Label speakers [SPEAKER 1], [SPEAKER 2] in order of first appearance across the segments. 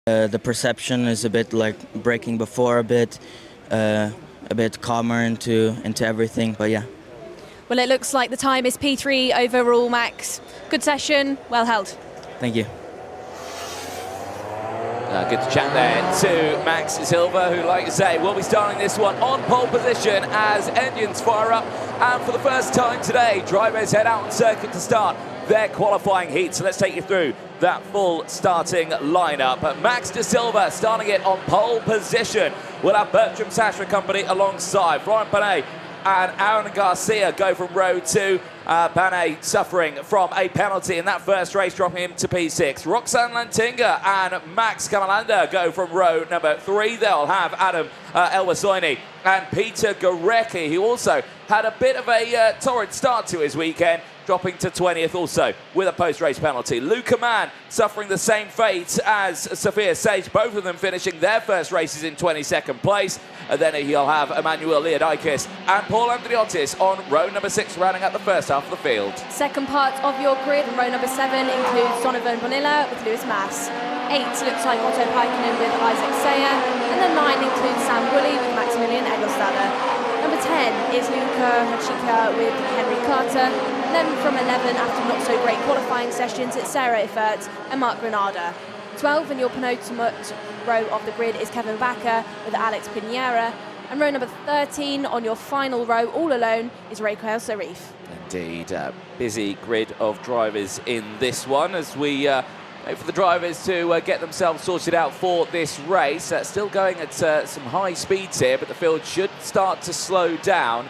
[SPEAKER 1] The perception is a bit like breaking before a bit calmer into everything, but yeah.
[SPEAKER 2] Well, it looks like the time is P3 overall, Max. Good session, well held.
[SPEAKER 1] Thank you.
[SPEAKER 3] Good to chat there to Max Silva, who, like I say, will be starting this one on pole position as engines fire up. And for the first time today, drivers head out on circuit to start their qualifying heat. So let's take you through that full starting lineup. Max de Silva starting it on pole position. We'll have Bertram Sasha company alongside Florent Panet and Aaron Garcia go from row 2. Panet suffering from a penalty in that first race, dropping him to P6. Roxanne Lantinga and Max Camalanda go from row number 3. They'll have Adam Elwasoini and Peter Gorecki, who also had a bit of a torrid start to his weekend, dropping to 20th also with a post-race penalty. Luca Mann suffering the same fate as Sophia Sage, both of them finishing their first races in 22nd place. And then he'll have Emmanuel Leodikis and Paul Andriotis on row number 6, rounding out the first half of the field.
[SPEAKER 2] Second part of your grid, row number 7 includes Donovan Bonilla with Lewis Mass. 8 looks like Otto Paikkonen with Isaac Sayer, and then 9 includes Sam Woolley with Maximilian Egelstader. Number 10 is Luca Hachika with Henry Carter. And then from 11, after not so great qualifying sessions, it's Sarah Iffert and Mark Granada. 12 in your penultimate row of the grid is Kevin Bakker with Alex Pinera. And row number 13 on your final row, all alone, is Raquel Sarif.
[SPEAKER 3] Indeed, busy grid of drivers in this one as we wait for the drivers to get themselves sorted out for this race. Still going at some high speeds here, but the field should start to slow down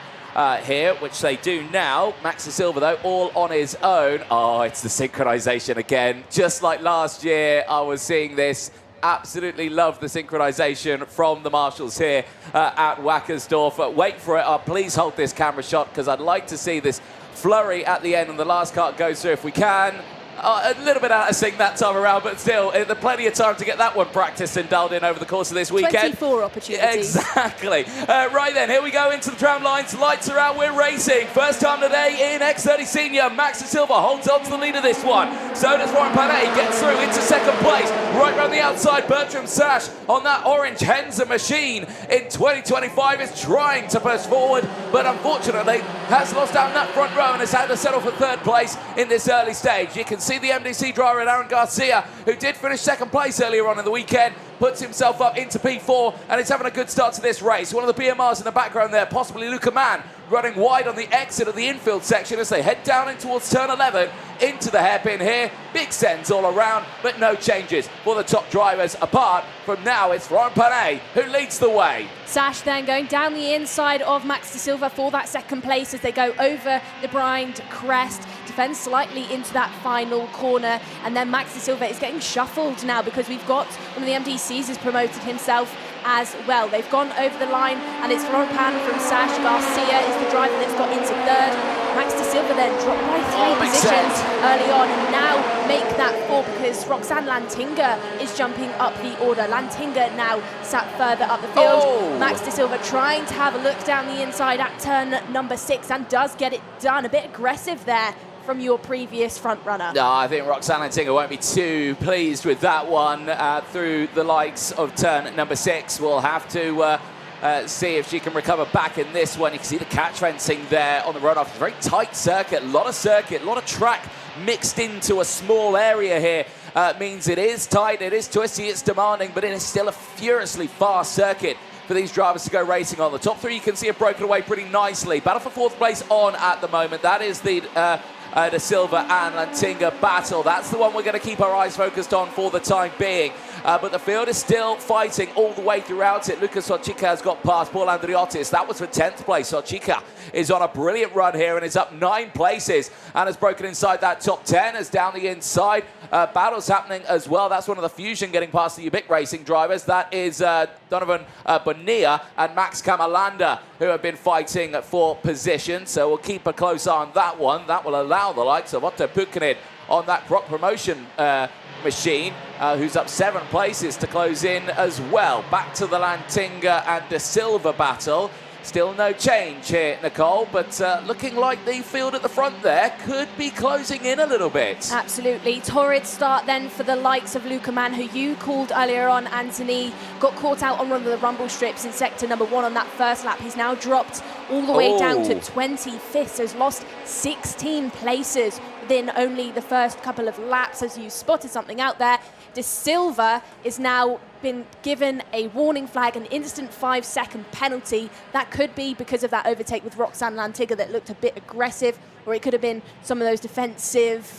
[SPEAKER 3] here, which they do now. Max de Silva, though, all on his own. Oh, it's the synchronization again. Just like last year, I was seeing this. Absolutely love the synchronization from the marshals here at Wackersdorf. Wait for it. Please hold this camera shot because I'd like to see this flurry at the end and the last kart goes through if we can. A little bit out of sync that time around, but still, there's plenty of time to get that one practiced and dialed in over the course of this weekend.
[SPEAKER 2] 24 opportunities.
[SPEAKER 3] Exactly. Right then, here we go into the tram lines. Lights are out, we're racing. First time today in X30 Senior. Max de Silva holds on to the lead of this one. So does Warren Panet, gets through into second place. Right round the outside, Bertram Sash on that orange Henza machine in 2025 is trying to push forward, but unfortunately has lost out in that front row and has had to settle for third place in this early stage. You can see the MDC driver, Aaron Garcia, who did finish second place earlier on in the weekend, puts himself up into P4 and is having a good start to this race. One of the BMRs in the background there, possibly Luca Mann, running wide on the exit of the infield section as they head down in towards turn 11 into the hairpin here. Big sends all around, but no changes for the top drivers. Apart from now, it's Florent Panet who leads the way.
[SPEAKER 2] Sash then going down the inside of Max de Silva for that second place as they go over the Brynd crest, defends slightly into that final corner, and then Max de Silva is getting shuffled now because we've got one of the MDCs has promoted himself as well. They've gone over the line and it's Florent Pan from Sash. Garcia is the driver that's got into third. Max de Silva then dropped by 3 positions early on and now make that 4 because Roxanne Lantinga is jumping up the order. Lantinga now sat further up the field. Max de Silva trying to have a look down the inside at turn number 6 and does get it done. A bit aggressive there from your previous front runner.
[SPEAKER 3] No, I think Roxanne Lantinga won't be too pleased with that one through the likes of turn number 6. We'll have to see if she can recover back in this one. You can see the catch fencing there on the runoff. It's a very tight circuit, a lot of track mixed into a small area here. Means it is tight, it is twisty, it's demanding, but it is still a furiously fast circuit for these drivers to go racing on. The top 3 you can see have broken away pretty nicely. Battle for 4th place on at the moment. That is the de Silva and Lantinga battle. That's the one we're going to keep our eyes focused on for the time being. But the field is still fighting all the way throughout it. Lucas Sochica has got past Paul Andriotis. That was for 10th place. Sochica is on a brilliant run here and is up 9 places and has broken inside that top 10 as down the inside. Battles happening as well. That's one of the Fusion getting past the Ubic Racing drivers. That is Donovan Bonilla and Max Camalanda who have been fighting for position. So we'll keep a close eye on that one. That will allow the likes of Otto Paikkonen on that Proc Promotion machine, who's up 7 places to close in as well. Back to the Lantinga and de Silva battle. Still no change here, Nicole, but looking like the field at the front there could be closing in a little bit.
[SPEAKER 2] Absolutely. Torrid start then for the likes of Luca Mann, who you called earlier on, Anthony. Got caught out on one of the rumble strips in sector number 1 on that first lap. He's now dropped all the way down to 25th, so has lost 16 places within only the first couple of laps, as you spotted something out there. De Silva is now been given a warning flag, an instant 5-second penalty. That could be because of that overtake with Roxanne Lantiga that looked a bit aggressive, or it could have been some of those defensive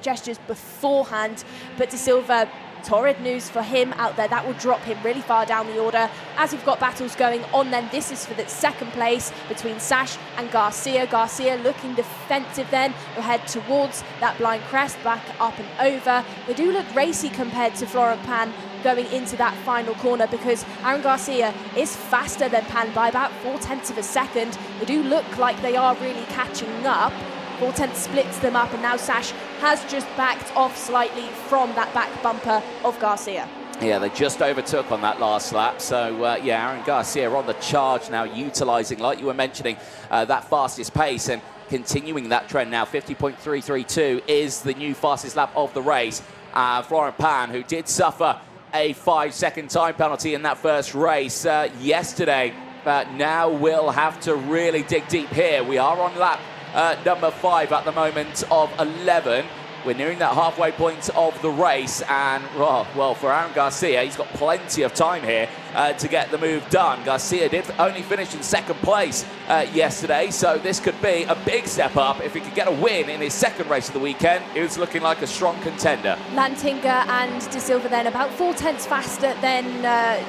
[SPEAKER 2] gestures beforehand. But De Silva, torrid news for him out there. That will drop him really far down the order. As we've got battles going on then, this is for the second place between Sash and Garcia. Garcia looking defensive then. We'll head towards that blind crest, back up and over. They do look racy compared to Florent Pan going into that final corner, because Aaron Garcia is faster than Pan by about 0.4 of a second. They do look like they are really catching up. 0.4 splits them up, and now Sash has just backed off slightly from that back bumper of Garcia.
[SPEAKER 3] Yeah, they just overtook on that last lap. So, yeah, Aaron Garcia on the charge now, utilising, like you were mentioning, that fastest pace and continuing that trend now. 50.332 is the new fastest lap of the race. Florent Pan, who did suffer a 5-second time penalty in that first race yesterday, now will have to really dig deep here. We are on lap number 5 at the moment of 11. We're nearing that halfway point of the race, and well, for Aaron Garcia, he's got plenty of time here to get the move done. Garcia did only finish in second place yesterday, so this could be a big step up. If he could get a win in his second race of the weekend, he was looking like a strong contender.
[SPEAKER 2] Lantinga and De Silva then about 0.4 faster than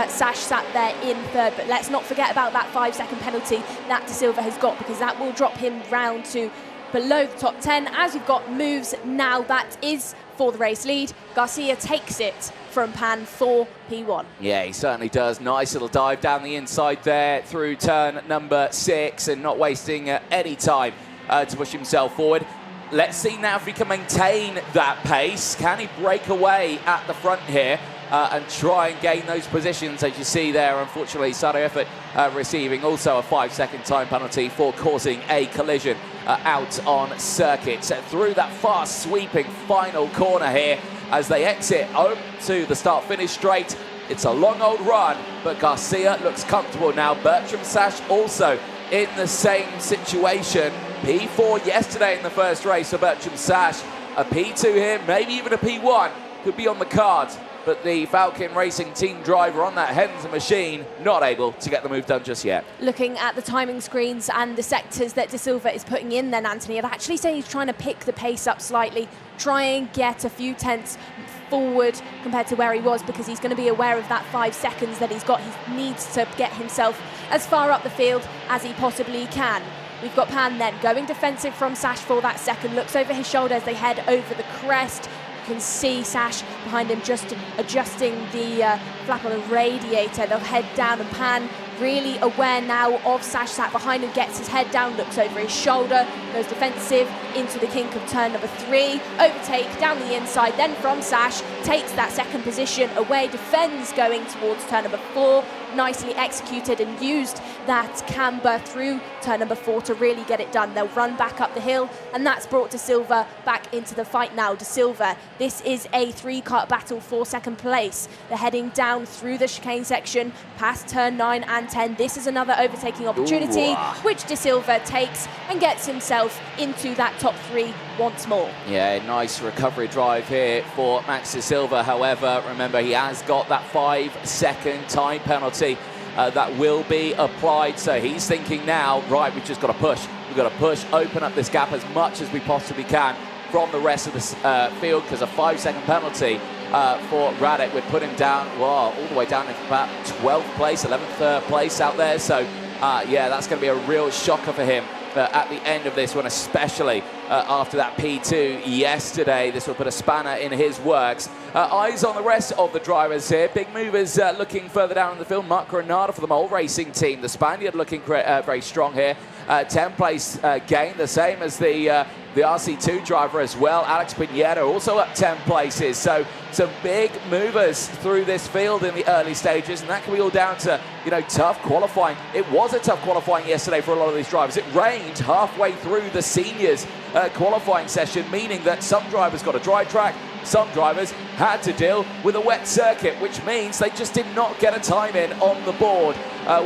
[SPEAKER 2] Sash sat there in third, but let's not forget about that 5-second penalty that De Silva has got, because that will drop him round to below the top 10. As we've got moves now, that is for the race lead. Garcia takes it from Pan for P1.
[SPEAKER 3] Yeah, he certainly does. Nice little dive down the inside there through turn number 6, and not wasting any time to push himself forward. Let's see now if he can maintain that pace. Can he break away at the front here and try and gain those positions? As you see there, unfortunately, Sado Effort receiving also a 5-second time penalty for causing a collision out on circuit. Through that fast sweeping final corner here as they exit home to the start-finish straight. It's a long old run, but Garcia looks comfortable now. Bertram Sash also in the same situation. P4 yesterday in the first race for Bertram Sash. A P2 here, maybe even a P1 could be on the cards. But the Falcon Racing team driver on that Henson machine not able to get the move done just yet.
[SPEAKER 2] Looking at the timing screens and the sectors that De Silva is putting in then, Anthony, I'd actually say he's trying to pick the pace up slightly, try and get a few tenths forward compared to where he was, because he's going to be aware of that 5 seconds that he's got. He needs to get himself as far up the field as he possibly can. We've got Pan then going defensive from Sash for that second, looks over his shoulder as they head over the crest. You can see Sash behind him just adjusting the flap on the radiator. They'll head down, and Pan really aware now of Sash sat behind him, gets his head down, looks over his shoulder, goes defensive into the kink of turn number 3, overtake down the inside, then from Sash, takes that second position away, defends going towards turn number 4, nicely executed and used that camber through turn number 4 to really get it done. They'll run back up the hill, and that's brought De Silva back into the fight now. De Silva, this is a 3-car battle for second place. They're heading down through the chicane section, past turn 9 and 10. This is another overtaking opportunity, which De Silva takes and gets himself into that top 3 once more.
[SPEAKER 3] Yeah, nice recovery drive here for Max De Silva. However, remember, he has got that 5-second time penalty that will be applied. So he's thinking now, right, we've just got to push. We've got to push, open up this gap as much as we possibly can from the rest of the field, because a 5-second penalty for Radek would put him down, well, all the way down in about 12th place, 11th place out there. So, yeah, that's going to be a real shocker for him at the end of this one, especially after that P2 yesterday. This will put a spanner in his works. Eyes on the rest of the drivers here. Big movers looking further down in the field. Mark Granada for the Mole Racing team. The Spaniard looking very strong here. 10th place gain, the same as the the RC2 driver as well, Alex Pinheiro, also up 10 places. So some big movers through this field in the early stages, and that can be all down to, you know, tough qualifying. It was a tough qualifying yesterday for a lot of these drivers. It rained halfway through the seniors qualifying session, meaning that some drivers got a dry track, some drivers had to deal with a wet circuit, which means they just did not get a time in on the board,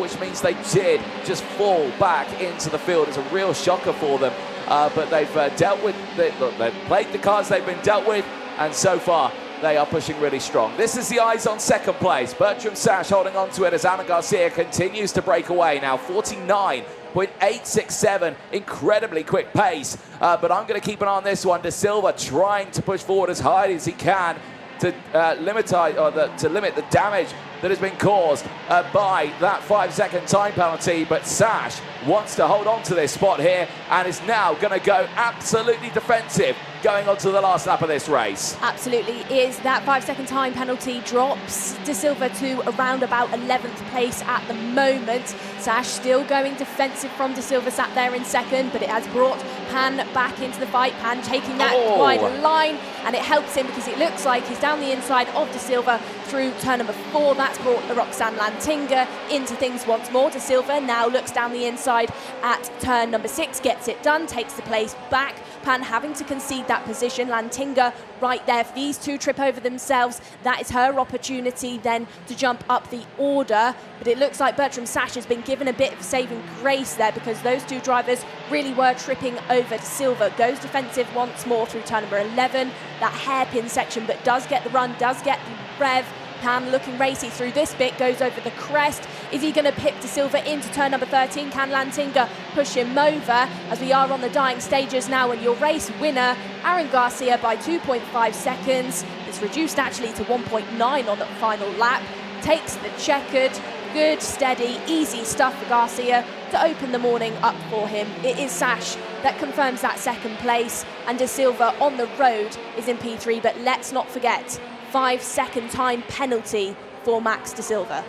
[SPEAKER 3] which means they did just fall back into the field. It's a real shocker for them. But they've dealt with, they've played the cards they've been dealt with, and so far they are pushing really strong. This is the eyes on second place. Bertram Sash holding on to it as Ana Garcia continues to break away now, 49.867, incredibly quick pace. But I'm going to keep an eye on this one. De Silva trying to push forward as hard as he can to limit the damage that has been caused by that 5-second time penalty. But Sash wants to hold on to this spot here and is now going to go absolutely defensive going on to the last lap of this race.
[SPEAKER 2] Absolutely is. That 5-second time penalty drops De Silva to around about 11th place at the moment. Sash still going defensive from De Silva, sat there in second, but it has brought Pan back into the fight. Pan taking that wide line, and it helps him because it looks like he's down the inside of De Silva through turn number 4. That's brought Roxanne Lantinga into things once more. De Silva now looks down the inside at turn number 6, gets it done, takes the place back. Pan having to concede that position. Lantinga right there. If these two trip over themselves, that is her opportunity then to jump up the order. But it looks like Bertram Sash has been given a bit of saving grace there because those two drivers really were tripping over De Silva. Goes defensive once more through turn number 11. That hairpin section, but does get the run, does get the rev. Pan looking racy through this bit, goes over the crest. Is he going to pip De Silva into turn number 13? Can Lantinga push him over? As we are on the dying stages now, and your race winner, Aaron Garcia, by 2.5 seconds. It's reduced actually to 1.9 on the final lap. Takes the checkered, good, steady, easy stuff for Garcia to open the morning up for him. It is Sash that confirms that second place, and De Silva on the road is in P3, but let's not forget 5-second time penalty for Max De Silva.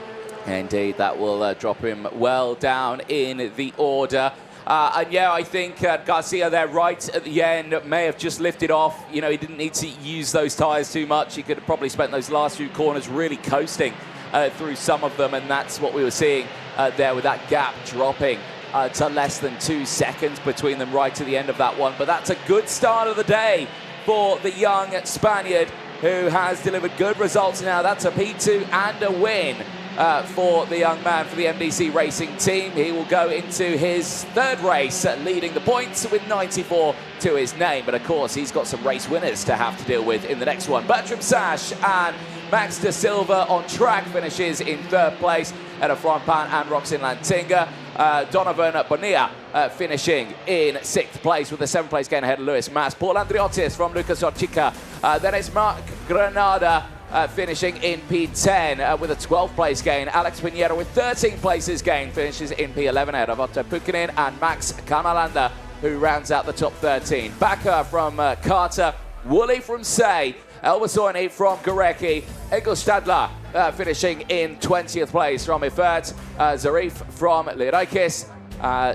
[SPEAKER 3] Indeed, that will drop him well down in the order. And yeah, I think Garcia there right at the end may have just lifted off. You know, he didn't need to use those tyres too much. He could have probably spent those last few corners really coasting through some of them, and that's what we were seeing there with that gap dropping to less than 2 seconds between them right to the end of that one. But that's a good start of the day for the young Spaniard, who has delivered good results now. That's a P2 and a win for the young man, for the MDC Racing team. He will go into his third race leading the points with 94 to his name. But of course, he's got some race winners to have to deal with in the next one. Bertram Sash and Max De Silva on track finishes in third place. Eda Pan and Roxanne Lantinga. Donovan Bonilla finishing in 6th place with a 7th place gain ahead of Luis Mas. Paul Andriotis from Lucas Orchica. Then it's Mark Granada finishing in P10 with a 12th place gain. Alex Pinheiro with 13 places gain finishes in P11 ahead of Otto Pukkanen and Max Kamalanda, who rounds out the top 13. Bakker from Carter, Woolley from Say, Elbasoini from Gorecki, Egil Stadler finishing in 20th place from Ifert, Zarif from Lirakis,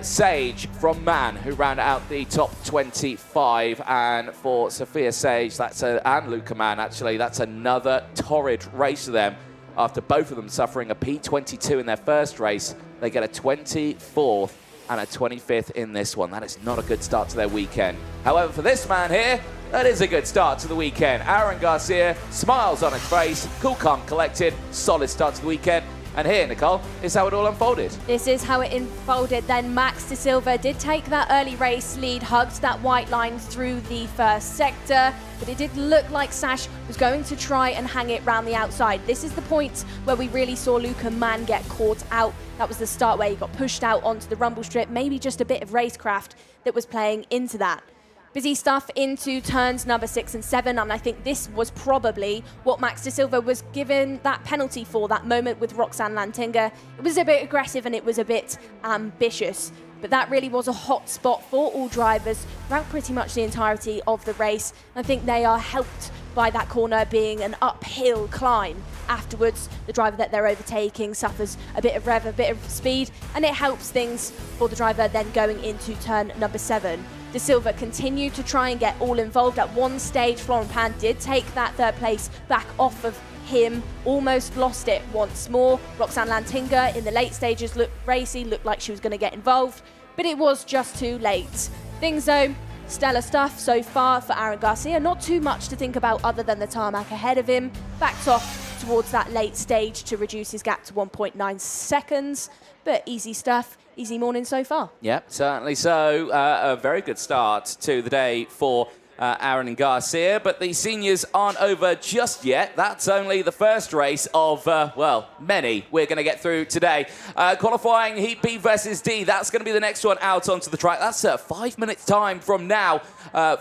[SPEAKER 3] Sage from Man, who round out the top 25. And for Sophia Sage, and Luca Mann, actually, that's another torrid race for them. After both of them suffering a P22 in their first race, they get a 24th and a 25th in this one. That is not a good start to their weekend. However, for this man here, that is a good start to the weekend. Aaron Garcia, smiles on his face, cool, calm, collected, solid start to the weekend. And here, Nicole, is how it all unfolded.
[SPEAKER 2] This is how it unfolded. Then Max De Silva did take that early race lead, hugged that white line through the first sector, but it did look like Sash was going to try and hang it round the outside. This is the point where we really saw Luca Mann get caught out. That was the start where he got pushed out onto the rumble strip, maybe just a bit of racecraft that was playing into that. Busy stuff into turns number 6 and 7, and I think this was probably what Max De Silva was given that penalty for, that moment with Roxanne Lantinga. It was a bit aggressive and it was a bit ambitious, but that really was a hot spot for all drivers throughout pretty much the entirety of the race. I think they are helped by that corner being an uphill climb. Afterwards, the driver that they're overtaking suffers a bit of rev, a bit of speed, and it helps things for the driver then going into turn number 7. De Silva continued to try and get all involved. At one stage, Florent Pan did take that third place back off of him, almost lost it once more. Roxanne Lantinga in the late stages looked racy, looked like she was going to get involved, but it was just too late. Things though, stellar stuff so far for Aaron Garcia. Not too much to think about other than the tarmac ahead of him. Backed off towards that late stage to reduce his gap to 1.9 seconds, but easy stuff. Easy morning so far.
[SPEAKER 3] Yep, certainly so. A very good start to the day for Aaron and Garcia, but the seniors aren't over just yet. That's only the first race of, well, many we're going to get through today. Qualifying Heat B versus D, that's going to be the next one out onto the track. That's 5 minutes time from now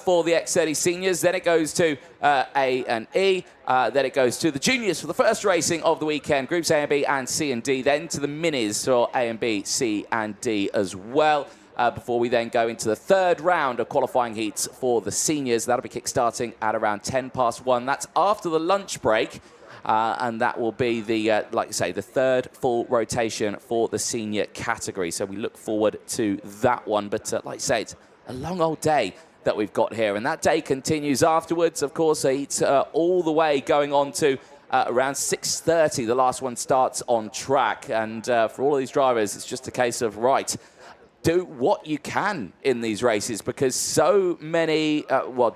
[SPEAKER 3] for the X30 seniors. Then it goes to A and E. Then it goes to the juniors for the first racing of the weekend, groups A and B and C and D. Then to the minis for A and B, C and D as well. Before we then go into the third round of qualifying heats for the seniors. That'll be kick-starting at around 1:10. That's after the lunch break, and that will be the, like I say, the third full rotation for the senior category. So we look forward to that one. But like I say, it's a long old day that we've got here, and that day continues afterwards. Of course, heats all the way going on to around 6:30. The last one starts on track, and for all of these drivers, it's just a case of, right, do what you can in these races, because so many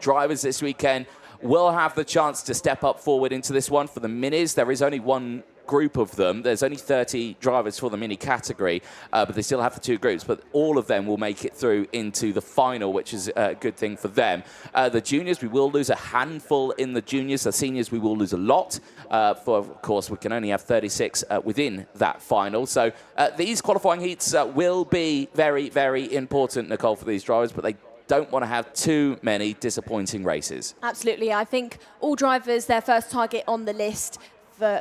[SPEAKER 3] drivers this weekend will have the chance to step up forward into this one. For the minis, there is only one group of them. There's only 30 drivers for the mini category, but they still have the two groups, but all of them will make it through into the final, which is a good thing for them. The juniors, we will lose a handful in the juniors. The seniors, we will lose a lot. Of course, we can only have 36 within that final. So these qualifying heats will be very, very important, Nicole, for these drivers, but they don't want to have too many disappointing races.
[SPEAKER 2] Absolutely. I think all drivers, their first target on the list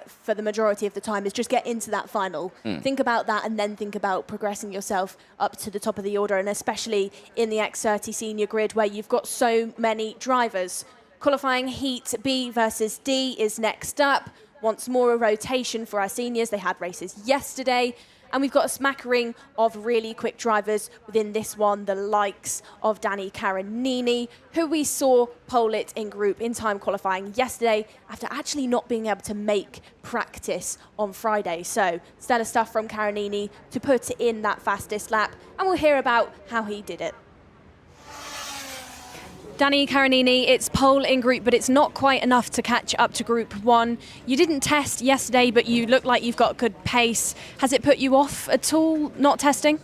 [SPEAKER 2] for the majority of the time is just get into that final. Think about that and then think about progressing yourself up to the top of the order, and especially in the X30 senior grid where you've got so many drivers. Qualifying Heat B versus D is next up. Once more a rotation for our seniors. They had races yesterday. And we've got a smattering of really quick drivers within this one, the likes of Dani Karanini, who we saw pole it in group in time qualifying yesterday after actually not being able to make practice on Friday. So stellar stuff from Karanini to put in that fastest lap, and we'll hear about how he did it. Dani Karanini, it's pole in group, but it's not quite enough to catch up to Group 1. You didn't test yesterday, but you look like you've got good pace. Has it put you off at all, not testing?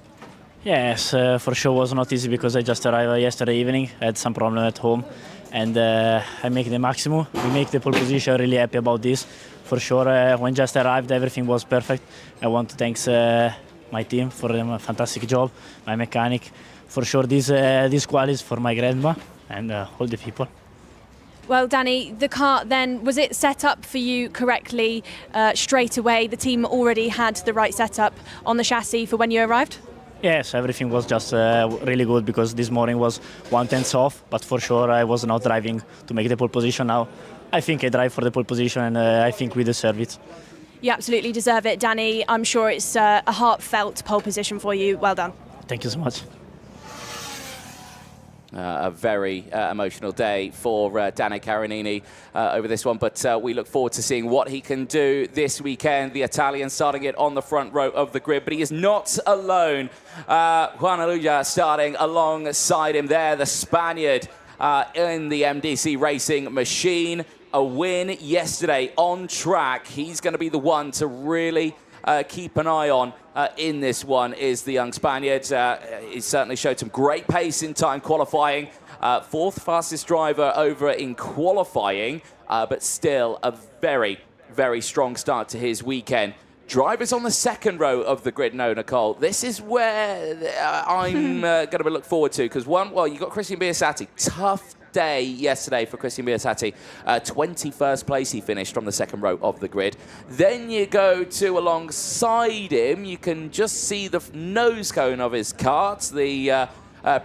[SPEAKER 4] Yes, for sure was not easy because I just arrived yesterday evening. I had some problem at home, and I make the maximum. We make the pole position, really happy about this. For sure, when just arrived, everything was perfect. I want to thank my team for a fantastic job, my mechanic. For sure, this quali is for my grandma and all the people.
[SPEAKER 2] Well, Dani, the car then, was it set up for you correctly straight away? The team already had the right setup on the chassis for when you arrived?
[SPEAKER 4] Yes, everything was just really good because this morning was 1/10 off, but for sure I was not driving to make the pole position. Now I think I drive for the pole position, and I think we deserve it.
[SPEAKER 2] You absolutely deserve it, Dani. I'm sure it's a heartfelt pole position for you. Well done.
[SPEAKER 4] Thank you so much.
[SPEAKER 3] A very emotional day for Dani Karanini over this one, but we look forward to seeing what he can do this weekend. The Italian starting it on the front row of the grid, but he is not alone. Juan Aluja starting alongside him there, the Spaniard in the MDC racing machine. A win yesterday on track. He's going to be the one to really keep an eye on in this one, is the young Spaniard. He certainly showed some great pace in time qualifying. Fourth fastest driver over in qualifying, but still a very, very strong start to his weekend. Drivers on the second row of the grid, no, Nicole. This is where I'm going to look forward to, because you got Christian Biasati. Tough day yesterday for Christian Biasati. 21st place he finished from the second row of the grid. Then you go to alongside him, you can just see the nose cone of his kart, the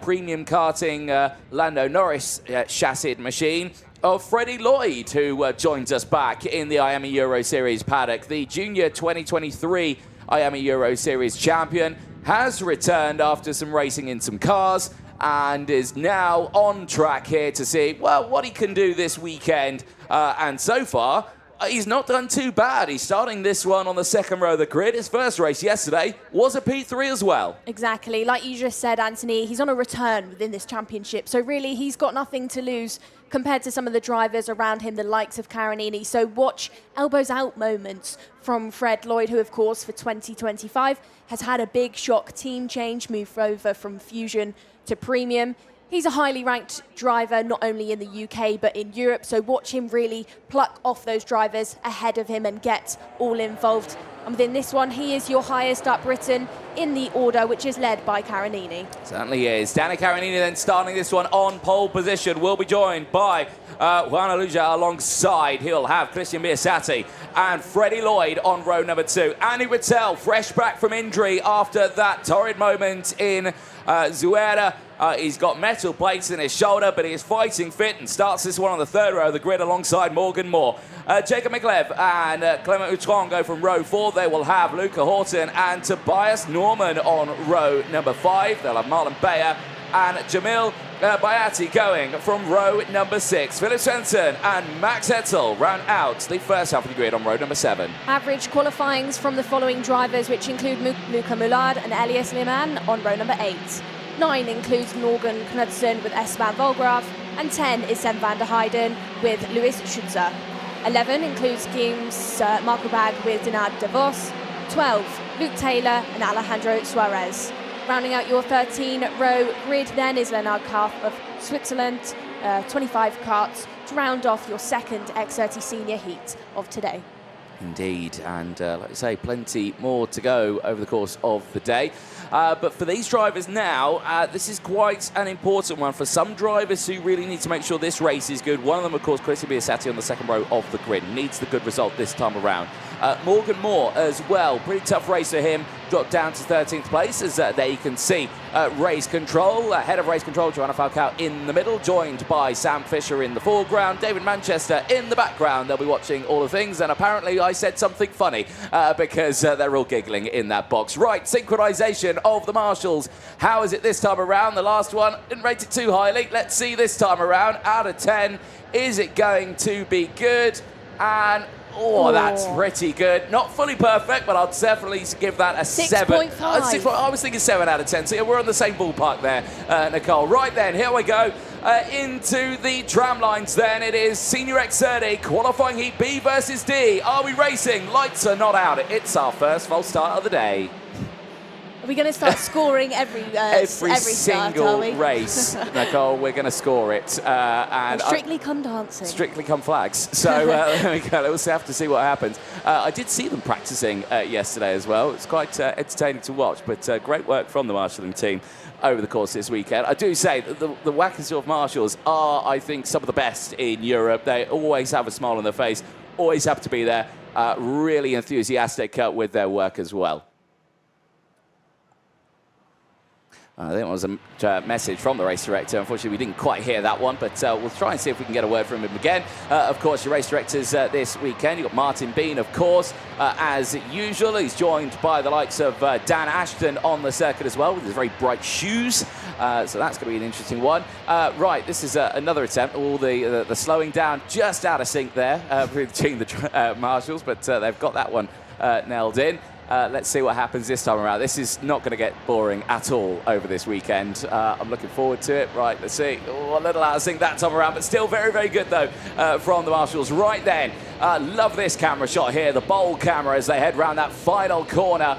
[SPEAKER 3] premium karting Lando Norris chassis machine of Freddie Lloyd, who joins us back in the IAME Euro Series paddock. The Junior 2023 IAME Euro Series champion has returned after some racing in some cars. and is now on track here to see, well, what he can do this weekend. And so far, he's not done too bad. He's starting this one on the second row of the grid. His first race yesterday was a P3 as well.
[SPEAKER 2] Exactly. Like you just said, Anthony, he's on a return within this championship. So really, he's got nothing to lose compared to some of the drivers around him, the likes of Carinini. So watch elbows out moments from Fred Lloyd, who, of course, for 2025 has had a big shock team change, move over from Fusion to Premium. He's a highly ranked driver, not only in the UK, but in Europe. So watch him really pluck off those drivers ahead of him and get all involved. And within this one, he is your highest up Briton in the order, which is led by Carinini.
[SPEAKER 3] Certainly is. Danny Carinini then starting this one on pole position. Will be joined by Juan Aluja alongside. He'll have Christian Biasati and Freddie Lloyd on row number 2. Andy Rattel, fresh back from injury after that torrid moment in Zuera. He's got metal plates in his shoulder, but he is fighting fit and starts this one on the third row of the grid alongside Morgan Moore. Jacob McLeod and Clement Outron go from row 4. They will have Luca Horton and Tobias Norman on row number 5. They'll have Marlon Bayer and Jamil Bayati going from row number 6. Philip Svensson and Max Hetzel round out the first half of the grid on row number 7.
[SPEAKER 2] Average qualifyings from the following drivers, which include Luca Mullard and Elias Lehmann on row number 8. 9 includes Morgan Knudsen with Esteban Volgraf, and 10 is Sven van der Heijden with Luis Schutzer. 11 includes Gims Marco Bag with Dinard de Vos. 12, Luke Taylor and Alejandro Suarez. Rounding out your 13-row grid then is Leonard Karth of Switzerland, 25 karts to round off your second X30 senior heat of today.
[SPEAKER 3] Indeed, and like I say, plenty more to go over the course of the day. But for these drivers now, this is quite an important one for some drivers who really need to make sure this race is good. One of them, of course, Christian Biasati on the second row of the grid, needs the good result this time around. Morgan Moore as well, pretty tough race for him, dropped down to 13th place, as there you can see race control, head of race control, Joanna Falcao in the middle, joined by Sam Fisher in the foreground, David Manchester in the background. They'll be watching all the things, and apparently I said something funny because they're all giggling in that box. Right, synchronization of the marshals. How is it this time around? The last one didn't rate it too highly. Let's see this time around. Out of 10, is it going to be good? And oh, that's pretty good. Not fully perfect, but I'll definitely give that a 7.
[SPEAKER 2] 6.5.
[SPEAKER 3] I was thinking 7 out of 10. So yeah, we're on the same ballpark there, Nicole. Right then, here we go. Into the tram lines then. It is Senior X30 qualifying heat B versus D. Are we racing? Lights are not out. It's our first false start of the day.
[SPEAKER 2] Are we going to start scoring every
[SPEAKER 3] single
[SPEAKER 2] start,
[SPEAKER 3] race, Nicole? We're going to score it. And
[SPEAKER 2] Strictly Come Dancing.
[SPEAKER 3] Strictly Come Flags. So there we go. We'll have to see what happens. I did see them practicing yesterday as well. It's quite entertaining to watch, but great work from the marshalling team over the course of this weekend. I do say that the Wackersdorf marshals are, I think, some of the best in Europe. They always have a smile on their face, always have to be there, really enthusiastic with their work as well. I think it was a message from the race director. Unfortunately, we didn't quite hear that one, but we'll try and see if we can get a word from him again. Of course, your race directors this weekend, you've got Martin Bean, of course, as usual. He's joined by the likes of Dan Ashton on the circuit as well, with his very bright shoes. So that's going to be an interesting one. Right, this is another attempt. All the slowing down just out of sync there between the marshals, but they've got that one nailed in. Let's see what happens this time around. This is not going to get boring at all over this weekend. I'm looking forward to it. Right, let's see. Oh, a little out of sync that time around, but still very, very good, though, from the marshals. Right then, love this camera shot here, the bowl camera, as they head round that final corner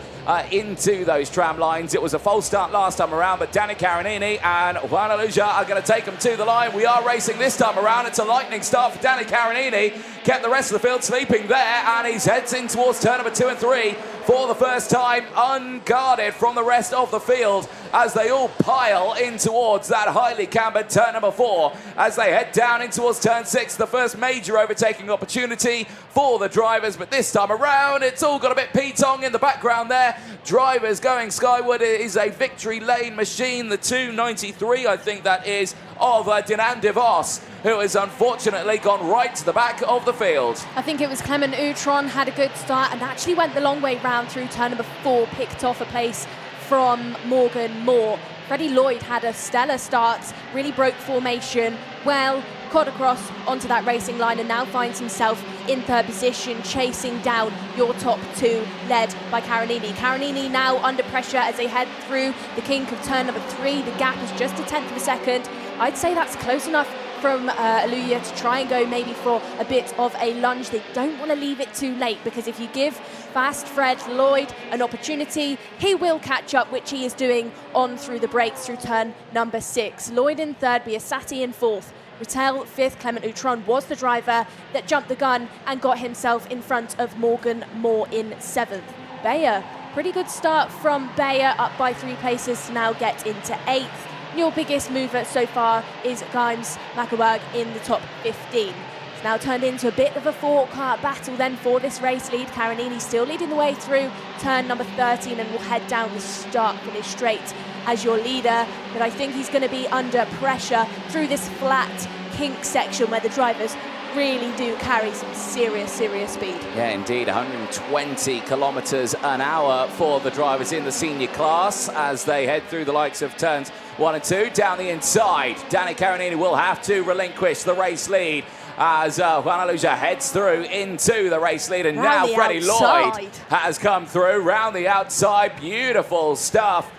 [SPEAKER 3] into those tram lines. It was a false start last time around, but Danny Carinini and Juan Aluja are going to take them to the line. We are racing this time around. It's a lightning start for Danny Carinini. Kept the rest of the field sleeping there, and he heads in towards turn number 2 and 3 for the first time, unguarded from the rest of the field as they all pile in towards that highly cambered turn number 4 as they head down in towards turn 6, the first major overtaking opportunity for the drivers. But this time around, it's all got a bit P-tong in the background there. Drivers going skyward. It is a victory lane machine, the 293, I think that is, of Dinan de Vos, who has unfortunately gone right to the back of the field.
[SPEAKER 2] I think it was Clement Outron had a good start and actually went the long way round through turn number 4, picked off a place from Morgan Moore Freddie Lloyd had a stellar start, really broke formation well, cut across onto that racing line and now finds himself in third position, chasing down your top two, led by Carinini. Carinini now under pressure as they head through the kink of turn number 3. The gap is just a tenth of a second. I'd say that's close enough from Aluya to try and go maybe for a bit of a lunge. They don't want to leave it too late, because if you give fast Fred Lloyd an opportunity, he will catch up, which he is doing on through the brakes through turn number 6. Lloyd in third, Biasati in fourth. Rattel fifth. Clement Outron was the driver that jumped the gun and got himself in front of Morgan Moore in seventh. Bayer, pretty good start from Bayer, up by 3 places to now get into 8th. Your biggest mover so far is Gimes Mackelberg in the top 15. It's now turned into a bit of a four-car battle then for this race lead. Carinini still leading the way through turn number 13 and will head down the start-finish straight as your leader. But I think he's going to be under pressure through this flat kink section where the drivers really do carry some serious speed.
[SPEAKER 3] Yeah, indeed, 120 kilometres an hour for the drivers in the senior class as they head through the likes of turns 1 and 2. Down the inside, Danny Carinini will have to relinquish the race lead as Juan Aluja heads through into the race lead, and now Freddie Lloyd has come through round the outside. Beautiful stuff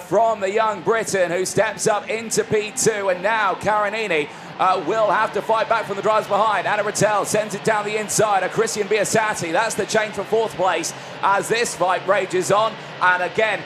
[SPEAKER 3] from the young Briton who steps up into P2, and now Carinini will have to fight back from the drivers behind. Anna Rattel sends it down the inside. A Christian Biasati, that's the change for 4th place as this fight rages on. And again,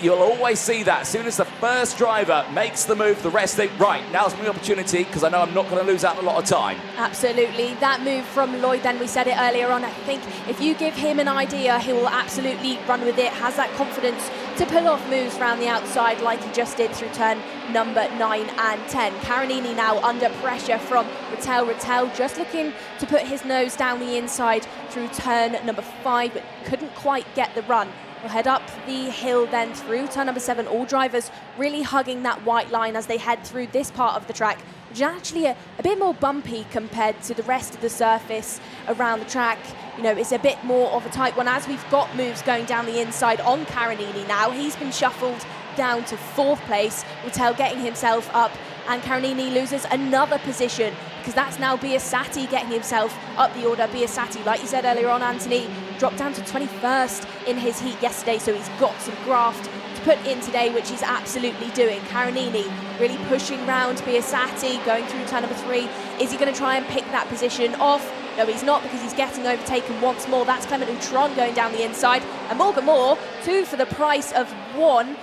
[SPEAKER 3] you'll always see that. As soon as the first driver makes the move, the rest think, right, now's my opportunity, because I know I'm not going to lose out a lot of time.
[SPEAKER 2] Absolutely. That move from Lloyd, then, we said it earlier on, I think if you give him an idea, he will absolutely run with it, has that confidence to pull off moves around the outside like he just did through turn number 9 and 10. Carinini now under pressure from Rattel. Rattel just looking to put his nose down the inside through turn number 5, but couldn't quite get the run. We'll head up the hill then through turn number 7. All drivers really hugging that white line as they head through this part of the track, which is actually a bit more bumpy compared to the rest of the surface around the track. You know, it's a bit more of a tight one as we've got moves going down the inside on Carinini now. He's been shuffled down to 4th place. Rattel getting himself up, and Carinini loses another position because that's now Biasati getting himself up the order. Biasati, like you said earlier on, Anthony, dropped down to 21st in his heat yesterday, so he's got some graft to put in today, which he's absolutely doing. Carinini really pushing round Biasati, going through turn number 3. Is he going to try and pick that position off? No, he's not, because he's getting overtaken once more. That's Clement Outron going down the inside. And Morgan Moore, 2 for the price of 1.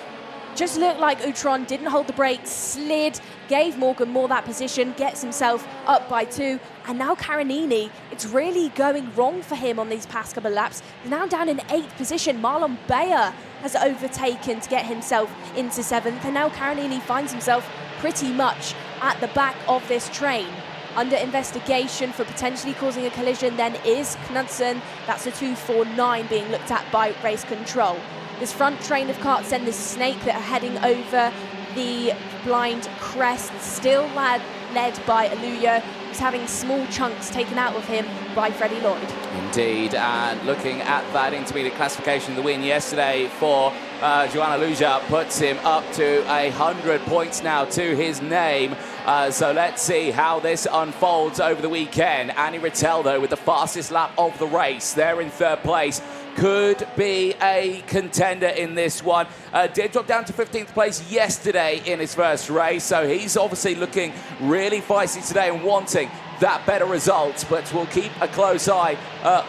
[SPEAKER 2] Just looked like Outron didn't hold the brakes, slid, gave Morgan Moore that position, gets himself up by 2. And now Carinini, it's really going wrong for him on these past couple of laps. He's now down in 8th position. Marlon Bayer has overtaken to get himself into 7th. And now Carinini finds himself pretty much at the back of this train. Under investigation for potentially causing a collision then is Knudsen. That's a 249 being looked at by race control. This front train of karts then, this snake that are heading over the blind crest, still led by Aluya, who's having small chunks taken out of him by Freddie Lloyd.
[SPEAKER 3] Indeed, and looking at that intermediate classification, the win yesterday for Joan Aluja puts him up to 100 points now to his name. So let's see how this unfolds over the weekend. Annie Rattel, though, with the fastest lap of the race, there in 3rd place. Could be a contender in this one. Did drop down to 15th place yesterday in his first race, so he's obviously looking really feisty today and wanting that better result, but we'll keep a close eye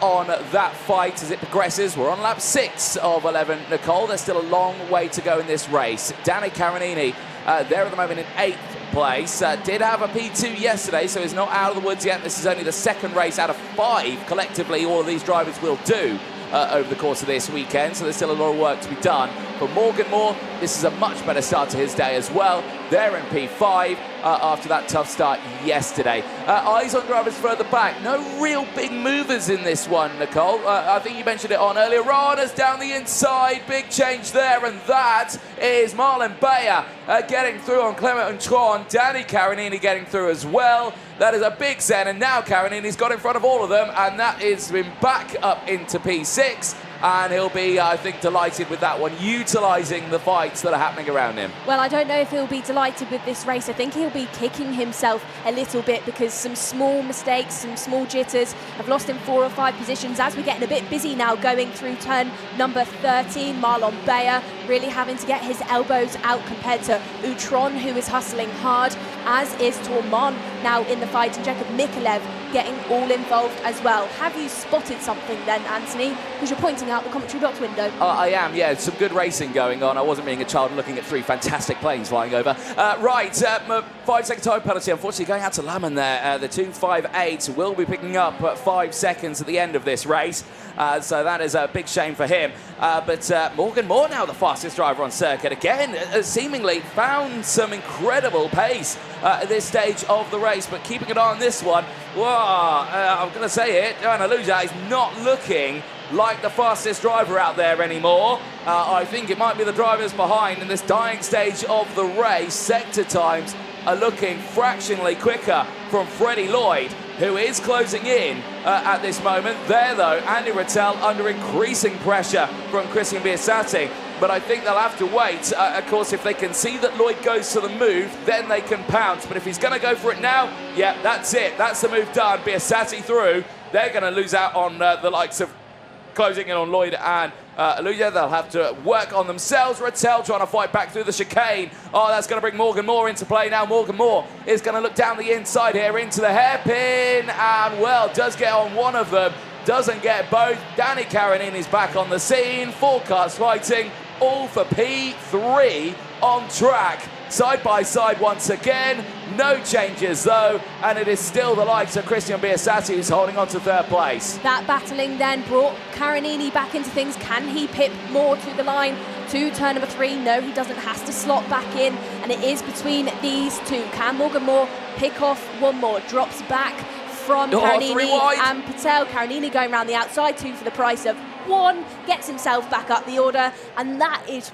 [SPEAKER 3] on that fight as it progresses. We're on lap 6 of 11, Nicole. There's still a long way to go in this race. Danny Carinini there at the moment in 8th place. Did have a P2 yesterday, so he's not out of the woods yet. This is only the 2nd race out of 5 collectively all of these drivers will do over the course of this weekend, so there's still a lot of work to be done. For Morgan Moore, this is a much better start to his day as well. They're in P5 after that tough start yesterday. Eyes on drivers further back. No real big movers in this one, Nicole. I think you mentioned it on earlier on as down the inside. Big change there, and that is Marlon Bayer getting through on Clement Outron. Danny Carinini getting through as well. That is a big set, and now Carinini's got in front of all of them, and that is been back up into P6. and he'll be, I think, delighted with that one, utilising the fights that are happening around him.
[SPEAKER 2] Well, I don't know if he'll be delighted with this race. I think he'll be kicking himself a little bit because some small mistakes, some small jitters have lost him 4 or 5 positions as we're getting a bit busy now going through turn number 13. Marlon Bayer really having to get his elbows out compared to Utron, who is hustling hard, as is Tormon now in the fight, and Jacob Mikulev getting all involved as well. Have you spotted something then, Anthony? Because you're pointing out the commentary box window.
[SPEAKER 3] I am, yeah. Some good racing going on. I wasn't being a child looking at 3 fantastic planes flying over. 5-second time penalty, unfortunately, going out to Lammen there. The 2.58 will be picking up 5 seconds at the end of this race. So that is a big shame for him. But Morgan Moore now the fastest driver on circuit. Again, seemingly found some incredible pace at this stage of the race. But keeping an eye on this one, I'm going to say it, Joanna Luja is not looking like the fastest driver out there anymore. I think it might be the drivers behind in this dying stage of the race. Sector times are looking fractionally quicker from Freddie Lloyd, who is closing in at this moment. There, though, Andy Rattel under increasing pressure from Christian Biasati. But I think they'll have to wait. Of course, if they can see that Lloyd goes to the move, then they can pounce. But if he's going to go for it now, yeah, that's it. That's the move done. Biasati through. They're going to lose out on the likes of closing in on Lloyd and Aluja. They'll have to work on themselves. Rattel trying to fight back through the chicane. Oh, that's going to bring Morgan Moore into play now. Morgan Moore is going to look down the inside here into the hairpin and, well, does get on one of them. Doesn't get both. Danny Karanini is back on the scene. 4 cars fighting, all for P3 on track. Side by side once again. No changes though, and it is still the likes of Christian Biasati who's holding on to 3rd place.
[SPEAKER 2] That battling then brought Karanini back into things. Can he pip Moore to the line to turn number 3? No, he doesn't. Has to slot back in, and it is between these two. Can Morgan Moore pick off one more? Drops back from Karanini and Patel. Karanini going around the outside, 2 for the price of 1. Gets himself back up the order, and that is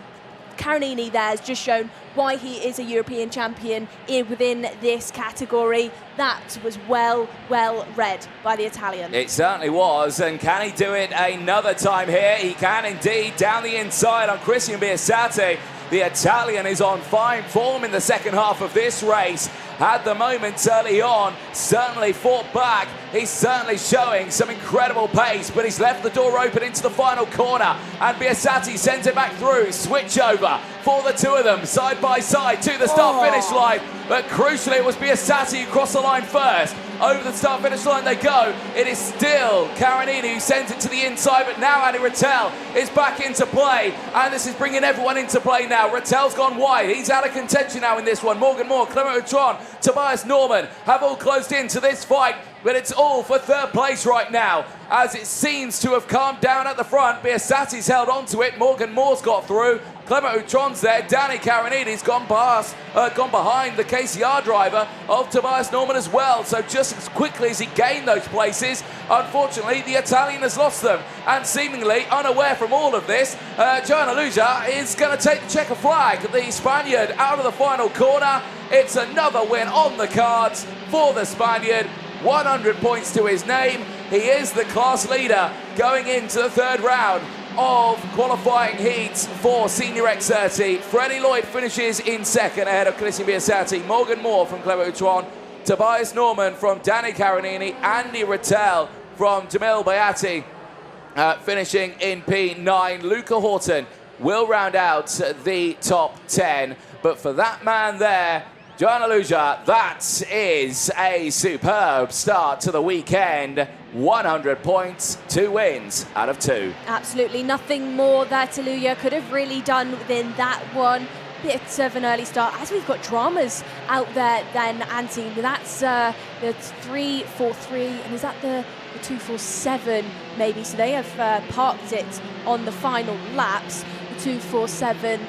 [SPEAKER 2] Karanini there has just shown why he is a European champion within this category. That was well read by the Italian.
[SPEAKER 3] It certainly was, and can he do it another time here? He can indeed, down the inside on Christian Biasati. The Italian is on fine form in the second half of this race. Had the moments early on, certainly fought back. He's certainly showing some incredible pace, but he's left the door open into the final corner, and Biasati sends it back through. Switch over for the two of them, side by side to the start-finish line. But crucially, it was Biasati who crossed the line first. Over the start-finish line they go. It is still Karanini who sends it to the inside, but now Andy Rattel is back into play, and this is bringing everyone into play now. Rattel's gone wide. He's out of contention now in this one. Morgan Moore, Clement Utron, Tobias Norman have all closed into this fight, but it's all for 3rd place right now, as it seems to have calmed down at the front. Biasati's held on to it. Morgan Moore's got through. Clement Utron's there. Danny Karanini's gone behind the KCR driver of Tobias Norman as well. So just as quickly as he gained those places, unfortunately, the Italian has lost them. And seemingly unaware from all of this, Joanna Luja is going to take the checker flag. The Spaniard out of the final corner. It's another win on the cards for the Spaniard. 100 points to his name. He is the class leader going into the 3rd round of qualifying heats for Senior X30. Freddie Lloyd finishes in 2nd ahead of Christian Biasati. Morgan Moore from Clement Utron. Tobias Norman from Danny Karanini. Andy Rattel from Jamil Bayati finishing in P9. Luca Horton will round out the top 10. But for that man there, Joanna Luja, that is a superb start to the weekend. 100 points, 2 wins out of 2.
[SPEAKER 2] Absolutely nothing more that Luja could have really done within that one. Bit of an early start, as we've got dramas out there then, Anty. That's the 343, and is that the 247 maybe? So they have parked it on the final laps. The 247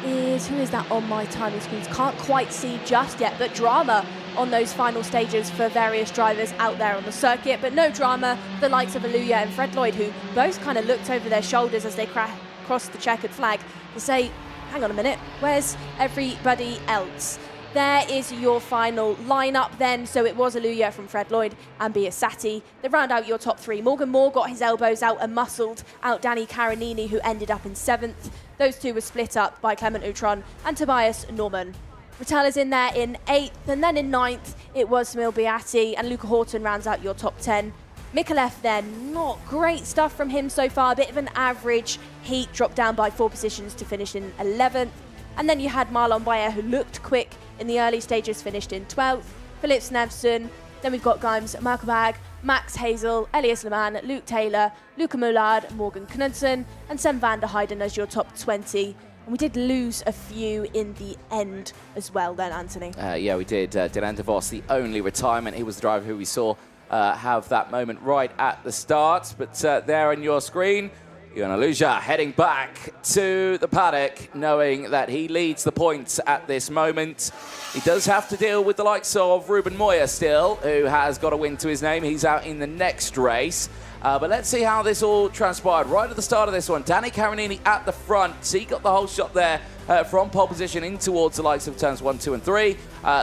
[SPEAKER 2] is, who is that on my timing screens? Can't quite see just yet, but drama on those final stages for various drivers out there on the circuit. But no drama, the likes of Aluya and Fred Lloyd, who both kind of looked over their shoulders as they crossed the checkered flag to say, hang on a minute, where's everybody else? there is your final lineup then. So it was Aluya from Fred Lloyd and Biasati. They round out your top three. Morgan Moore got his elbows out and muscled out Danny Carinini, who ended up in 7th. Those two were split up by Clement Outron and Tobias Norman. Rattel is in there in 8th, and then in 9th it was Smil Biati, and Luca Horton rounds out your top 10. Mikolev then, not great stuff from him so far, a bit of an average heat, dropped down by 4 positions to finish in 11th. And then you had Marlon Bayer, who looked quick in the early stages, finished in 12th. Philip Snevson, then we've got Gimes Markebag, Max Hazel, Elias Leman, Luke Taylor, Luca Mollard, Morgan Knudsen, and Sam van der Heijden as your top 20. And we did lose a few in the end as well then, Anthony.
[SPEAKER 3] Yeah, we did. Dylan de Vos, the only retirement. He was the driver who we saw have that moment right at the start. But there on your screen, Johan Aluja heading back to the paddock, knowing that he leads the points at this moment. He does have to deal with the likes of Ruben Moya still, who has got a win to his name. He's out in the next race. But let's see how this all transpired. Right at the start of this one, Danny Carinini at the front. So he got the whole shot there from pole position in towards the likes of turns 1, 2 and 3.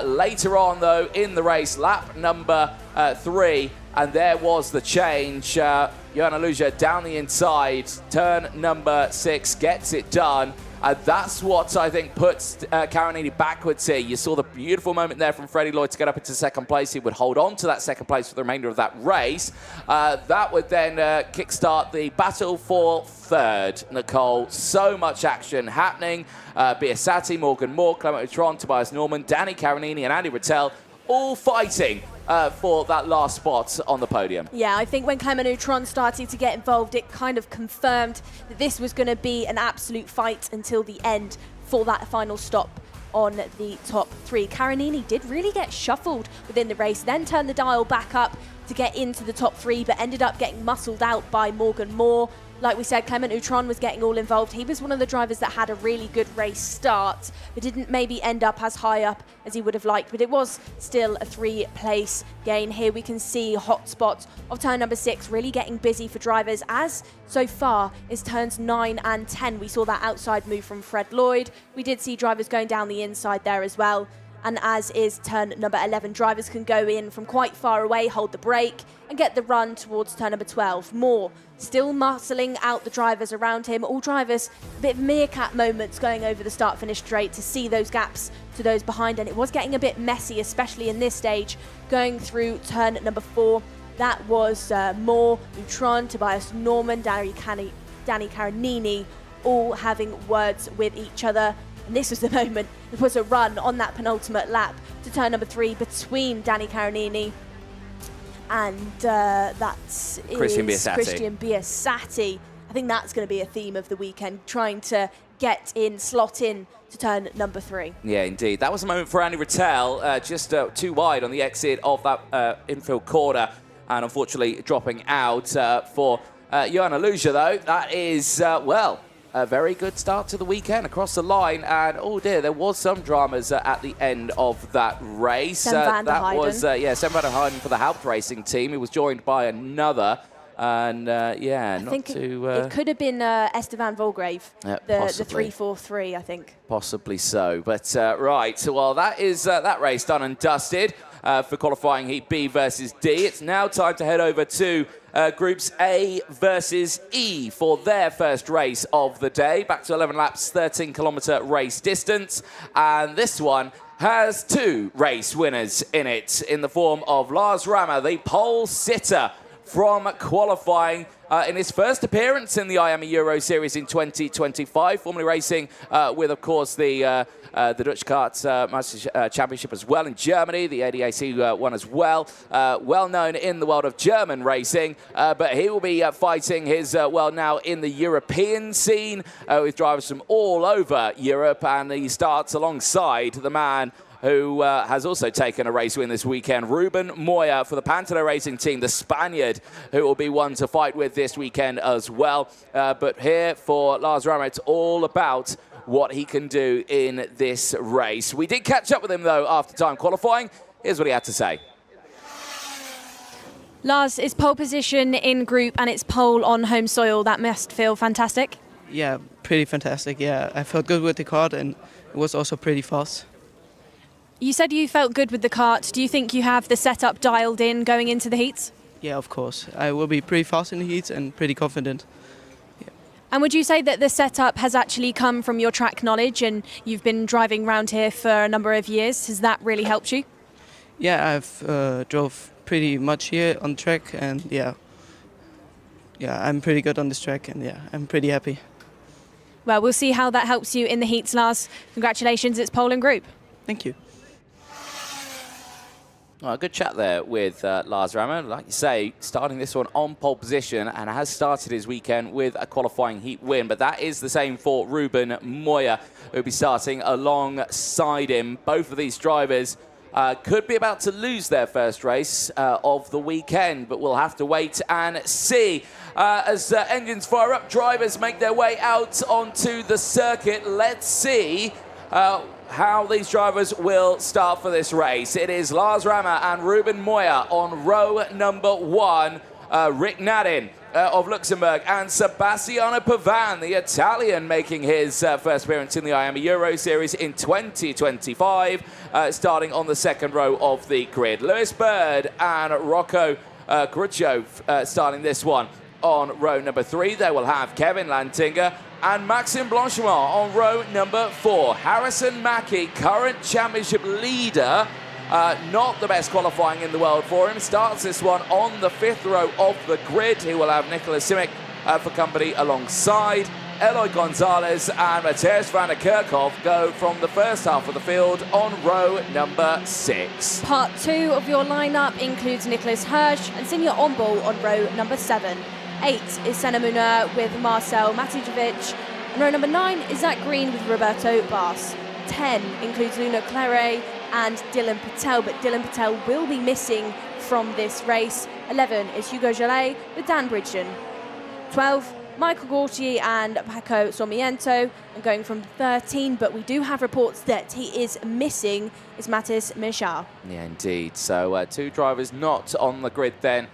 [SPEAKER 3] Later on, though, in the race, lap number 3, and there was the change. Johan Aluja down the inside, turn number 6, gets it done. That's what I think puts Carinini backwards here. You saw the beautiful moment there from Freddie Lloyd to get up into 2nd place. He would hold on to that 2nd place for the remainder of that race. That would then kickstart the battle for 3rd. Nicole, so much action happening. Biasati, Morgan Moore, Clement Outron, Tobias Norman, Danny Carinini and Andy Rattel all fighting for that last spot on the podium.
[SPEAKER 2] Yeah, I think when Clement Outron started to get involved, it kind of confirmed that this was going to be an absolute fight until the end for that final stop on the top 3. Carinini did really get shuffled within the race, then turned the dial back up to get into the top 3, but ended up getting muscled out by Morgan Moore. Like we said, Clement Outron was getting all involved. He was one of the drivers that had a really good race start, but didn't maybe end up as high up as he would have liked. But it was still a 3-place gain. Here we can see hot spots of turn number 6 really getting busy for drivers, as so far is turns 9 and 10. We saw that outside move from Fred Lloyd. We did see drivers going down the inside there as well. And as is turn number 11, drivers can go in from quite far away, hold the brake, and get the run towards turn number 12. Moore still muscling out the drivers around him. All drivers, a bit of meerkat moments going over the start-finish straight to see those gaps to those behind. And it was getting a bit messy, especially in this stage, going through turn number 4. That was Moore, Outron, Tobias Norman, Danny Carinini, all having words with each other. And this was the moment. There was a run on that penultimate lap to turn number 3 between Danny Carinini and that's
[SPEAKER 3] Christian
[SPEAKER 2] Biasati. I think that's going to be a theme of the weekend, trying to slot in to turn number 3.
[SPEAKER 3] Yeah, indeed. That was a moment for Andy Rattel, just too wide on the exit of that infield corner, and unfortunately dropping out for Johan Aluja, though. That is, well, a very good start to the weekend across the line, and oh dear, there was some dramas at the end of that race.
[SPEAKER 2] Sam van der Heijden.
[SPEAKER 3] That was Sam van der Heijden for the Haupt Racing team. He was joined by another, and
[SPEAKER 2] I think it could have been Esteban Volgrave, the 343, I think.
[SPEAKER 3] Possibly so, but right. So well, that is that race done and dusted for qualifying heat B versus D. It's now time to head over to Groups A versus E for their first race of the day. Back to 11 laps, 13-kilometer race distance. And this one has 2 race winners in it, in the form of Lars Rammer, the pole sitter from qualifying in his first appearance in the IAME Euro Series in 2025, formerly racing with, of course, the Dutch Karts Master Championship as well in Germany, the ADAC one as well. Well known in the world of German racing, but he will be fighting his well now in the European scene with drivers from all over Europe, and he starts alongside the man who has also taken a race win this weekend, Ruben Moya for the Pantano Racing team, the Spaniard, who will be one to fight with this weekend as well. But here for Lars Rammer, it's all about what he can do in this race. We did catch up with him, though, after time qualifying. Here's what he had to say.
[SPEAKER 2] Lars, it's pole position in group and it's pole on home soil. That must feel fantastic.
[SPEAKER 5] Yeah, pretty fantastic. Yeah, I felt good with the car and it was also pretty fast.
[SPEAKER 2] You said you felt good with the kart. Do you think you have the setup dialed in going into the heats?
[SPEAKER 5] Yeah, of course. I will be pretty fast in the heats and pretty confident.
[SPEAKER 2] And would you say that the setup has actually come from your track knowledge and you've been driving around here for a number of years? Has that really helped you?
[SPEAKER 5] Yeah, I've drove pretty much here on track, and yeah, I'm pretty good on this track, and yeah, I'm pretty happy.
[SPEAKER 2] Well, we'll see how that helps you in the heats, Lars. Congratulations, it's pole and group.
[SPEAKER 5] Thank you.
[SPEAKER 3] Well, good chat there with Lars Rammer. Like you say, starting this one on pole position and has started his weekend with a qualifying heat win. But that is the same for Ruben Moya, who'll be starting alongside him. Both of these drivers could be about to lose their first race of the weekend, but we'll have to wait and see. As engines fire up, drivers make their way out onto the circuit. Let's see how these drivers will start for this race. It is Lars Rammer and Ruben Moya on row number 1. Rick Nadin of Luxembourg and Sebastiano Pavan, the Italian, making his first appearance in the IAME Euro Series in 2025, starting on the second row of the grid. Lewis Bird and Rocco Gruccio starting this one on row number 3. They will have Kevin Lantinga and Maxime Blanchimont on row number 4. Harrison Mackie, current championship leader, not the best qualifying in the world for him, starts this one on the 5th row of the grid. He will have Nicholas Simic for company alongside. Eloy Gonzalez and Matthias van der Kerkhoff go from the first half of the field on row number 6.
[SPEAKER 2] Part 2 of your lineup includes Nicholas Hirsch and Sinja Ombol on row number 7. 8 is Senna Munir with Marcel Matijevic. And row number 9 is Zach Green with Roberto Bass. 10 includes Luna Claret and Dylan Patel, but Dylan Patel will be missing from this race. 11 is Hugo Jallet with Dan Bridgen. 12, Michael Gauthier and Paco Somiento. And going from 13, but we do have reports that he is missing, is Mathis Michal.
[SPEAKER 3] Yeah, indeed. So 2 drivers not on the grid then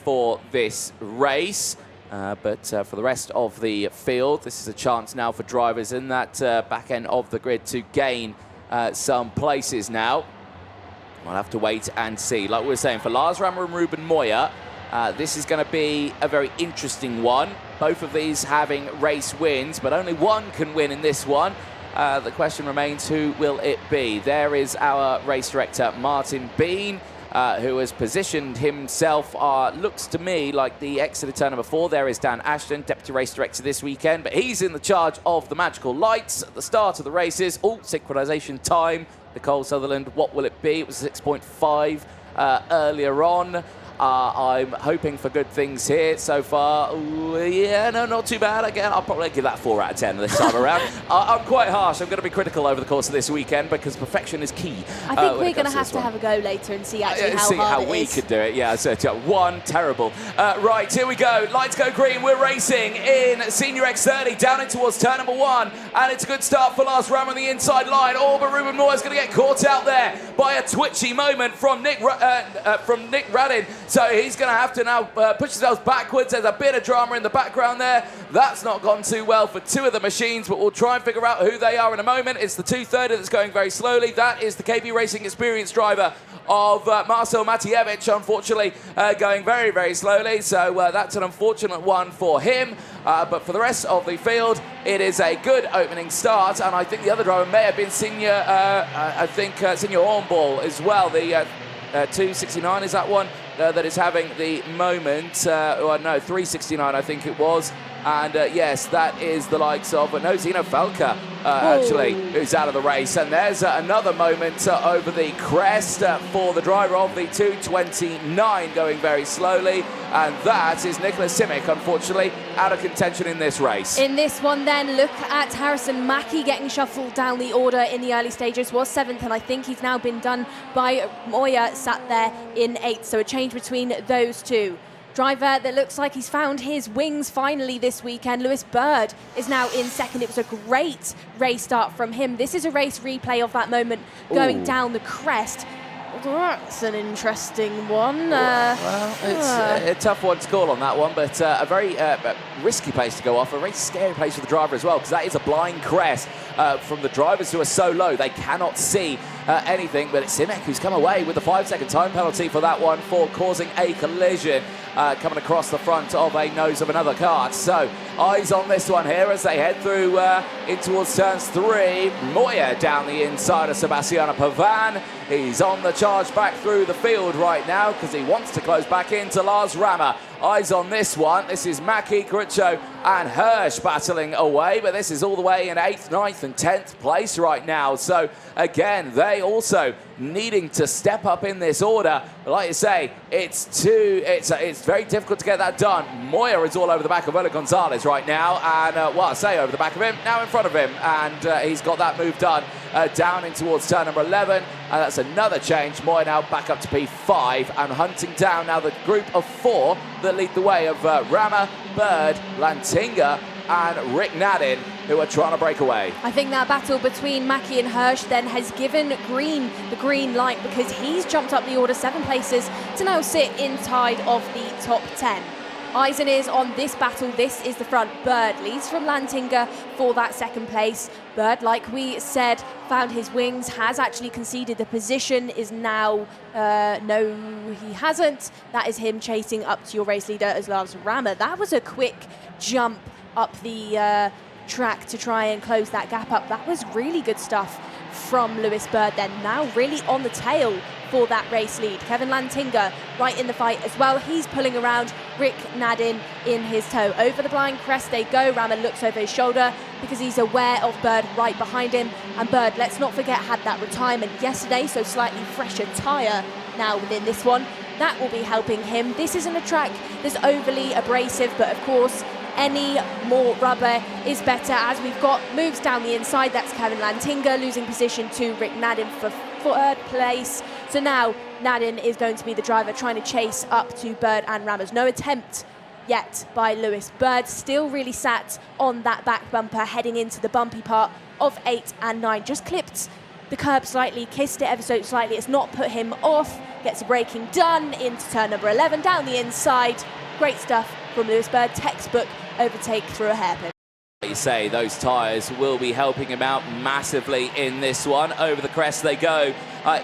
[SPEAKER 3] for this race. But for the rest of the field, this is a chance now for drivers in that back end of the grid to gain some places now. We'll have to wait and see. Like we were saying, for Lars Rammer and Ruben Moya, this is going to be a very interesting one. Both of these having race wins, but only one can win in this one. The question remains, who will it be? There is our race director, Martin Bean, who has positioned himself, looks to me like the Exeter turn number 4. There is Dan Ashton, Deputy Race Director this weekend, but he's in the charge of the magical lights at the start of the races. Oh, synchronization time. Nicole Sutherland, what will it be? It was 6.5 earlier on. I'm hoping for good things here so far. Ooh, yeah, no, not too bad. Again, I'll probably give that 4 out of 10 this time around. I'm quite harsh. I'm going to be critical over the course of this weekend because perfection is key.
[SPEAKER 2] I think we're going to have to have a go later and see actually how
[SPEAKER 3] we could do it. Yeah, so 1, terrible. Right, here we go. Lights go green. We're racing in Senior X30 down in towards turn number 1. And it's a good start for Lars Rammer on the inside line. Oh, but Ruben Moore is going to get caught out there by a twitchy moment from Nick Radin. So he's going to have to now push himself backwards. There's a bit of drama in the background there. That's not gone too well for 2 of the machines, but we'll try and figure out who they are in a moment. It's the 230 that's going very slowly. That is the KB Racing Experience driver of Marcel Matijevic, unfortunately, going very, very slowly. So that's an unfortunate one for him. But for the rest of the field, it is a good opening start. And I think the other driver may have been Sinja Hornball as well. The 269 is that one that is having the moment. No, 369 I think it was. And yes, that is the likes of Zeno Falca, actually, who's out of the race. And there's another moment over the crest for the driver of the 229 going very slowly. And that is Nicholas Simic, unfortunately, out of contention in this race.
[SPEAKER 2] In this one then, look at Harrison Mackie getting shuffled down the order in the early stages. Was 7th, and I think he's now been done by Moya, sat there in 8th. So a change between those 2. Driver that looks like he's found his wings finally this weekend, Lewis Bird, is now in 2nd. It was a great race start from him. This is a race replay of that moment going down the crest. That's an interesting one.
[SPEAKER 3] Well, it's a tough one to call on that one, but a very risky place to go off, a very scary place for the driver as well, because that is a blind crest from the drivers who are so low they cannot see anything, but it's Simek who's come away with the 5-second time penalty for that one for causing a collision coming across the front of a nose of another car. So eyes on this one here as they head through in towards turns 3. Moya down the inside of Sebastiano Pavan. He's on the charge back through the field right now because he wants to close back into Lars Rammer. Eyes on this one. This is Mackie, Crucho and Hirsch battling away, but this is all the way in 8th, 9th and 10th place right now. So again, they also needing to step up in this order. But like you say, it's very difficult to get that done. Moya is all over the back of Ola Gonzalez right now, and well, I say over the back of him, now in front of him, and he's got that move done down in towards turn number 11, and that's another change. Moya now back up to P5 and hunting down now the group of 4 that lead the way of Rammer, Bird, Lantinga and Rick Nadin, who are trying to break away.
[SPEAKER 2] I think that battle between Mackie and Hirsch then has given Green the green light, because he's jumped up the order 7 places to now sit inside of the top 10. Eyes and ears on this battle. This is the front. Bird leads from Lantinga for that 2nd place. Bird, like we said, found his wings, has actually conceded the position, is now, no, he hasn't. That is him chasing up to your race leader as Lars Rammer. That was a quick jump up the track to try and close that gap up. That was really good stuff from Lewis Bird then. Now really on the tail for that race lead. Kevin Lantinga right in the fight as well. He's pulling around Rick Nadin in his tow. Over the blind crest they go. Rammer looks over his shoulder because he's aware of Bird right behind him. And Bird, let's not forget, had that retirement yesterday, so slightly fresher tyre now within this one. That will be helping him. This isn't a track that's overly abrasive, but of course, any more rubber is better, as we've got moves down the inside. That's Kevin Lantinga losing position to Rick Nadin for 3rd place. So now Nadin is going to be the driver trying to chase up to Bird and Rammers. No attempt yet by Lewis. Bird still really sat on that back bumper heading into the bumpy part of 8 and 9. Just clipped the curb slightly, kissed it ever so slightly. It's not put him off. Gets a braking done into turn number 11 down the inside. Great stuff from Lewis Bird. Textbook overtake through a hairpin.
[SPEAKER 3] You say those tyres will be helping him out massively in this one. Over the crest they go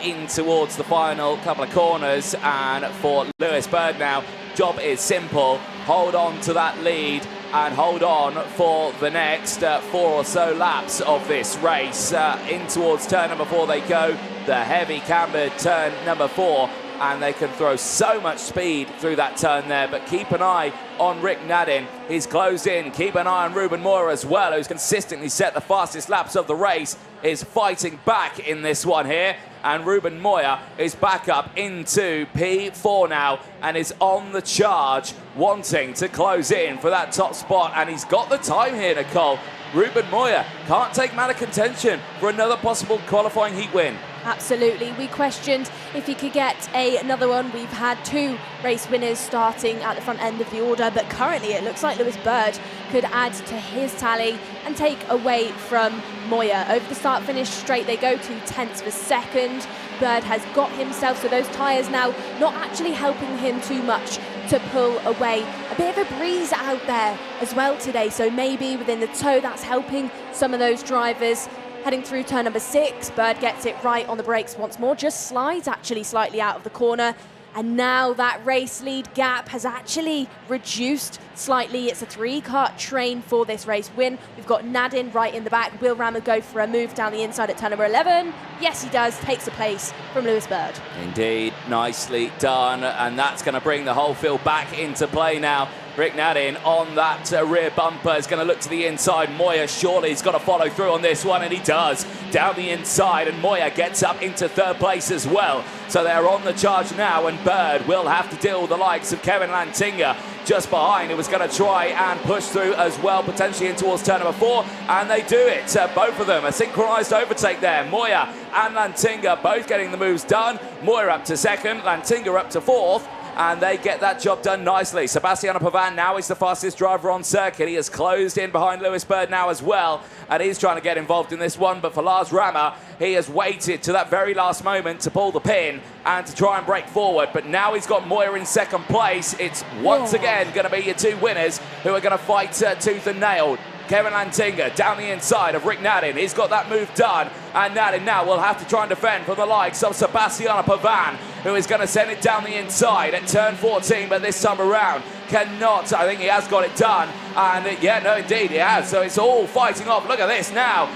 [SPEAKER 3] in towards the final couple of corners, and for Lewis Bird now, job is simple. Hold on to that lead and hold on for the next 4 or so laps of this race. In towards turn number 4 they go, the heavy cambered turn number 4, and they can throw so much speed through that turn there. But keep an eye on Rick Nadin. He's closed in. Keep an eye on Ruben Moore as well, who's consistently set the fastest laps of the race, is fighting back in this one here. And Ruben Moya is back up into P4 now and is on the charge, wanting to close in for that top spot. And he's got the time here, Nicole. Ruben Moya can't take him out of contention for another possible qualifying heat win.
[SPEAKER 2] Absolutely. We questioned if he could get another one. We've had 2 race winners starting at the front end of the order, but currently it looks like Lewis Bird could add to his tally and take away from Moya. Over the start-finish straight, they go 2 tenths for second. Bird has got himself, so those tyres now not actually helping him too much to pull away. A bit of a breeze out there as well today, so maybe within the tow that's helping some of those drivers. Heading through turn number 6, Bird gets it right on the brakes once more, just slides actually slightly out of the corner. And now that race lead gap has actually reduced slightly. It's a 3-car train for this race win. We've got Nadin right in the back. Will Rammer go for a move down the inside at turn number 11? Yes, he does. Takes a place from Lewis Bird.
[SPEAKER 3] Indeed, nicely done. And that's going to bring the whole field back into play now. Rick Nadin on that rear bumper is going to look to the inside. Moya surely has got to follow through on this one, and he does. Down the inside, and Moya gets up into 3rd place as well. So they're on the charge now, and Bird will have to deal with the likes of Kevin Lantinga just behind, who was going to try and push through as well, potentially in towards turn number 4, and they do it. Both of them, a synchronised overtake there. Moya and Lantinga both getting the moves done. Moya up to 2nd, Lantinga up to 4th. And they get that job done nicely. Sebastiano Pavan now is the fastest driver on circuit. He has closed in behind Lewis Bird now as well, and he's trying to get involved in this one. But for Lars Rammer, he has waited to that very last moment to pull the pin and to try and break forward. But now he's got Moya in 2nd place. It's once again going to be your 2 winners who are going to fight tooth and nail. Kevin Lantinga down the inside of Rick Nadin. He's got that move done, and Nadin now will have to try and defend from the likes of Sebastiano Pavan, who is going to send it down the inside at turn 14, but this time around cannot. I think he has got it done, and yeah, no, indeed he has. So it's all fighting off. Look at this now.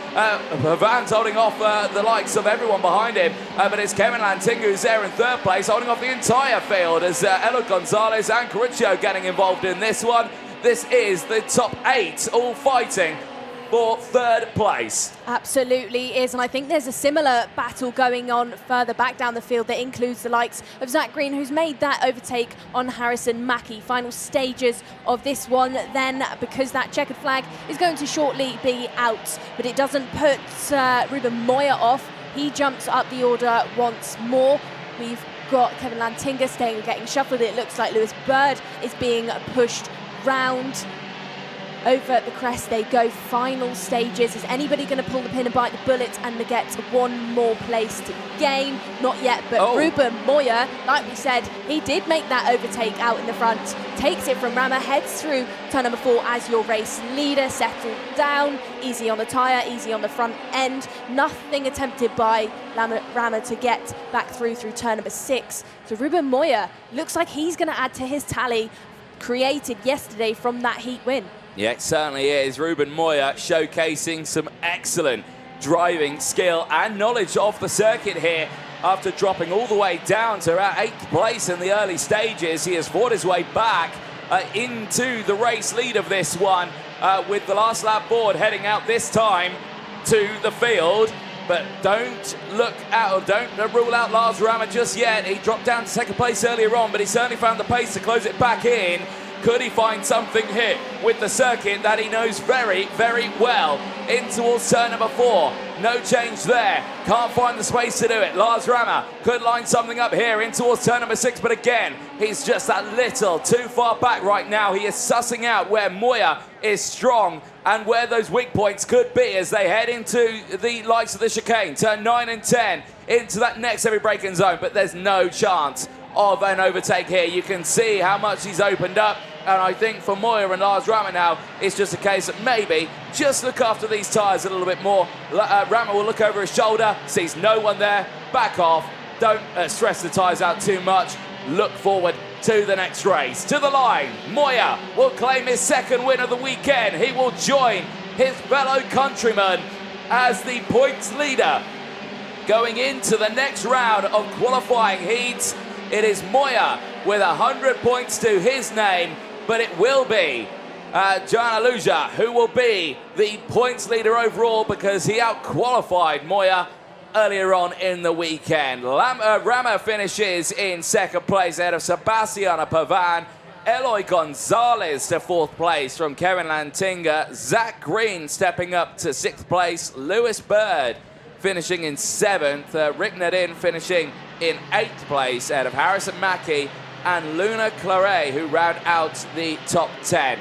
[SPEAKER 3] Pavan's holding off the likes of everyone behind him, but it's Kevin Lantinga who's there in third place, holding off the entire field as Eloy Gonzalez and Corricchio getting involved in this one. This is the top 8 all fighting for third place.
[SPEAKER 2] Absolutely is, and I think there's a similar battle going on further back down the field that includes the likes of Zach Green, who's made that overtake on Harrison Mackie. Final stages of this one then, because that checkered flag is going to shortly be out, but it doesn't put Ruben Moya off. He jumps up the order once more. We've got Kevin Lantinga staying and getting shuffled. It looks like Lewis Bird is being pushed round. Over the crest they go. Final stages. Is anybody going to pull the pin and bite the bullet and get one more place to gain? Not yet, but Ruben Moya, like we said, he did make that overtake out in the front. Takes it from Rama, heads through turn number 4 as your race leader. Settled down, easy on the tyre, easy on the front end. Nothing attempted by Rama to get back through turn number 6. So Ruben Moya looks like he's going to add to his tally created yesterday from that heat win.
[SPEAKER 3] Yeah, it certainly is. Ruben Moya showcasing some excellent driving skill and knowledge of the circuit here. After dropping all the way down to about 8th place in the early stages, he has fought his way back into the race lead of this one, with the last lap board heading out this time to the field. But don't look out, don't rule out Lars Rama just yet. He dropped down to 2nd place earlier on, but he certainly found the pace to close it back in. Could he find something here with the circuit that he knows very, very well? In towards turn number 4. No change there. Can't find the space to do it. Lars Rama could line something up here in towards turn number 6, but again, he's just that little too far back right now. He is sussing out where Moya is strong and where those weak points could be as they head into the likes of the chicane. Turn 9 and 10 into that next heavy braking zone, but there's no chance of an overtake here. You can see how much he's opened up, and I think for Moya and Lars Rama now, it's just a case of maybe just look after these tyres a little bit more. Rama will look over his shoulder, sees no one there, back off, don't stress the tyres out too much, look forward to the next race. To the line, Moya will claim his 2nd win of the weekend. He will join his fellow countrymen as the points leader going into the next round of qualifying heats. It is Moya with 100 points to his name, but it will be Jan Aluja who will be the points leader overall because he out-qualified Moya earlier on in the weekend. Rama finishes in 2nd place ahead of Sebastiano Pavan. Eloy Gonzalez to 4th place from Kevin Lantinga. Zach Green stepping up to 6th place. Lewis Bird finishing in 7th. Rick Nadin finishing in 8th place ahead of Harrison Mackie and Luna Claret, who round out the top 10.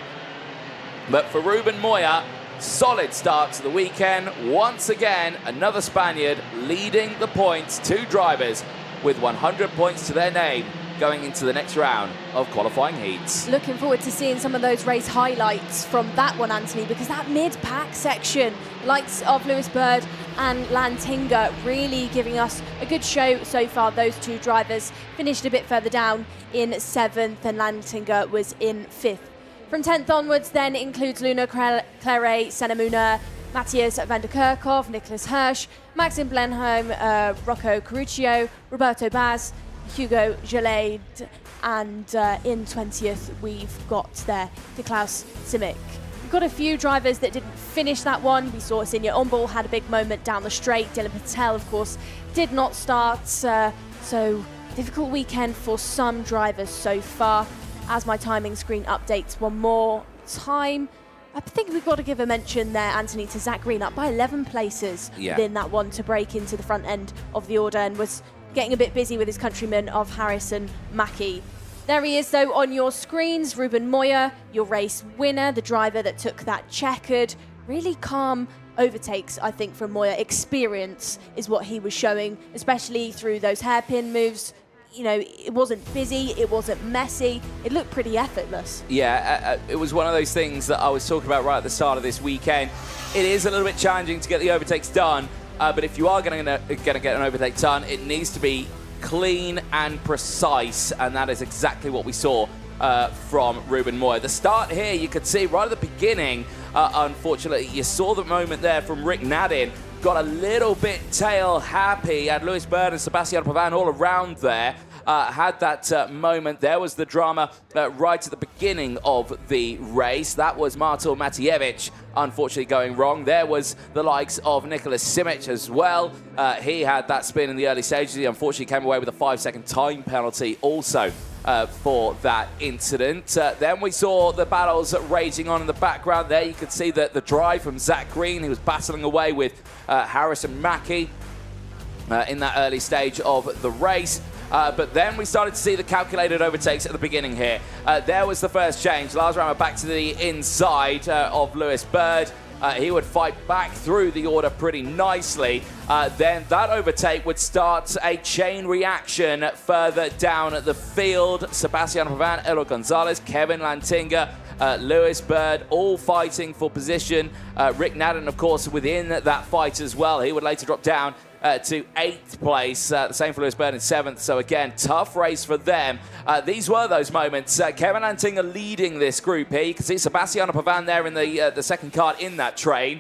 [SPEAKER 3] But for Ruben Moya, solid start to the weekend. Once again, another Spaniard leading the points, 2 drivers with 100 points to their name going into the next round of qualifying heats.
[SPEAKER 2] Looking forward to seeing some of those race highlights from that one, Anthony, because that mid-pack section, likes of Lewis Bird and Lantinga, really giving us a good show so far. Those 2 drivers finished a bit further down in 7th, and Lantinga was in 5th. From 10th onwards then includes Luna Claret, Senna Munar, Matthias van der Kerkhoff, Nicholas Hirsch, Maxim Blenheim, Rocco Corricchio, Roberto Baz, Hugo Gelade, and in 20th we've got there De Klaus Simic. We've got a few drivers that didn't finish that one. We saw Sinja Ombal had a big moment down the straight. Dylan Patel, of course, did not start. So difficult weekend for some drivers so far. As my timing screen updates one more time, I think we've got to give a mention there, Anthony, to Zach Green, up by 11 places within that one to break into the front end of the order, and was getting a bit busy with his countryman of Harrison Mackie. There he is, though, on your screens. Ruben Moya, your race winner, the driver that took that checkered, really calm overtakes, I think, from Moya. Experience is what he was showing, especially through those hairpin moves. you know, it wasn't busy, it wasn't messy, it looked pretty effortless.
[SPEAKER 3] Yeah, it was one of those things that I was talking about right at the start of this weekend. It is a little bit challenging to get the overtakes done, but if you are going to get an overtake done, it needs to be clean and precise, and that is exactly what we saw from Ruben Moya. The start here, you could see right at the beginning, unfortunately, you saw the moment there from Rick Nadin, got a little bit tail happy, had Lewis Bird and Sebastian Pavan all around there. Had that moment. There was the drama right at the beginning of the race. That was Martel Matijevic, unfortunately, going wrong. There was the likes of Nicholas Simic as well. He had that spin in the early stages. He unfortunately came away with a 5-second time penalty also for that incident. Then we saw the battles raging on in the background there. You could see the drive from Zach Green. He was battling away with Harrison Mackie in that early stage of the race. But then we started to see the calculated overtakes at the beginning here. There was the first change. Lars Rammer back to the inside of Lewis Bird. He would fight back through the order pretty nicely. Then that overtake would start a chain reaction further down the field. Sebastian Pavan, Elo Gonzalez, Kevin Lantinga, Lewis Bird, all fighting for position. Rick Nadden, of course, within that fight as well. He would later drop down to 8th place. The same for Lewis Bird in 7th. So again, tough race for them. These were those moments. Kevin Lantinga leading this group here. You can see Sebastian Pavan there in the second cart in that train.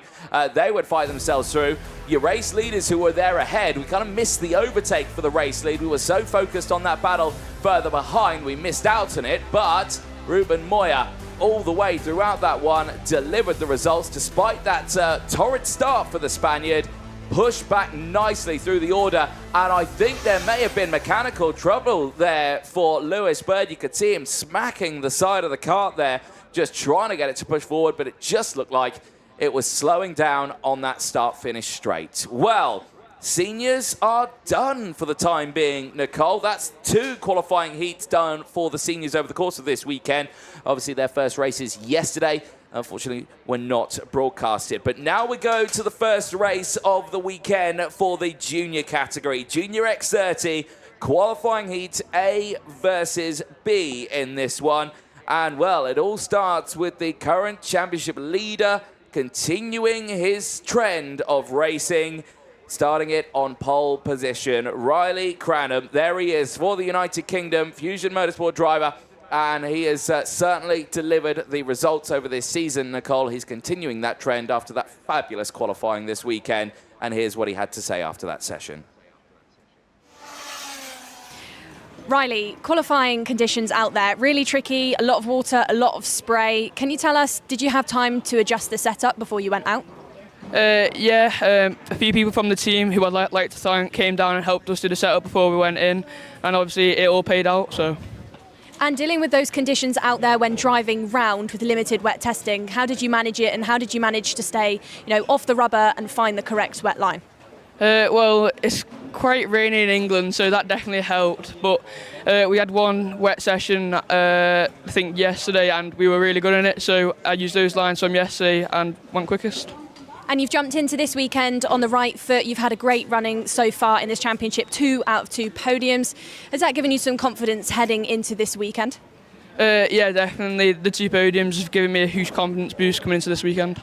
[SPEAKER 3] They would fight themselves through. Your race leaders who were there ahead, we kind of missed the overtake for the race lead. We were so focused on that battle further behind, we missed out on it. But Ruben Moya, all the way throughout that one, delivered the results despite that torrid start for the Spaniard. Pushed back nicely through the order, and I think there may have been mechanical trouble there for Lewis Bird. You could see him smacking the side of the cart there, just trying to get it to push forward, but it just looked like it was slowing down on that start-finish straight. Well, seniors are done for the time being, Nicole. That's 2 qualifying heats done for the seniors over the course of this weekend. Obviously, their first races yesterday, unfortunately, were not broadcasted. But now we go to the first race of the weekend for the junior category. Junior X30, qualifying heat A versus B in this one. And, well, it all starts with the current championship leader continuing his trend of racing, starting it on pole position. Riley Cranham, there he is for the United Kingdom, Fusion Motorsport driver. And he has certainly delivered the results over this season, Nicole. He's continuing that trend after that fabulous qualifying this weekend. And here's what he had to say after that session.
[SPEAKER 2] Riley, qualifying conditions out there, really tricky, a lot of water, a lot of spray. Can you tell us, did you have time to adjust the setup before you went out?
[SPEAKER 6] A few people from the team who I'd like to thank came down and helped us do the setup before we went in. And obviously it all paid out, so.
[SPEAKER 2] And dealing with those conditions out there when driving round with limited wet testing, how did you manage it, and how did you manage to stay, off the rubber and find the correct wet line?
[SPEAKER 6] Well, it's quite rainy in England, so that definitely helped. But we had one wet session, I think yesterday, and we were really good in it. So I used those lines from yesterday and went quickest.
[SPEAKER 2] And you've jumped into this weekend on the right foot. You've had a great running so far in this championship, 2 out of 2 podiums. Has that given you some confidence heading into this weekend?
[SPEAKER 6] Yeah, definitely. The 2 podiums have given me a huge confidence boost coming into this weekend.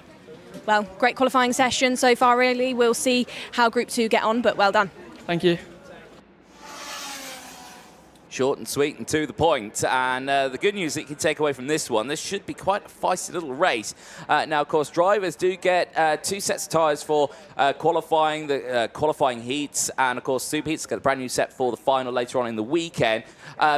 [SPEAKER 2] Well, great qualifying session so far, really. We'll see how Group 2 get on, but well done.
[SPEAKER 6] Thank you.
[SPEAKER 3] Short and sweet and to the point. And the good news that you can take away from this one, this should be quite a feisty little race. Now, of course, drivers do get 2 sets of tyres for qualifying, the qualifying heats, and, of course, super heats get a brand new set for the final later on in the weekend.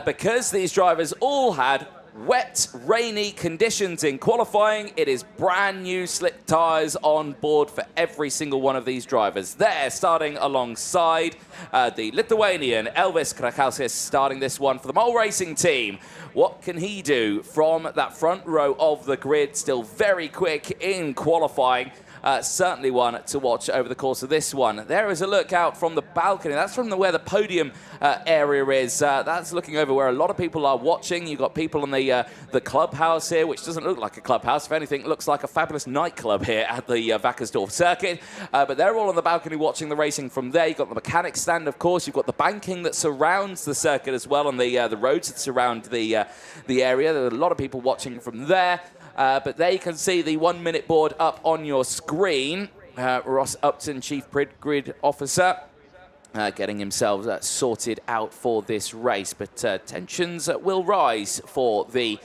[SPEAKER 3] Because these drivers all had wet, rainy conditions in qualifying, it is brand new slick tyres on board for every single one of these drivers. There, starting alongside the Lithuanian Elvis Krakauskis, starting this one for the Mole Racing team. What can he do from that front row of the grid? Still very quick in qualifying. certainly one to watch over the course of this one. There is a look out from the balcony. That's from where the podium area is. That's looking over where a lot of people are watching. You've got people on the clubhouse here, which doesn't look like a clubhouse. If anything, it looks like a fabulous nightclub here at the Wackersdorf circuit. But they're all on the balcony watching the racing from there. You've got the mechanics stand, of course. You've got the banking that surrounds the circuit as well, and the roads that surround the area. There are a lot of people watching from there. But there you can see the 1 minute board up on your screen. Ross Upton, Chief Grid Officer, getting himself sorted out for this race. But tensions will rise for the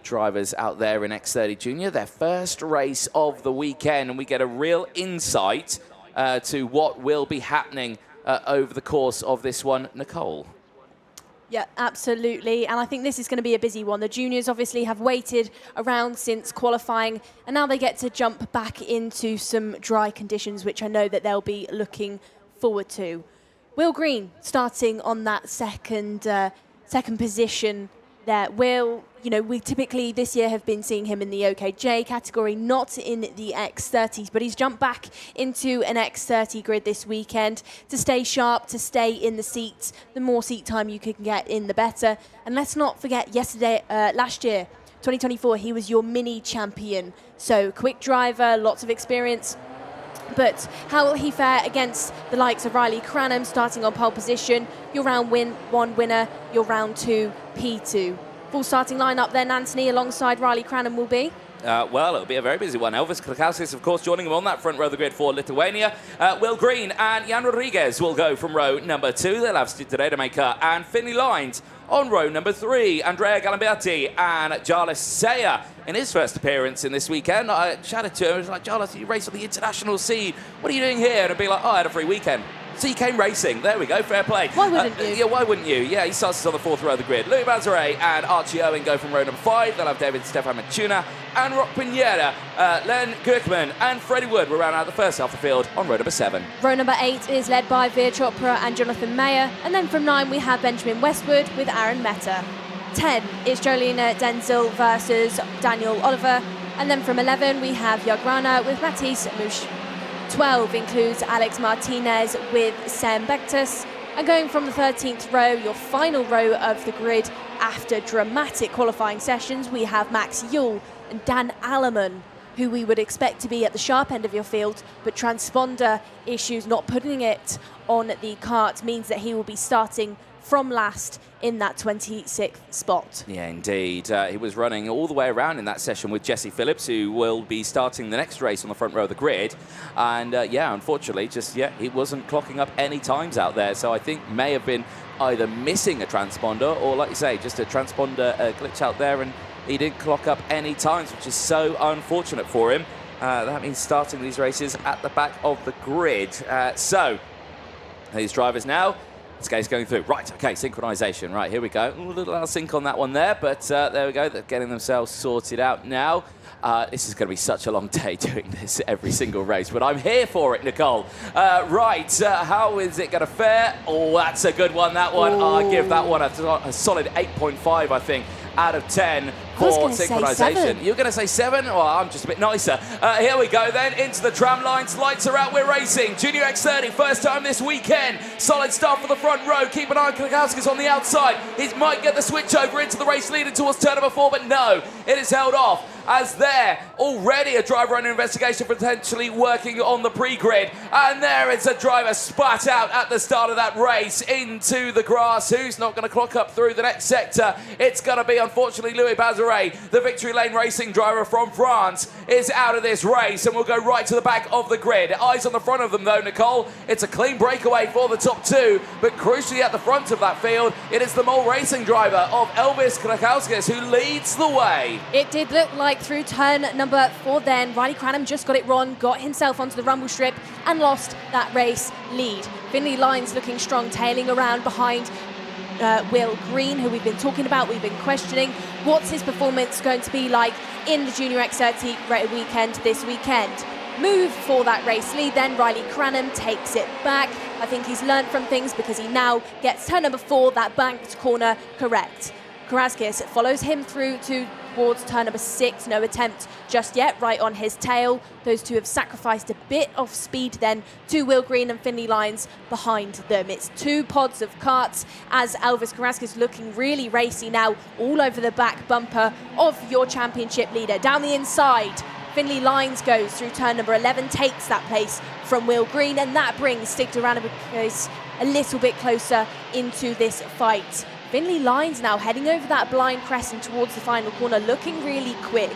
[SPEAKER 3] drivers out there in X30 Junior. Their first race of the weekend, and we get a real insight to what will be happening over the course of this one. Nicole.
[SPEAKER 2] Yeah, absolutely. And I think this is going to be a busy one. The juniors obviously have waited around since qualifying, and now they get to jump back into some dry conditions, which I know that they'll be looking forward to. Will Green starting on that second position there. Will, you know, we typically this year have been seeing him in the OKJ category, not in the X30s, but he's jumped back into an X30 grid this weekend to stay sharp, to stay in the seats. The more seat time you can get in, the better. And let's not forget last year, 2024, he was your mini champion. So quick driver, lots of experience. But how will he fare against the likes of Riley Cranham starting on pole position? Your round one winner, your round two P2. Full starting lineup then, Anthony, alongside Riley Cranham will be?
[SPEAKER 3] Well, it'll be a very busy one. Elvis Krakowskis, of course, joining him on that front row of the grid for Lithuania. Will Green and Jan Rodriguez will go from row number 2. They'll have Steve Redemaker and Finley Lines on row number 3. Andrea Galimberti and Jarlis Seyer in his first appearance in this weekend. I chatted to him. I was like, Jarlis, you race on the international scene. What are you doing here? And I'd be like, oh, I had a free weekend. So you came racing. There we go. Fair play.
[SPEAKER 2] Why wouldn't you?
[SPEAKER 3] Yeah, why wouldn't you? Yeah, he starts on the 4th row of the grid. Louis Bazare and Archie Owen go from row number 5. They'll have David Stefan Matuna and Rock Pineda, Len Gurkman and Freddie Wood will round out the first half of the field on row number 7.
[SPEAKER 2] Row number 8 is led by Veer Chopra and Jonathan Mayer. And then from 9 we have Benjamin Westwood with Aaron Mehta. 10 is Jolina Denzel versus Daniel Oliver. And then from 11 we have Yagrana with Matisse Mouche. 12 includes Alex Martinez with Sam Bektas. And going from the 13th row, your final row of the grid, after dramatic qualifying sessions, we have Max Yule and Dan Alleman, who we would expect to be at the sharp end of your field, but transponder issues, not putting it on the kart, means that he will be starting from last in that 26th spot.
[SPEAKER 3] Yeah, indeed. He was running all the way around in that session with Jesse Phillips, who will be starting the next race on the front row of the grid. And yeah, unfortunately, he wasn't clocking up any times out there. So I think may have been either missing a transponder or, like you say, just a transponder glitch out there, and he didn't clock up any times, which is so unfortunate for him. That means starting these races at the back of the grid. So these drivers now. This guy's going through. Right, okay, synchronization. Right, here we go. Ooh, a little out of sync on that one there, but there we go. They're getting themselves sorted out now. This is going to be such a long day doing this every single race, but I'm here for it, Nicole. Right, how is it going to fare? Oh, that's a good one, that one. I'll give that one a solid 8.5, I think, out of 10 for synchronization. You're going to say 7? Well, I'm just a bit nicer. Here we go then, into the tram lines. Lights are out, we're racing. Junior X30, first time this weekend. Solid start for the front row. Keep an eye on Krakowskis on the outside. He might get the switch over into the race leading towards turn number 4, but no, it is held off. As there, already a driver under investigation potentially working on the pre-grid. And there is a driver spat out at the start of that race into the grass. Who's not going to clock up through the next sector? It's going to be, unfortunately, Louis Bazare, the Victory Lane Racing driver from France, is out of this race and will go right to the back of the grid. Eyes on the front of them, though, Nicole. It's a clean breakaway for the top 2, but crucially at the front of that field, it is the Mole Racing driver of Elvis Krakowskis who leads the way.
[SPEAKER 2] It did look like through turn number 4 then. Riley Cranham just got it wrong, got himself onto the rumble strip and lost that race lead. Finley Lines looking strong, tailing around behind Will Green, who we've been talking about, we've been questioning. What's his performance going to be like in the Junior X30 weekend this weekend? Move for that race lead then. Riley Cranham takes it back. I think he's learned from things because he now gets turn number 4, that banked corner, correct. Karaskis follows him through towards turn number 6. No attempt just yet, right on his tail. Those two have sacrificed a bit of speed then to Will Green and Finley Lyons behind them. It's 2 pods of karts as Elvis Karaskis looking really racy now, all over the back bumper of your championship leader. Down the inside, Finley Lyons goes through turn number 11, takes that place from Will Green, and that brings Stig de Randers a little bit closer into this fight. Finley Lyons now heading over that blind crest and towards the final corner, looking really quick.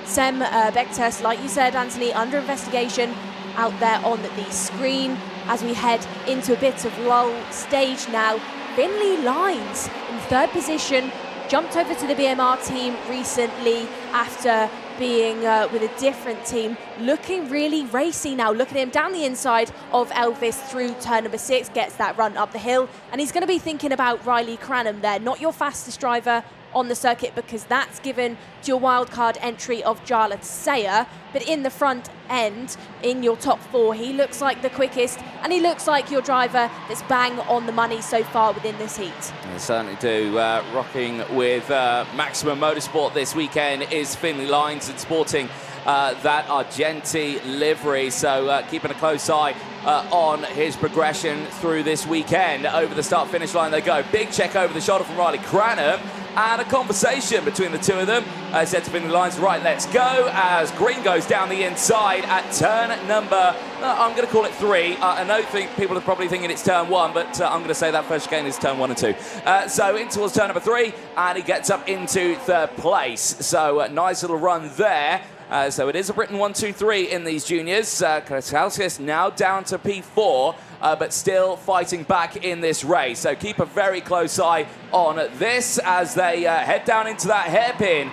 [SPEAKER 2] Sem Bektas, like you said, Anthony, under investigation out there on the screen as we head into a bit of lull stage now. Finley Lyons in 3rd position, jumped over to the BMR team recently after being with a different team, looking really racy now. Look at him down the inside of Elvis through turn number 6, gets that run up the hill, and he's going to be thinking about Riley Cranham there. Not your fastest driver on the circuit, because that's given to your wildcard entry of Jarlath Sayer, but in the front end, in your top 4, he looks like the quickest, and he looks like your driver that's bang on the money so far within this heat.
[SPEAKER 3] They certainly do. Rocking with Maximum Motorsport this weekend is Finley Lyons, and sporting that Argenti livery, so keeping a close eye on his progression through this weekend. Over the start-finish line they go. Big check over the shoulder from Riley Cranham, and a conversation between the two of them. I said to Finley Lyons, right, let's go, as Green goes down the inside at turn number, I'm going to call it 3. I know people are probably thinking it's turn 1, but I'm going to say that first chicane is turn 1 and 2. So in towards turn number 3, and he gets up into 3rd place. So nice little run there. So it is a Britain 1-2-3 in these juniors. Karaskis now down to P4, but still fighting back in this race. So keep a very close eye on this as they head down into that hairpin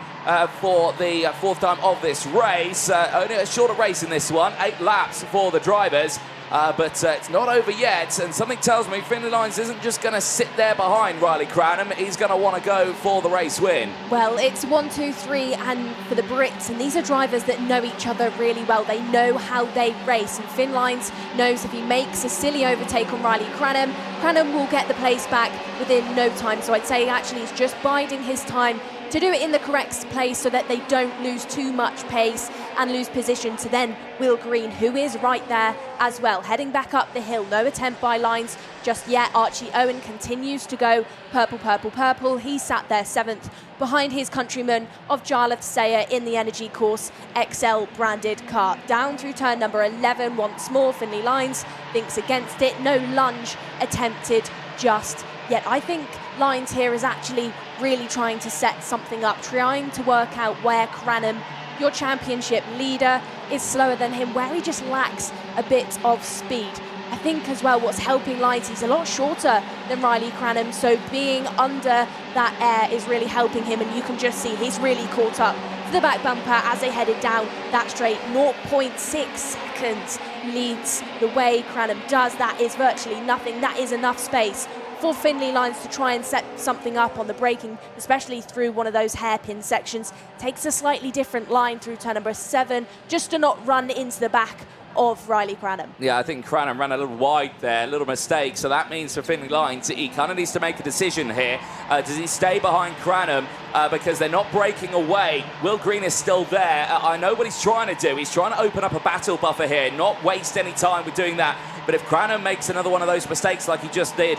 [SPEAKER 3] for the 4th time of this race. Only a shorter race in this one, 8 laps for the drivers. But it's not over yet, and something tells me Finley Lyons isn't just going to sit there behind Riley Cranham. He's going to want to go for the race win.
[SPEAKER 2] Well, it's 1, 2, 3, and for the Brits, and these are drivers that know each other really well. They know how they race, and Finn Lyons knows if he makes a silly overtake on Riley Cranham, Cranham will get the place back within no time. So I'd say actually he's just biding his time to do it in the correct place so that they don't lose too much pace and lose position to then Will Green, who is right there as well, heading back up the hill. No attempt by Lyons just yet. Archie Owen continues to go purple, purple, purple. He sat there 7th behind his countryman of Jarlath Sayer in the Energy Course XL branded car. Down through turn number 11 once more. Finley Lyons thinks against it. No lunge attempted just yet. I think Lyons here is actually really trying to set something up, trying to work out where Cranham, your championship leader, is slower than him, where he just lacks a bit of speed. I think as well what's helping Lyons, he's a lot shorter than Riley Cranham, so being under that air is really helping him, and you can just see he's really caught up to the back bumper as they headed down that straight. 0.6 seconds leads the way Cranham does. That is virtually nothing. That is enough space for Finley Lyons to try and set something up on the braking, especially through one of those hairpin sections. Takes a slightly different line through turn number 7, just to not run into the back of Riley Cranham.
[SPEAKER 3] Yeah, I think Cranham ran a little wide there, a little mistake. So that means for Finley Lyons, he kind of needs to make a decision here. Does he stay behind Cranham because they're not breaking away? Will Green is still there. I know what he's trying to do. He's trying to open up a battle buffer here, not waste any time with doing that. But if Cranham makes another one of those mistakes like he just did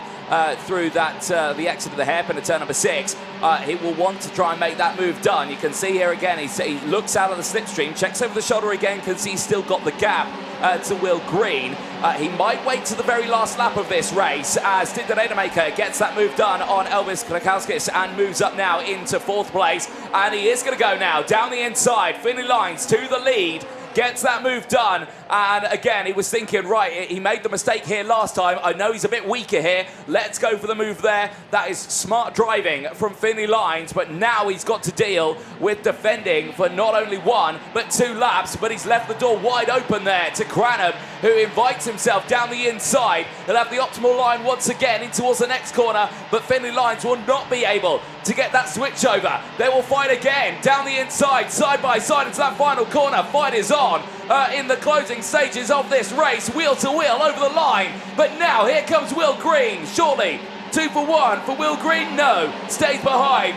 [SPEAKER 3] through that the exit of the hairpin at turn number 6, he will want to try and make that move done. You can see here again, he looks out of the slipstream, checks over the shoulder again, can see he's still got the gap to Will Green. He might wait to the very last lap of this race as Stig de Randers gets that move done on Elvis Karaskis and moves up now into 4th place. And he is going to go now down the inside. Finley Lyons to the lead. Gets that move done, and again he was thinking, right, he made the mistake here last time, I know he's a bit weaker here, let's go for the move there. That is smart driving from Finley Lyons, but now he's got to deal with defending for not only 1 but 2 laps, but he's left the door wide open there to Cranham, who invites himself down the inside. He'll have the optimal line once again in towards the next corner, but Finley Lyons will not be able to get that switch over. They will fight again down the inside, side by side into that final corner. Fight is on in the closing stages of this race, wheel to wheel over the line. But now here comes Will Green. Surely 2 for 1 for Will Green. No, stays behind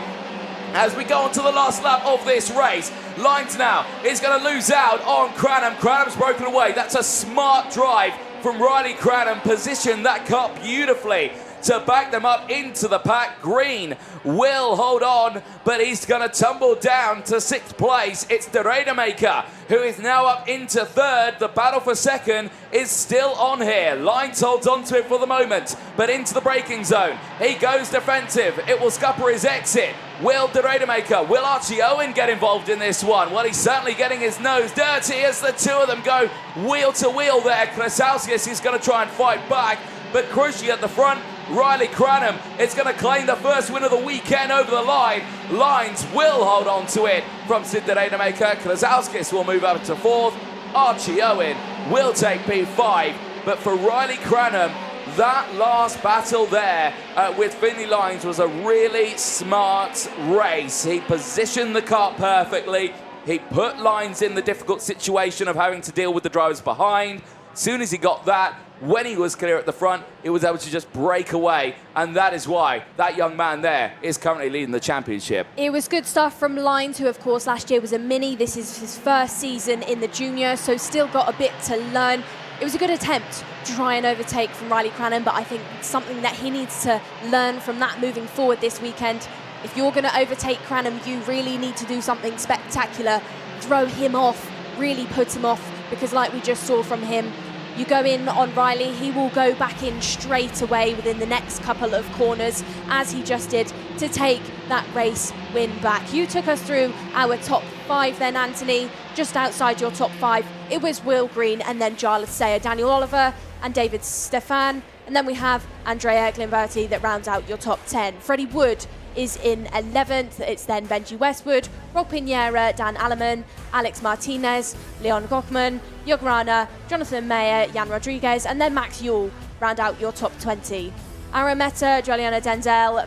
[SPEAKER 3] as we go on to the last lap of this race. Lines now is going to lose out on Cranham. Cranham's broken away. That's a smart drive from Riley Cranham. Positioned that car beautifully to back them up into the pack. Green will hold on, but he's going to tumble down to 6th place. It's the Rademacher who is now up into 3rd. The battle for 2nd is still on here. Lines holds on to it for the moment, but into the braking zone. He goes defensive. It will scupper his exit. Will the Rademacher, will Archie Owen get involved in this one? Well, he's certainly getting his nose dirty as the two of them go wheel to wheel there. Krasauskas is going to try and fight back, but crucially at the front, Riley Cranham is going to claim the first win of the weekend over the line. Lines will hold on to it from Sid the Rademacher. Krasauskas will move up to 4th. Archie Owen will take P5, but for Riley Cranham, that last battle there with Finley Lines was a really smart race. He positioned the car perfectly. He put Lines in the difficult situation of having to deal with the drivers behind. As soon as he got that, when he was clear at the front, he was able to just break away, and that is why that young man there is currently leading the championship.
[SPEAKER 2] It was good stuff from Lines, who of course last year was a mini. This is his first season in the junior, so still got a bit to learn. It was a good attempt to try and overtake from Riley Cranham, but I think something that he needs to learn from that moving forward this weekend. If you're going to overtake Cranham, you really need to do something spectacular. Throw him off, really put him off, because like we just saw from him, you go in on Riley, he will go back in straight away within the next couple of corners, as he just did, to take that race win back. You took us through our top 5 then, Anthony. Just outside your top 5, it was Will Green and then Giles Sayer, Daniel Oliver and David Stefan. And then we have Andrea Glimberti that rounds out your top 10. Freddie Wood is in 11th. It's then Benji Westwood, Rob Pinera, Dan Alleman, Alex Martinez, Leon Gochman, Jograna, Jonathan Mayer, Jan Rodriguez, and then Max Yule round out your top 20. Aaron Meta, Juliana Denzel,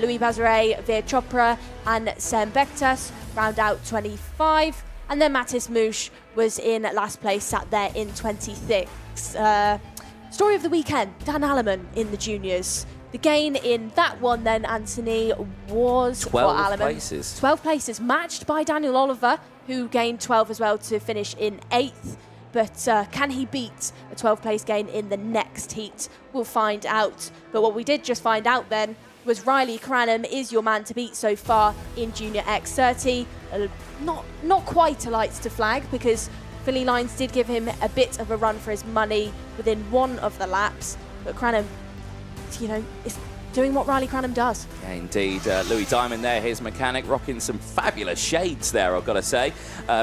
[SPEAKER 2] Louis Bazare, Veer Chopra, and Sam Bektas round out 25. And then Mattis Moosh was in last place, sat there in 26. Story of the weekend, Dan Alleman in the juniors. The gain in that one then, Anthony, was
[SPEAKER 3] 12 places.
[SPEAKER 2] 12 places, matched by Daniel Oliver, who gained 12 as well to finish in 8th. But can he beat a 12 place gain in the next heat? We'll find out. But what we did just find out then was Riley Cranham is your man to beat so far in Junior X30. Not quite a lights to flag, because Philly Lines did give him a bit of a run for his money within one of the laps. But Cranham, you know, is doing what Riley Cranham does.
[SPEAKER 3] Yeah, indeed. Louis Diamond there, his mechanic, rocking some fabulous shades there, I've got to say,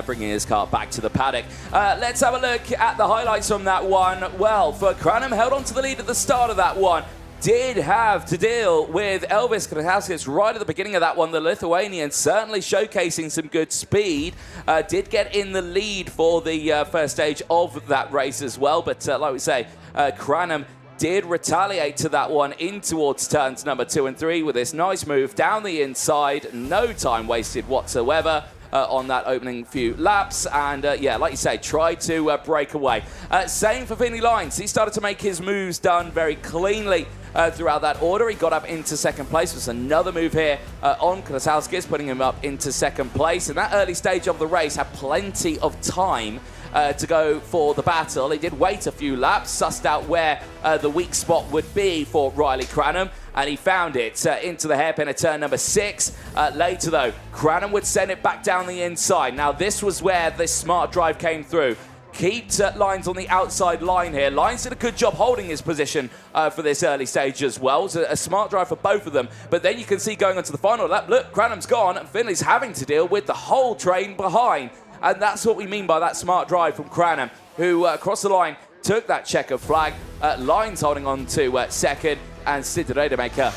[SPEAKER 3] bringing his car back to the paddock. Let's have a look at the highlights from that one. Well, for Cranham, held on to the lead at the start of that one. Did have to deal with Elvis Krasauskas right at the beginning of that one. The Lithuanian certainly showcasing some good speed. Did get in the lead for the first stage of that race as well. But like we say, Cranham did retaliate to that one in towards turns number 2 and 3 with this nice move down the inside. No time wasted whatsoever on that opening few laps. And yeah, like you say, tried to break away. Same for Finley Lines. He started to make his moves done very cleanly throughout that order. He got up into second place. It was another move here on Krasauskas, putting him up into second place. And that early stage of the race had plenty of time to go for the battle. He did wait a few laps, sussed out where the weak spot would be for Riley Cranham, and he found it into the hairpin at turn number 6. Later though, Cranham would send it back down the inside. Now this was where this smart drive came through. Keeps Lines on the outside line here. Lines did a good job holding his position for this early stage as well. So a smart drive for both of them. But then you can see going on to the final lap, look, Cranham's gone and Finley's having to deal with the whole train behind. And that's what we mean by that smart drive from Cranham, who across the line took that checkered flag. Lines holding on to second, and Sid Rademacher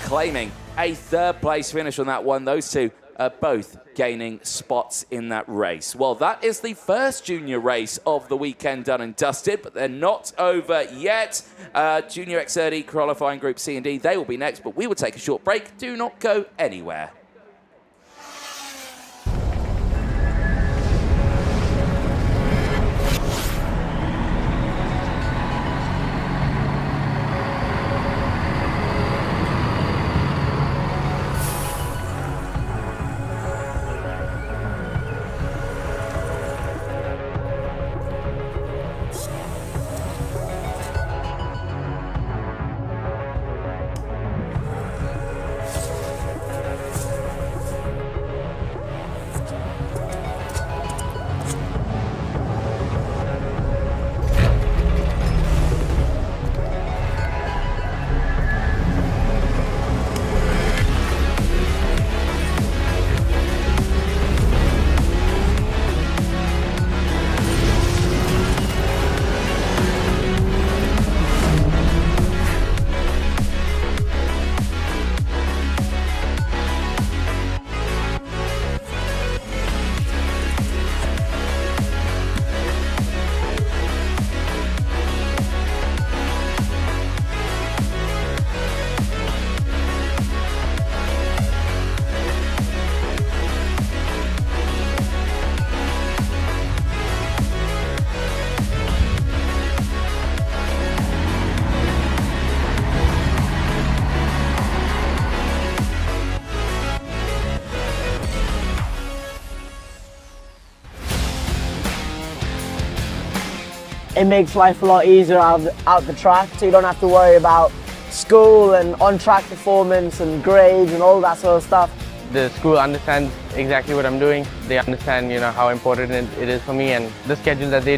[SPEAKER 3] claiming a third place finish on that one. Those two both gaining spots in that race. Well, that is the first junior race of the weekend done and dusted, but they're not over yet. Junior X30 qualifying Group C and D, they will be next, but we will take a short break. Do not go anywhere.
[SPEAKER 7] it makes life a lot easier out the track, so you don't have to worry about school and on-track performance and grades and all that sort of stuff.
[SPEAKER 8] The school understands exactly what I'm doing. They understand, how important it is for me, and the schedule that they,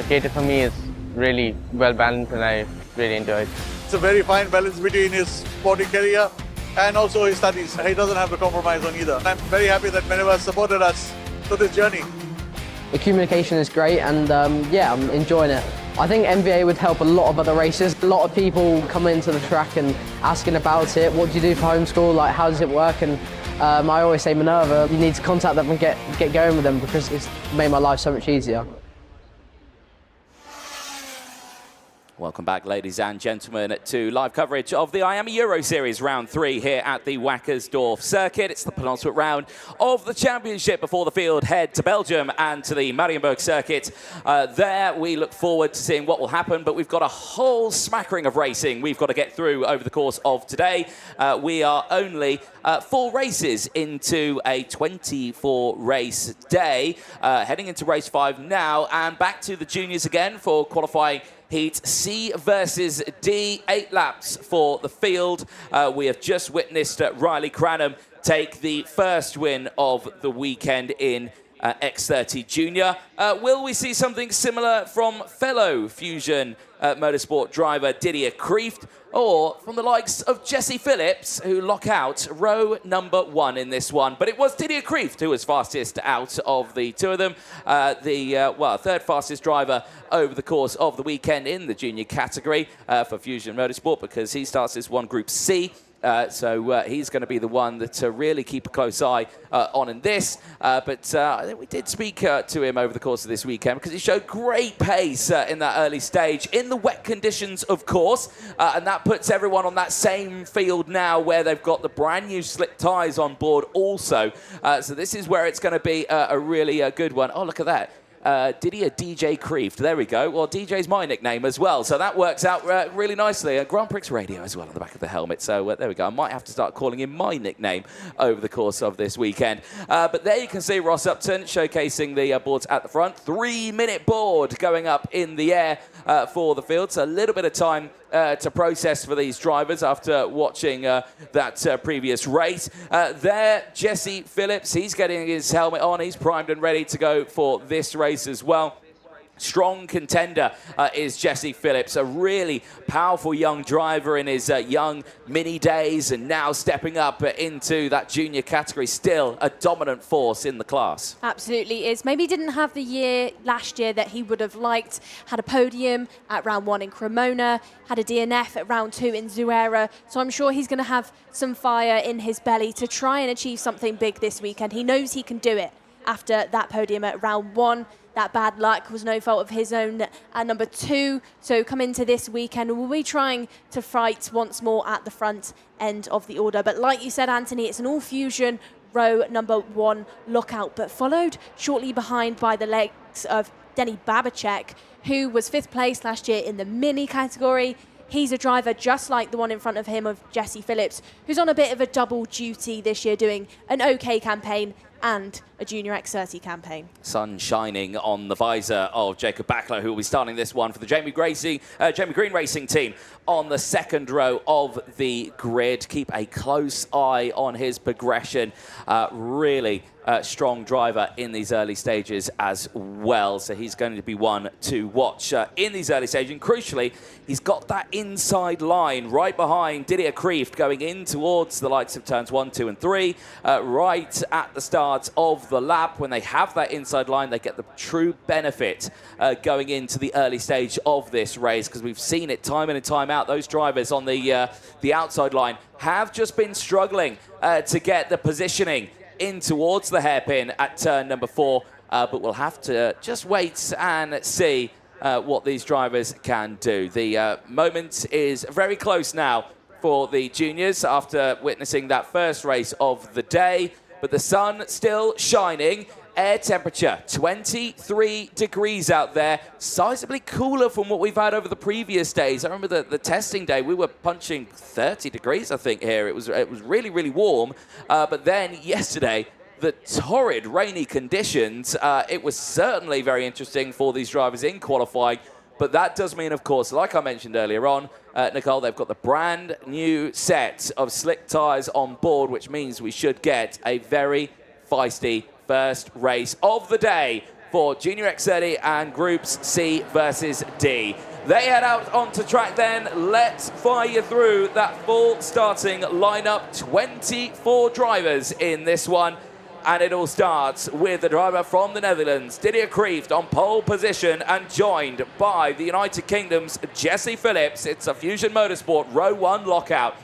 [SPEAKER 8] cater for me is really well balanced, and I really enjoy it.
[SPEAKER 9] It's a very fine balance between his sporting career and also his studies. He doesn't have to compromise on either. I'm very happy that Meneva has supported us through this journey.
[SPEAKER 10] The communication is great, and yeah, I'm enjoying it. I think MVA would help a lot of other races. A lot of people come into the track and asking about it. What do you do for homeschool? Like, how does it work? And I always say, Minerva, you need to contact them and get going with them, because it's made my life so much easier.
[SPEAKER 3] Welcome back, ladies and gentlemen, to live coverage of the IAME Euro Series Round 3 here at the Wackersdorf circuit. It's the penultimate round of the championship before the field head to Belgium and to the Marienburg circuit. There we look forward to seeing what will happen, but we've got a whole smattering of racing we've got to get through over the course of today. We are only 4 races into a 24-race day, heading into race 5 now, and back to the juniors again for qualifying Heat C versus D, 8 laps for the field. We have just witnessed Riley Cranham take the first win of the weekend in X30 Junior. Will we see something similar from fellow Fusion Motorsport driver Didier Kreeft, or from the likes of Jesse Phillips, who lock out row number 1 in this one? But it was Didier Kreeft who was fastest out of the two of them. Third fastest driver over the course of the weekend in the junior category for Fusion Motorsport, because he starts this one Group C. So he's going to be the one that to really keep a close eye on in this. But we did speak to him over the course of this weekend, because he showed great pace in that early stage, in the wet conditions, of course. And that puts everyone on that same field now, where they've got the brand new slick tyres on board also. So this is where it's going to be a really good one. Oh, look at that. Didier DJ Kreeft. There we go. Well, DJ's my nickname as well, so that works out really nicely. Grand Prix Radio as well on the back of the helmet, so there we go. I might have to start calling him my nickname over the course of this weekend. But there you can see Ross Upton showcasing the boards at the front. 3-minute board going up in the air for the field, so a little bit of time to process for these drivers after watching that previous race. There, Jesse Phillips, he's getting his helmet on. He's primed and ready to go for this race as well. Strong contender is Jesse Phillips, a really powerful young driver in his young mini days, and now stepping up into that junior category, still a dominant force in the class.
[SPEAKER 2] Absolutely is. Maybe didn't have the year last year that he would have liked. Had a podium at round 1 in Cremona, had a DNF at round 2 in Zuera. So I'm sure he's going to have some fire in his belly to try and achieve something big this weekend. He knows he can do it after that podium at round 1. That bad luck was no fault of his own at number 2. So come into this weekend, we'll be trying to fight once more at the front end of the order. But like you said, Anthony, it's an all-fusion row number 1 lookout, but followed shortly behind by the legs of Denny Babacek, who was 5th place last year in the mini category. He's a driver just like the one in front of him of Jesse Phillips, who's on a bit of a double duty this year, doing an OK campaign and a Junior X30 campaign.
[SPEAKER 3] Sun shining on the visor of Jacob Backler, who will be starting this one for the Jamie Green Racing team on the 2nd row of the grid. Keep a close eye on his progression. Really strong driver in these early stages as well. So he's going to be one to watch in these early stages. And crucially, he's got that inside line right behind Didier Kreeft, going in towards the likes of turns 1, 2, and 3. Right at the start of the lap, when they have that inside line, they get the true benefit going into the early stage of this race, because we've seen it time in and time out. Those drivers on the outside line have just been struggling to get the positioning in towards the hairpin at turn number 4, but we'll have to just wait and see what these drivers can do. The moment is very close now for the juniors after witnessing that first race of the day, but the sun still shining. Air temperature 23 degrees out there, sizably cooler from what we've had over the previous days. I remember the testing day, we were punching 30 degrees, I think, here. It was really, really warm. But then yesterday, the torrid rainy conditions, it was certainly very interesting for these drivers in qualifying. But that does mean, of course, like I mentioned earlier on, Nicole, they've got the brand new set of slick tyres on board, which means we should get a very feisty first race of the day for Junior X30 and Groups C versus D. They head out onto track then. Let's fire you through that full starting lineup. 24 drivers in this one. And it all starts with the driver from the Netherlands, Didier Kreeft, on pole position and joined by the United Kingdom's Jesse Phillips. It's a Fusion Motorsport row 1 lockout.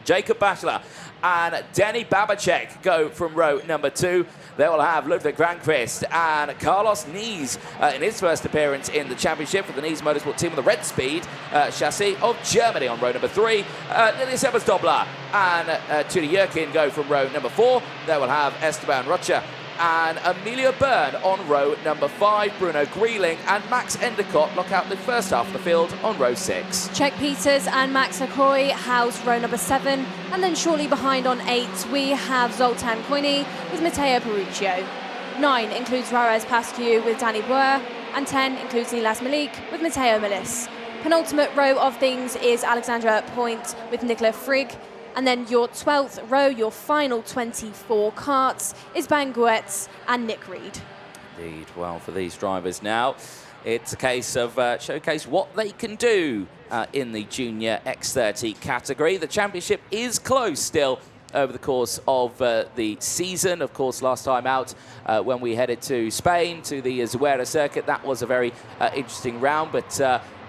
[SPEAKER 3] Jacob Batchelor and Denny Babacek go from row number 2. They will have Ludwig Granqvist and Carlos Nies in his first appearance in the championship for the Nies Motorsport team with the Red Speed chassis of Germany on row number 3. Lilius Ebersdobler and Tudor Jurkin go from row number 4. They will have Esteban Rocha and Amelia Byrne on row number 5. Bruno Grieling and Max Endicott lock out the first half of the field on row 6.
[SPEAKER 2] Czech Peters and Max Lacroix house row number 7. And then shortly behind on 8, we have Zoltan Koini with Matteo Paruccio. 9 includes Rares Pascu with Danny Boer. And 10 includes Nilas Malik with Matteo Melis. Penultimate row of things is Alexandra Point with Nicola Frigg. And then your 12th row, your final 24 karts, is Ben Guetz and Nick Reed.
[SPEAKER 3] Indeed. Well, for these drivers now, it's a case of showcase what they can do in the Junior X30 category. The championship is close still over the course of the season. Of course, last time out when we headed to Spain, to the Zuera circuit, that was a very interesting round, but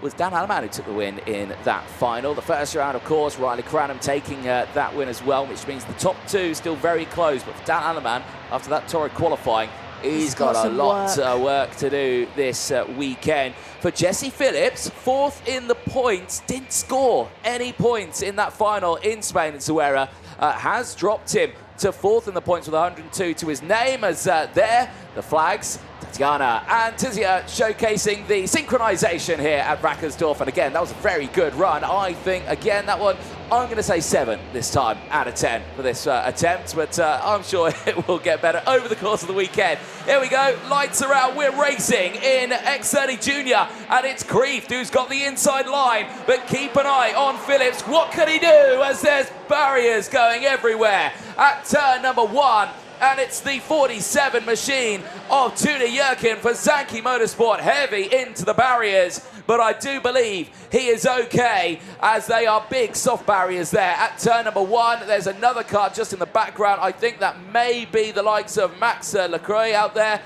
[SPEAKER 3] was Dan Alleman who took the win in that final. The first round, of course, Riley Cranham taking that win as well, which means the top 2 still very close. But for Dan Alleman, after that torrid qualifying, he's got a lot of work to do this weekend. For Jesse Phillips, 4th in the points, didn't score any points in that final in Spain at Zuera, has dropped him to 4th in the points with 102 to his name, as there, the flags, Tatiana and Tizia showcasing the synchronization here at Wackersdorf. And again, that was a very good run. I think, again, that one, I'm going to say 7 this time out of 10 for this attempt, but I'm sure it will get better over the course of the weekend. Here we go, lights are out, we're racing in X30 Junior, and it's Kreeft who's got the inside line, but keep an eye on Phillips. What can he do as there's barriers going everywhere at turn number 1? And it's the 47 machine of Tudor Jurkin for Zanki Motorsport, heavy into the barriers. But I do believe he is okay, as they are big soft barriers there. At turn number 1, there's another car just in the background. I think that may be the likes of Max Lacroix out there.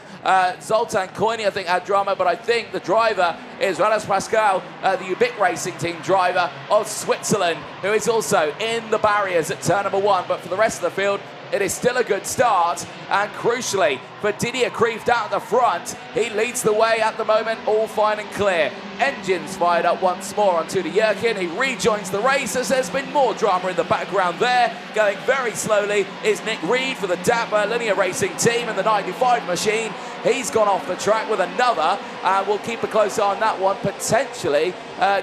[SPEAKER 3] Zoltan Koini, I think, had drama, but I think the driver is Radas Pascal, the Ubik Racing Team driver of Switzerland, who is also in the barriers at turn number 1. But for the rest of the field, it is still a good start, and crucially for Didier Kreeft out the front, he leads the way at the moment, all fine and clear. Engines fired up once more on Tudor Jurkin. He rejoins the race as there's been more drama in the background there. Going very slowly is Nick Reed for the Dapper Linear Racing Team and the 95 machine. He's gone off the track with another, and we'll keep a close eye on that one. Potentially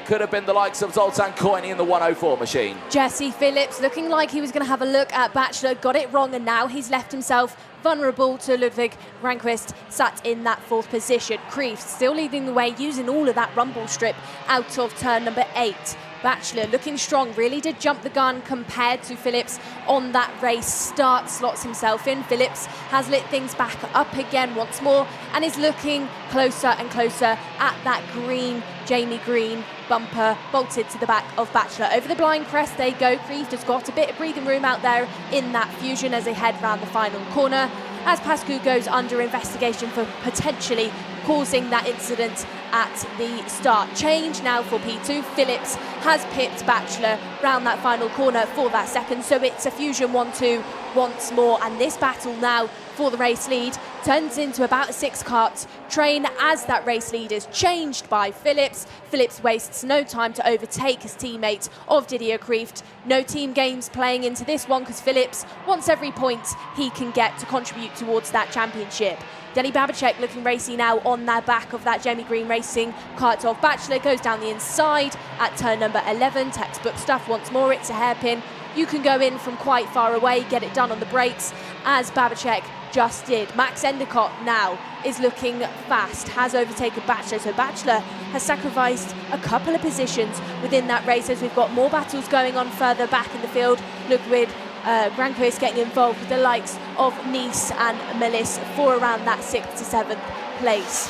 [SPEAKER 3] could have been the likes of Zoltan Koini in the 104 machine.
[SPEAKER 2] Jesse Phillips looking like he was going to have a look at Batchelor, got it wrong, and now he's left himself vulnerable to Ludwig Granqvist, sat in that 4th position. Kreeft still leading the way, using all of that rumble strip out of turn number 8. Batchelor looking strong, really did jump the gun compared to Phillips on that race start, slots himself in. Phillips has lit things back up again once more and is looking closer and closer at that green, Jamie Green bumper bolted to the back of Batchelor. Over the blind crest they go. Kreeft has got a bit of breathing room out there in that Fusion as they head round the final corner, as Pascu goes under investigation for potentially causing that incident at the start. Change now for P2. Phillips has pipped Batchelor round that final corner for that second, so it's a Fusion 1-2 once more, and this battle now for the race lead turns into about a 6-kart train as that race lead is changed by Phillips. Phillips wastes no time to overtake his teammate of Didier Kreeft. No team games playing into this one because Phillips wants every point he can get to contribute towards that championship. Denny Babacek looking racy now on the back of that Jamie Green Racing kart of Batchelor, goes down the inside at turn number 11. Textbook stuff once more, it's a hairpin. You can go in from quite far away, get it done on the brakes, as Babacek just did. Max Endicott now is looking fast, has overtaken Bachelor. So Bachelor has sacrificed a couple of positions within that race as we've got more battles going on further back in the field. Look with Granquist getting involved with the likes of Nice and Melis for around that 6th to 7th place.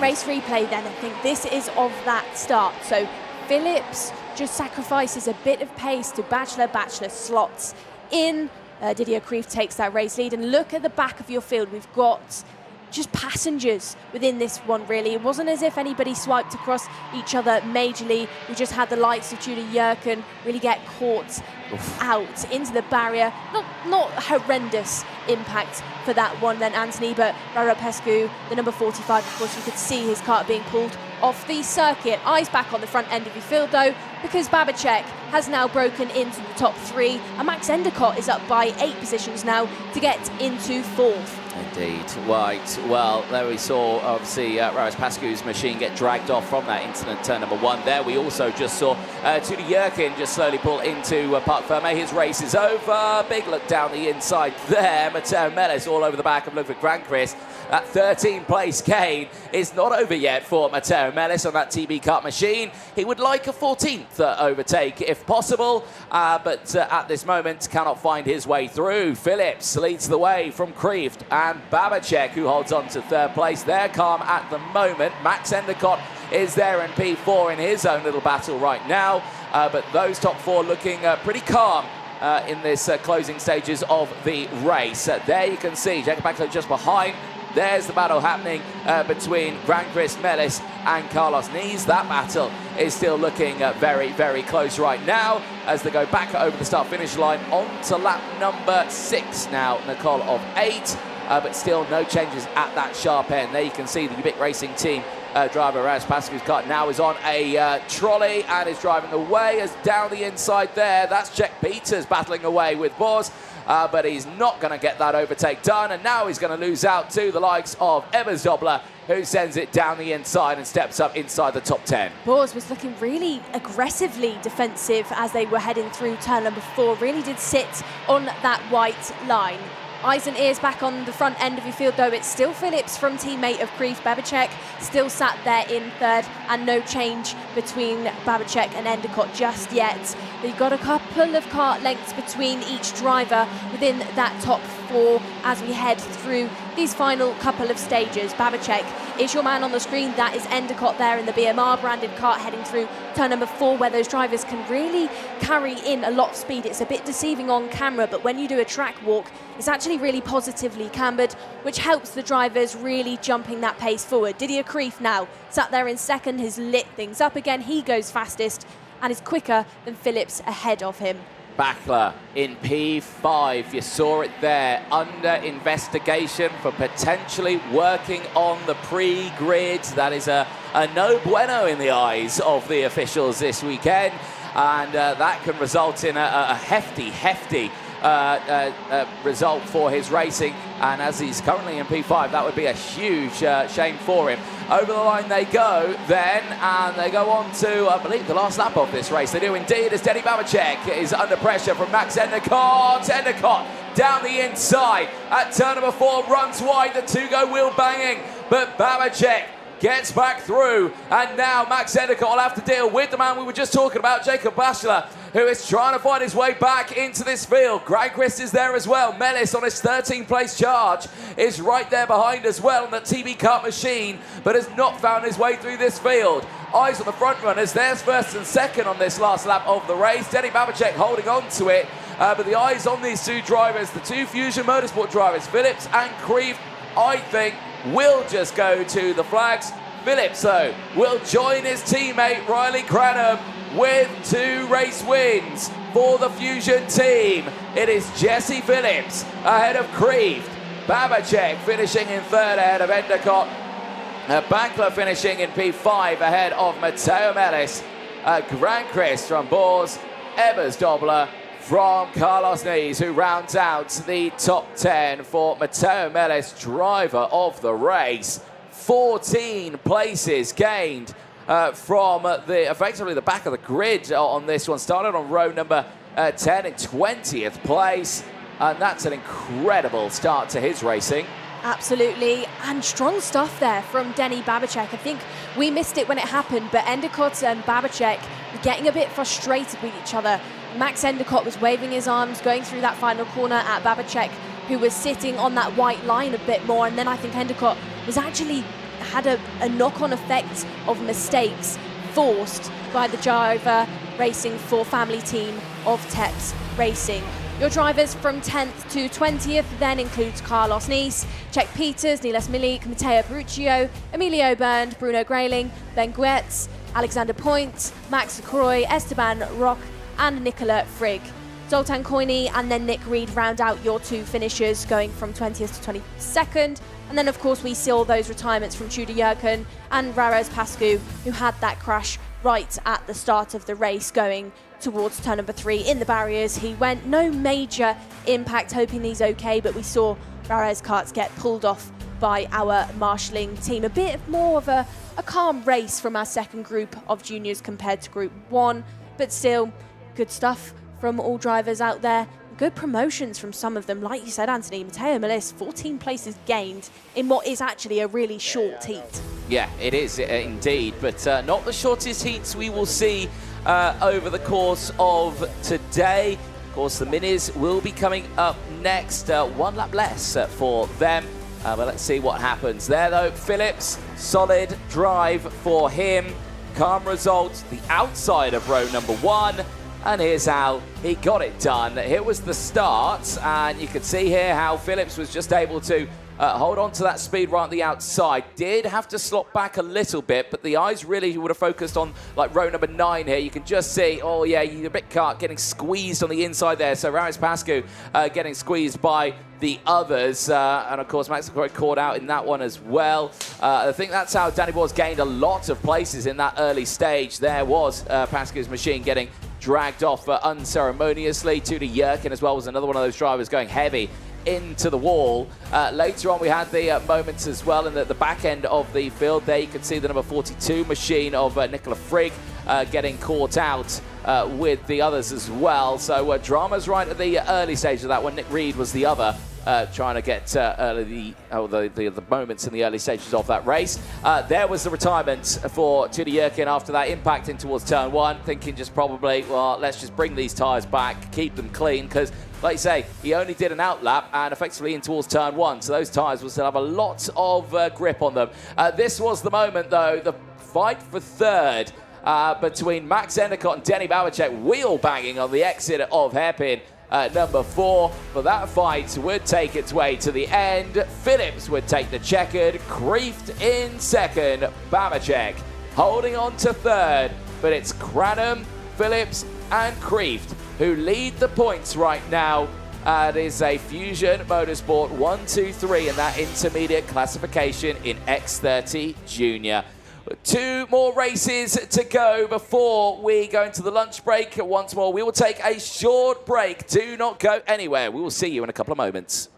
[SPEAKER 2] Race replay then, I think this is of that start. So Phillips just sacrifices a bit of pace to Bachelor. Bachelor slots in. Didier Krief takes that race lead. And look at the back of your field. We've got just passengers within this one, really. It wasn't as if anybody swiped across each other majorly. We just had the likes of Tudor Jurken really get caught out into the barrier. Not horrendous impact for that one then, Anthony, but Rarapescu, the number 45, of course, you could see his kart being pulled off the circuit. Eyes back on the front end of your field, though, because Babacek has now broken into the top 3, and Max Endicott is up by 8 positions now to get into 4th.
[SPEAKER 3] Indeed. Right. Well, there we saw, obviously, Rarapescu's machine get dragged off from that incident, turn number 1 there. We also just saw Tudor Jurken just slowly pull into Parc Fermé. His race is over. Big look down the inside there. Matteo Melis all over the back of Ludwig Granquist. That 13th place gain is not over yet for Matteo Melis on that TB kart machine. He would like a 14th overtake if possible, but at this moment cannot find his way through. Phillips leads the way from Krieft and Babacek, who holds on to 3rd place. They're calm at the moment. Max Endicott is there in P4 in his own little battle right now, but those top 4 looking pretty calm in this closing stages of the race. There you can see Jacob Backlow just behind. There's the battle happening between Granquist, Melis and Carlos Nies. That battle is still looking very, very close right now as they go back over the start-finish line on to lap number 6 now, Nicole of 8, but still no changes at that sharp end. There you can see the Ubik Racing Team driver Rarapescu's kart now is on a trolley and is driving away as down the inside there. That's Jack Peters battling away with Boz. But he's not going to get that overtake done, and now he's going to lose out to the likes of Ebersdobler, who sends it down the inside and steps up inside the top 10.
[SPEAKER 2] Boers was looking really aggressively defensive as they were heading through turn number 4, really did sit on that white line. Eyes and ears back on the front end of your field, though. It's still Phillips from teammate of Krief. Babacek still sat there in 3rd, and no change between Babacek and Endicott just yet. They've got a couple of kart lengths between each driver within that top 4 as we head through these final couple of stages. Babacek is your man on the screen. That is Endicott there in the BMR branded kart heading through turn number 4, where those drivers can really carry in a lot of speed. It's a bit deceiving on camera, but when you do a track walk, it's actually really positively cambered, which helps the drivers really jumping that pace forward. Didier Krief now sat there in 2nd, has lit things up again. He goes fastest and is quicker than Phillips ahead of him.
[SPEAKER 3] Backler in P5, you saw it there, under investigation for potentially working on the pre-grid. That is a no bueno in the eyes of the officials this weekend, and that can result in a hefty result for his racing, and as he's currently in P5, that would be a huge shame for him. Over the line they go then, and they go on to, I believe, the last lap of this race. They do indeed, as Denny Babacek is under pressure from Max Endicott. Endicott down the inside at turn number 4, runs wide, the 2 go wheel banging, but Babacek gets back through, and now Max Endicott will have to deal with the man we were just talking about, Jacob Bachelor, who is trying to find his way back into this field. Granquist is there as well. Melis on his 13th place charge is right there behind as well on the TB kart machine, but has not found his way through this field. Eyes on the front runners. There's 1st and 2nd on this last lap of the race. Denny Babacek holding on to it, but the eyes on these 2 drivers, the 2 Fusion Motorsport drivers, Phillips and Krief, I think will just go to the flags. Phillips, though, will join his teammate Riley Cranham with 2 race wins for the Fusion team. It is Jesse Phillips ahead of Krief. Babacek finishing in 3rd ahead of Endicott. Bankler finishing in P5 ahead of Matteo Melis. Granquist from Boers. Ebersdobler from Carlos Nies, who rounds out the top 10 for Matteo Melis, driver of the race. 14 places gained from effectively the back of the grid on this one. Started on row number 10 in 20th place, and that's an incredible start to his racing.
[SPEAKER 2] Absolutely, and strong stuff there from Denny Babicek. I think we missed it when it happened, but Endicott and Babicek were getting a bit frustrated with each other. Max Endicott was waving his arms, going through that final corner at Babicek, who was sitting on that white line a bit more, and then I think Endicott was actually had a knock-on effect of mistakes forced by the driver racing for family team of Teps Racing. Your drivers from 10th to 20th then includes Carlos Nice, Czech Peters, Niles Milik, Matteo Peruccio, Emilio Bernd, Bruno Grayling, Ben Guetz, Alexander Point, Max Croy, Esteban Roch and Nicola Frigg. Zoltan Koini and then Nick Reed round out your two finishers going from 20th to 22nd. And then of course we saw those retirements from Tudor Jurgen and Rares Pascu, who had that crash right at the start of the race going towards turn number 3 in the barriers. He went, no major impact, hoping he's okay, but we saw Rares Karts get pulled off by our marshalling team. A bit more of a calm race from our second group of juniors compared to group 1, but still good stuff from all drivers out there. Good promotions from some of them. Like you said, Anthony, Matteo Melis, 14 places gained in what is actually a really short heat.
[SPEAKER 3] Yeah, it is indeed, but not the shortest heats we will see over the course of today. Of course, the minis will be coming up next. One lap less for them, but let's see what happens there, though. Phillips, solid drive for him. Calm result, the outside of row number 1. And here's how he got it done. Here was the start, and you can see here how Phillips was just able to hold on to that speed right on the outside. Did have to slot back a little bit, but the eyes really would have focused on like row number 9 here. You can just see, oh yeah, you're a bit caught getting squeezed on the inside there. So Rares Pascu getting squeezed by the others. And of course, Max Croy caught out in that one as well. I think that's how Danny Boyle's gained a lot of places in that early stage. There was Pascu's machine getting dragged off unceremoniously. Tudor Jurgen as well was another one of those drivers going heavy into the wall. Later on we had the moments as well in the back end of the field. There you can see the number 42 machine of Nicola Frigg getting caught out with the others as well. So drama's right at the early stage of that one. Nick Reed was the other trying to get the moments in the early stages of that race. There was the retirement for Tudor Jurgen after that, impacting towards turn 1, thinking just probably, well, let's just bring these tyres back, keep them clean, because like you say, he only did an outlap and effectively in towards turn 1, so those tyres will still have a lot of grip on them. This was the moment, though, the fight for third between Max Endicott and Denny Babicek, wheel banging on the exit of hairpin number 4, but that fight would take its way to the end. Phillips would take the checkered, Kreeft in second, Babicek holding on to third, but it's Cranham, Phillips and Kreeft who lead the points right now. It is a Fusion Motorsport 1-2-3 in that intermediate classification in X30 Junior. 2 more races to go before we go into the lunch break. Once more, we will take a short break. Do not go anywhere. We will see you in a couple of moments.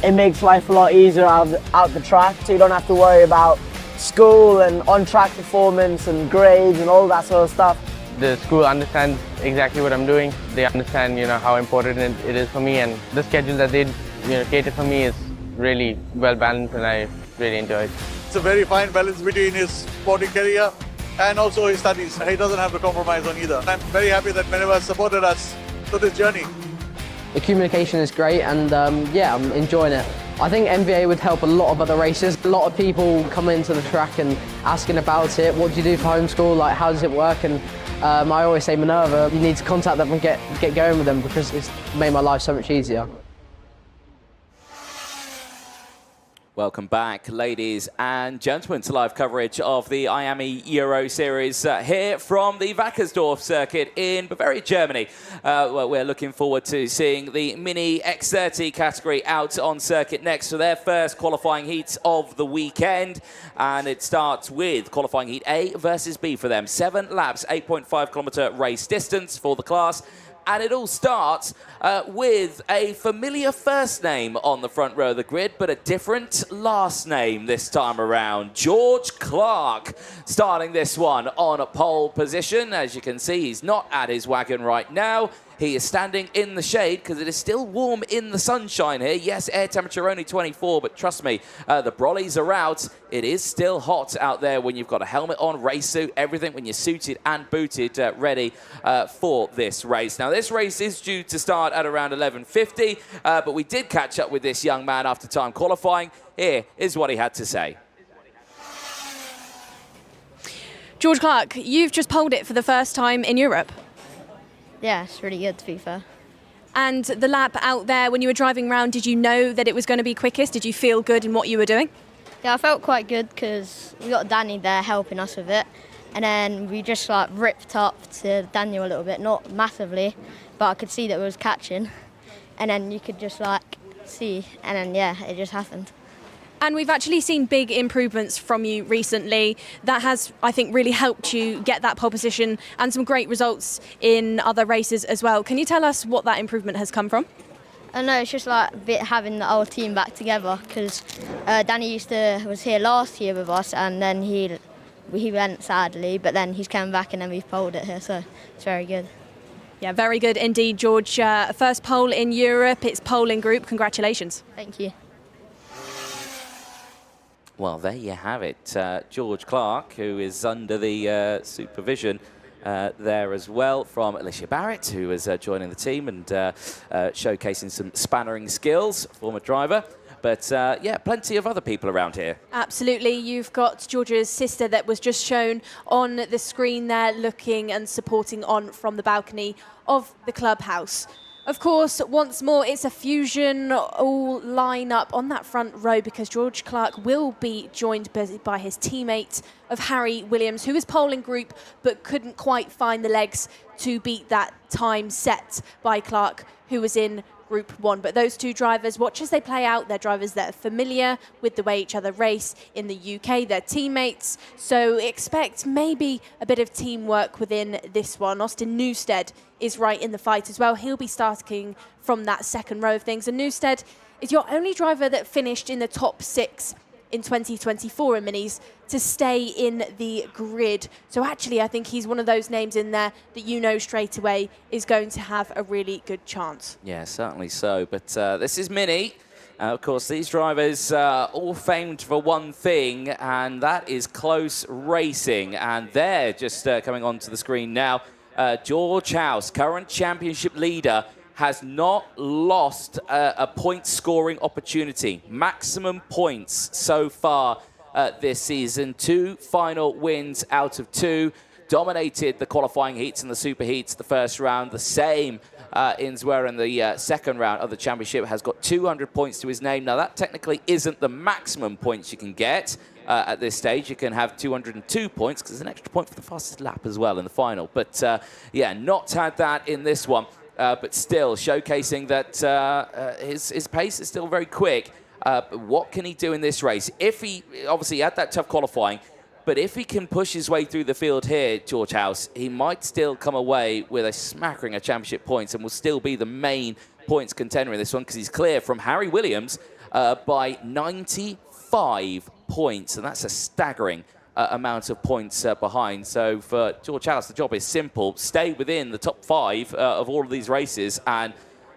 [SPEAKER 7] it makes life a lot easier out the track, so you don't have to worry about school and on-track performance and grades and all that sort of stuff.
[SPEAKER 8] The school understands exactly what I'm doing. They understand, how important it is for me, and the schedule that they, cater for me is really well balanced, and I really enjoy it.
[SPEAKER 9] It's a very fine balance between his sporting career and also his studies. He doesn't have to compromise on either. I'm very happy that Minerva has supported us through this journey.
[SPEAKER 10] The communication is great, and yeah, I'm enjoying it. I think MVA would help a lot of other races. A lot of people come into the track and asking about it. What do you do for homeschool? Like, how does it work? And I always say, Minerva, you need to contact them and get going with them, because it's made my life so much easier.
[SPEAKER 3] Welcome back, ladies and gentlemen, to live coverage of the IAME Euro Series here from the Wackersdorf circuit in Bavaria, Germany. Well, we're looking forward to seeing the Mini X30 category out on circuit next for their first qualifying heats of the weekend. And it starts with qualifying heat A versus B for them. 7 laps, 8.5 kilometre race distance for the class. And it all starts with a familiar first name on the front row of the grid, but a different last name this time around. George Clark starting this one on a pole position. As you can see, he's not at his wagon right now. He is standing in the shade because it is still warm in the sunshine here. Yes, air temperature only 24, but trust me, the brollies are out. It is still hot out there when you've got a helmet on, race suit, everything, when you're suited and booted, ready for this race. Now, this race is due to start at around 11:50, but we did catch up with this young man after time qualifying. Here is what he had to say.
[SPEAKER 2] George Clark, you've just polled it for the first time in Europe.
[SPEAKER 11] Yeah, it's really good, to be fair.
[SPEAKER 2] And the lap out there, when you were driving around, did you know that it was going to be quickest? Did you feel good in what you were doing?
[SPEAKER 11] Yeah, I felt quite good because we got Danny there helping us with it. And then we just ripped up to Daniel a little bit, not massively, but I could see that we was catching. And then you could just see, and then yeah, it just happened.
[SPEAKER 2] And we've actually seen big improvements from you recently. That has, I think, really helped you get that pole position and some great results in other races as well. Can you tell us what that improvement has come from?
[SPEAKER 11] I know, it's just a bit having the whole team back together, because Danny was here last year with us, and then he went sadly, but then he's come back and then we've poled it here, so it's very good.
[SPEAKER 2] Yeah, very good indeed, George. First pole in Europe, it's pole in group. Congratulations.
[SPEAKER 11] Thank you.
[SPEAKER 3] Well, there you have it. George Clark, who is under the supervision there as well from Alicia Barrett, who is joining the team and showcasing some spannering skills, former driver. But yeah, plenty of other people around here.
[SPEAKER 2] Absolutely. You've got George's sister that was just shown on the screen there, looking and supporting on from the balcony of the clubhouse. Of course, once more, it's a fusion all line up on that front row, because George Clark will be joined by his teammate of Harry Williams, who is pole in group but couldn't quite find the legs to beat that time set by Clark, who was in Group 1. But those two drivers, watch as they play out. They're drivers that are familiar with the way each other race in the UK. They're teammates, so expect maybe a bit of teamwork within this one. Austin Newstead is right in the fight as well. He'll be starting from that second row of things. And Newstead is your only driver that finished in the top 6 in 2024 in minis to stay in the grid. So actually, I think he's one of those names in there that you know straight away is going to have a really good chance.
[SPEAKER 3] Yeah, certainly so. But this is Mini. Of course, these drivers all famed for one thing, and that is close racing. And they're just coming onto the screen now. George House, current championship leader, has not lost a point-scoring opportunity. Maximum points so far this season. 2 final wins out of 2. Dominated the qualifying heats and the super heats the first round. The same in Zwer in the second round of the championship. Has got 200 points to his name. Now, that technically isn't the maximum points you can get. At this stage, you can have 202 points, because there's an extra point for the fastest lap as well in the final. But yeah, not had that in this one. But still showcasing that his pace is still very quick. But what can he do in this race? If he obviously had that tough qualifying, but if he can push his way through the field here, George House, he might still come away with a smattering of championship points and will still be the main points contender in this one, because he's clear from Harry Williams by 95 points, and that's a staggering amount of points behind. So for George House, the job is simple. Stay within the top 5 of all of these races, and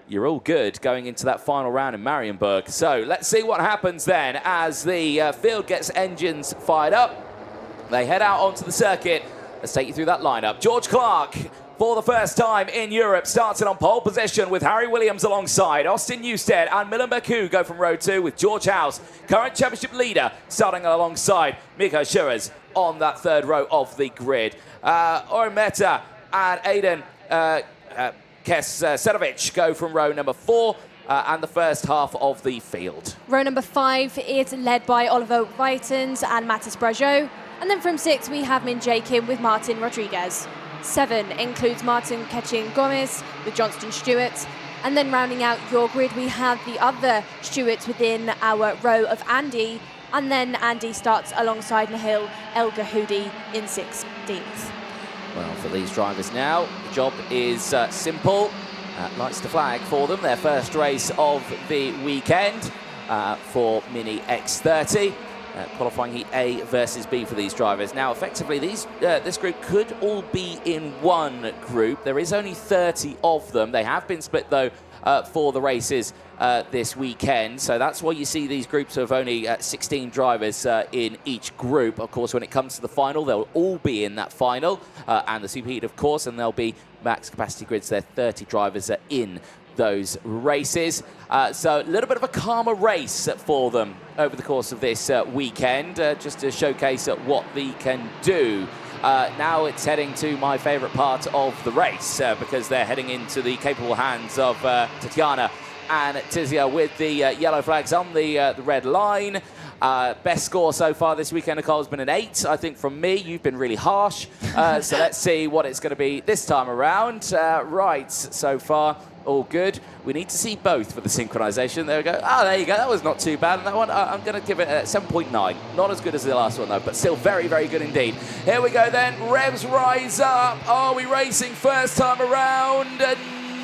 [SPEAKER 3] you're all good going into that final round in Marienburg. So let's see what happens then as the field gets engines fired up. They head out onto the circuit. Let's take you through that lineup. George Clark, for the first time in Europe, starts it on pole position with Harry Williams alongside. Austin Newstead and Milan Baku go from row 2 with George House, current championship leader, starting alongside Miko Schuers on that 3rd row of the grid. Oren Mehta and Aidan Keserovic go from row number 4 and the first half of the field.
[SPEAKER 2] Row number 5 is led by Oliver Weitens and Matis Brageau. And then from 6, we have Min Jae Kim with Martin Rodriguez. 7 includes Martin Ketchin Gomez with Johnston Stewart. And then rounding out your grid, we have the other Stewarts within our row of Andy. And then Andy starts alongside Nahil El Gahoudi in 16th.
[SPEAKER 3] Well, for these drivers now, the job is simple. Lights to flag for them. Their first race of the weekend for Mini X30. Qualifying heat A versus B for these drivers. Now, effectively, this group could all be in one group. There is only 30 of them. They have been split, though, for the races this weekend. So that's why you see these groups of only 16 drivers in each group. Of course, when it comes to the final, they'll all be in that final. And the superheat, of course, and there'll be max capacity grids. There 30 drivers are in those races. So a little bit of a calmer race for them over the course of this weekend, just to showcase what they can do. Now it's heading to my favourite part of the race because they're heading into the capable hands of Tatiana and Tizia with the yellow flags on the red line. Best score so far this weekend, Nicole, has been an 8. I think from me, you've been really harsh. So let's see what it's going to be this time around. Right, so far, all good. We need to see both for the synchronization. There we go. Oh, there you go. That was not too bad. And that one, I'm going to give it a 7.9. Not as good as the last one, though, but still very, very good indeed. Here we go then. Revs rise up. Are we racing first time around?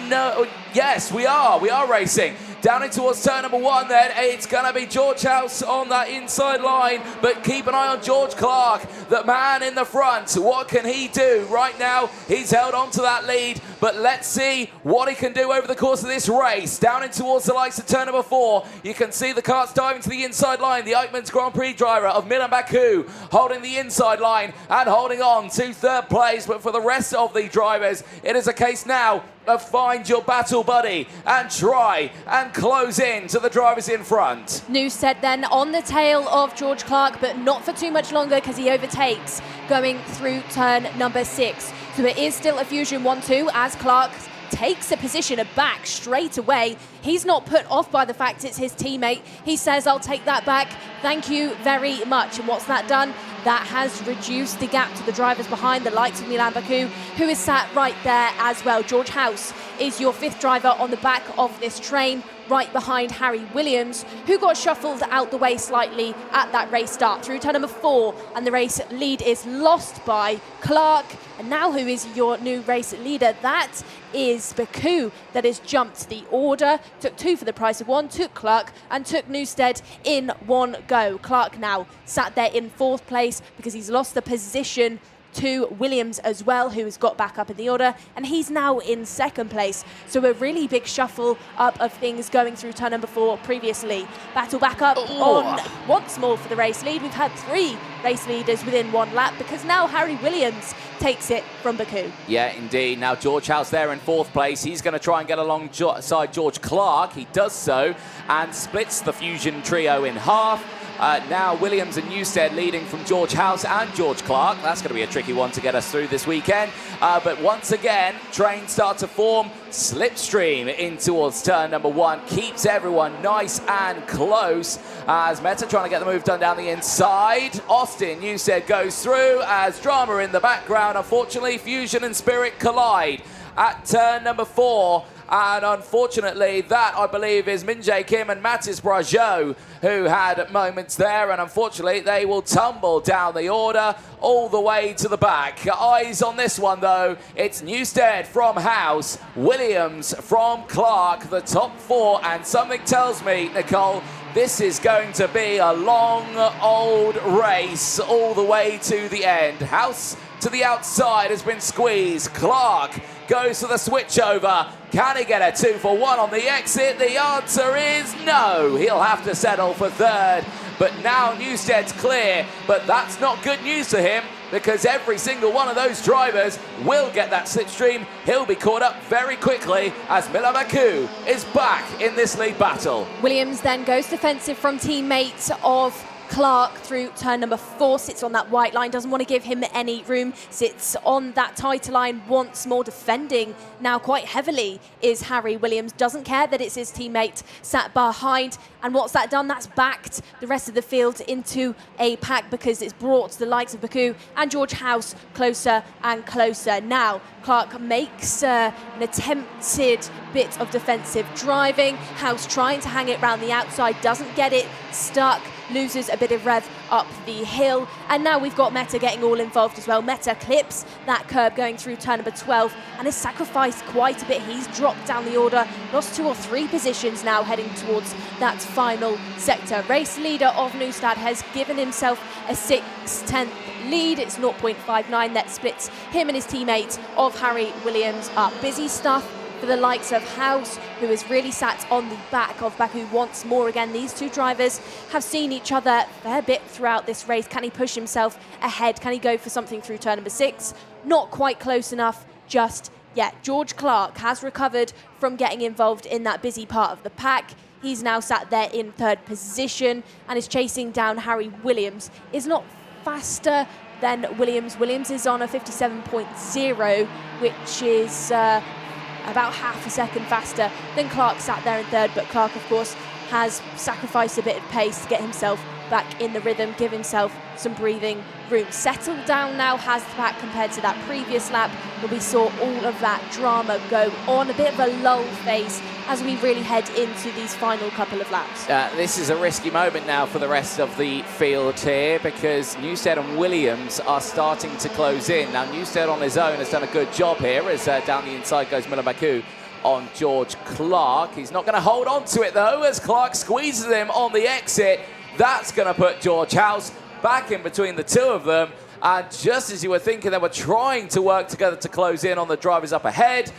[SPEAKER 3] No. Yes, we are. We are racing. Down in towards turn number 1 then, it's going to be George House on that inside line, but keep an eye on George Clark, the man in the front. What can he do? Right now, he's held on to that lead, but let's see what he can do over the course of this race. Down in towards the likes of turn number 4, you can see the carts diving to the inside line. The Eichmann's Grand Prix driver of Milan Baku holding the inside line and holding on to 3rd place, but for the rest of the drivers, it is a case now of find your battle buddy and try and close in to the drivers in front.
[SPEAKER 2] Newstead then on the tail of George Clark, but not for too much longer because he overtakes going through turn number 6. So it is still a Fusion 1-2 as Clark takes a position back straight away. He's not put off by the fact it's his teammate. He says, I'll take that back. Thank you very much. And what's that done? That has reduced the gap to the drivers behind, the likes of Milan Baku, who is sat right there as well. George House is your 5th driver on the back of this train, right behind Harry Williams, who got shuffled out the way slightly at that race start through turn number 4, and the race lead is lost by Clark. And now who is your new race leader? That is Baku, that has jumped the order, took 2 for the price of 1, took Clark and took Newstead in one go. Clark now sat there in 4th place because he's lost the position to Williams as well, who has got back up in the order, and he's now in 2nd place. So a really big shuffle up of things going through turn number 4 previously. Battle back up on once more for the race lead. We've had 3 race leaders within 1 lap because now Harry Williams takes it from Baku.
[SPEAKER 3] Yeah, indeed. Now George House there in 4th place. He's going to try and get alongside George Clark. He does so and splits the Fusion trio in half. Now Williams and Newstead leading from George House and George Clark. That's going to be a tricky one to get us through this weekend. But once again, trains start to form. Slipstream in towards turn number 1. Keeps everyone nice and close as Meta trying to get the move done down the inside. Austin Newstead goes through as drama in the background. Unfortunately, Fusion and Spirit collide at turn number 4. And unfortunately, that, I believe, is Min Jae Kim and Matis Brageau who had moments there. And unfortunately, they will tumble down the order all the way to the back. Eyes on this one, though. It's Newstead from House, Williams from Clark, the top 4. And something tells me, Nicole, This is going to be a long, old race all the way to the end. House to the outside has been squeezed. Clark goes for the switchover. Can he get a 2 for 1 on the exit? The answer is no. He'll have to settle for third. But now Newstead's clear. But that's not good news for him, because every single one of those drivers will get that slipstream. He'll be caught up very quickly as Milan Baku is back in this lead battle.
[SPEAKER 2] Williams then goes defensive from teammate of Clark through turn number 4, sits on that white line, doesn't want to give him any room, sits on that tighter line once more, defending now quite heavily is Harry Williams, doesn't care that it's his teammate sat behind, and what's that done? That's backed the rest of the field into a pack, because it's brought the likes of Baku and George House closer and closer. Now Clark makes an attempted bit of defensive driving. House trying to hang it round the outside, doesn't get it, stuck, loses a bit of rev up the hill, and now we've got Meta getting all involved as well. Meta clips that curb going through turn number 12 and has sacrificed quite a bit. He's dropped down the order, lost 2 or 3 positions now heading towards that final sector. Race leader of Newstead has given himself a 6/10 lead. It's 0.59 that splits him and his teammate of Harry Williams up. Busy stuff for the likes of House, who has really sat on the back of Baku once more again. These two drivers have seen each other a fair bit throughout this race. Can he push himself ahead? Can he go for something through turn number 6? Not quite close enough just yet. George Clark has recovered from getting involved in that busy part of the pack. He's now sat there in 3rd position and is chasing down Harry Williams. Is not faster than Williams. Williams is on a 57.0, which is about half a second faster than Clark sat there in 3rd, but Clark, of course, has sacrificed a bit of pace to get himself back in the rhythm, give himself some breathing room. Settled down now, has the pack compared to that previous lap, but we saw all of that drama go on. A bit of a lull phase as we really head into these final couple of laps.
[SPEAKER 3] This is a risky moment now for the rest of the field here, because Newstead and Williams are starting to close in. Now Newstead on his own has done a good job here, as down the inside goes Milan Baku on George Clark. He's not going to hold on to it though, as Clark squeezes him on the exit. That's going to put George House back in between the two of them. And just as you were thinking they were trying to work together to close in on the drivers up ahead,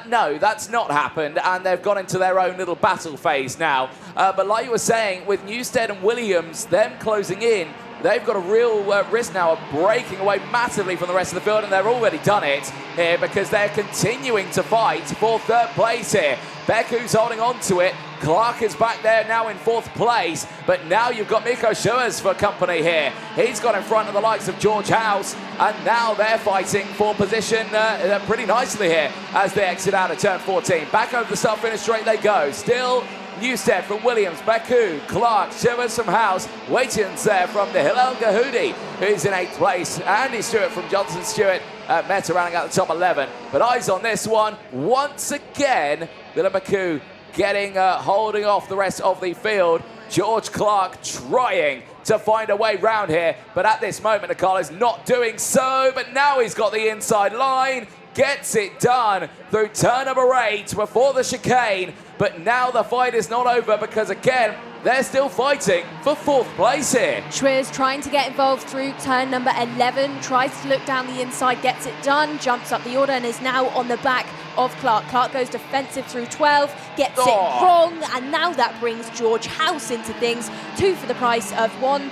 [SPEAKER 3] no, that's not happened, and they've gone into their own little battle phase now. But like you were saying, with Newstead and Williams, them closing in, they've got a real risk now of breaking away massively from the rest of the field, and they've already done it here, because they're continuing to fight for 3rd place here. Beku's holding on to it. Clark is back there now in 4th place, but now you've got Mikko Schuers for company here. He's got in front of the likes of George House, and now they're fighting for position pretty nicely here as they exit out of turn 14. Back over the start-finish straight they go. Still Newstead from Williams, Baku, Clark, Schuers from House, Waitins there from the Hillel Gahudi, who's in 8th place. Andy Stewart from Johnson Stewart, Meta rounding out the top 11. But eyes on this one, once again, Milan Baku getting holding off the rest of the field. George Clark trying to find a way round here, but at this moment, Akal is not doing so. But now he's got the inside line, gets it done through turn number 8 before the chicane. But now the fight is not over, because again, they're still fighting for 4th place here.
[SPEAKER 2] Schwiers trying to get involved through turn number 11, tries to look down the inside, gets it done, jumps up the order and is now on the back of Clark. Clark goes defensive through 12, gets it wrong, and now that brings George House into things. 2 for the price of 1.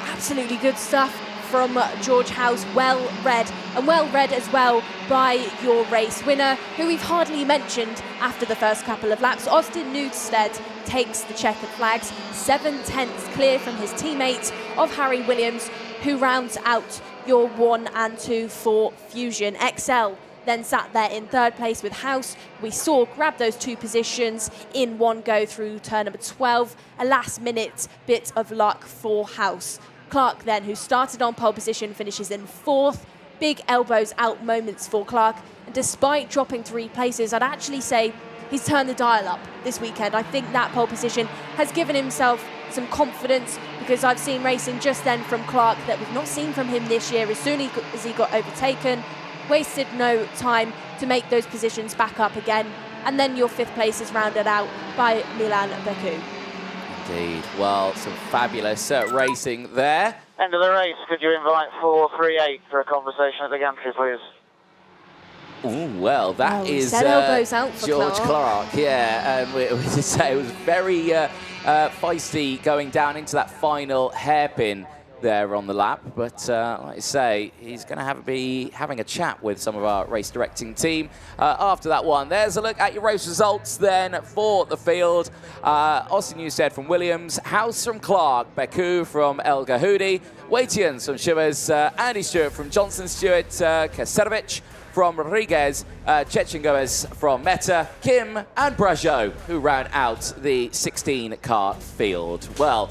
[SPEAKER 2] Absolutely good stuff from George House, well read, and well read as well by your race winner, who we've hardly mentioned after the first couple of laps. Austin Newstead takes the checkered flags, 7/10 clear from his teammate of Harry Williams, who rounds out your 1 and 2 for Fusion. XL then sat there in 3rd place with House. We saw grab those 2 positions in one go through turn number 12. A last minute bit of luck for House. Clark then, who started on pole position, finishes in 4th. Big elbows out moments for Clark. And despite dropping 3 places, I'd actually say he's turned the dial up this weekend. I think that pole position has given himself some confidence, because I've seen racing just then from Clark that we've not seen from him this year. As soon as he got overtaken, wasted no time to make those positions back up again. And then your 5th place is rounded out by Milan Baku.
[SPEAKER 3] Indeed. Well, some fabulous racing there.
[SPEAKER 12] End of the race. Could you invite 438 for a conversation at the gantry, please?
[SPEAKER 3] Ooh, well, that is
[SPEAKER 2] set elbows out for
[SPEAKER 3] George
[SPEAKER 2] Clark.
[SPEAKER 3] Clark. Yeah, and we did say it was very feisty going down into that final hairpin there on the lap. But like I say, he's going to be having a chat with some of our race directing team after that one. There's a look at your race results then for the field. Austin Newstead from Williams, House from Clark, Beku from El Gahoudi, Waitians from Shivers, Andy Stewart from Johnson Stewart, Kaserovic from Rodriguez, Chechen Gomez from Meta, Kim and Brajo, who round out the 16-car field. Well,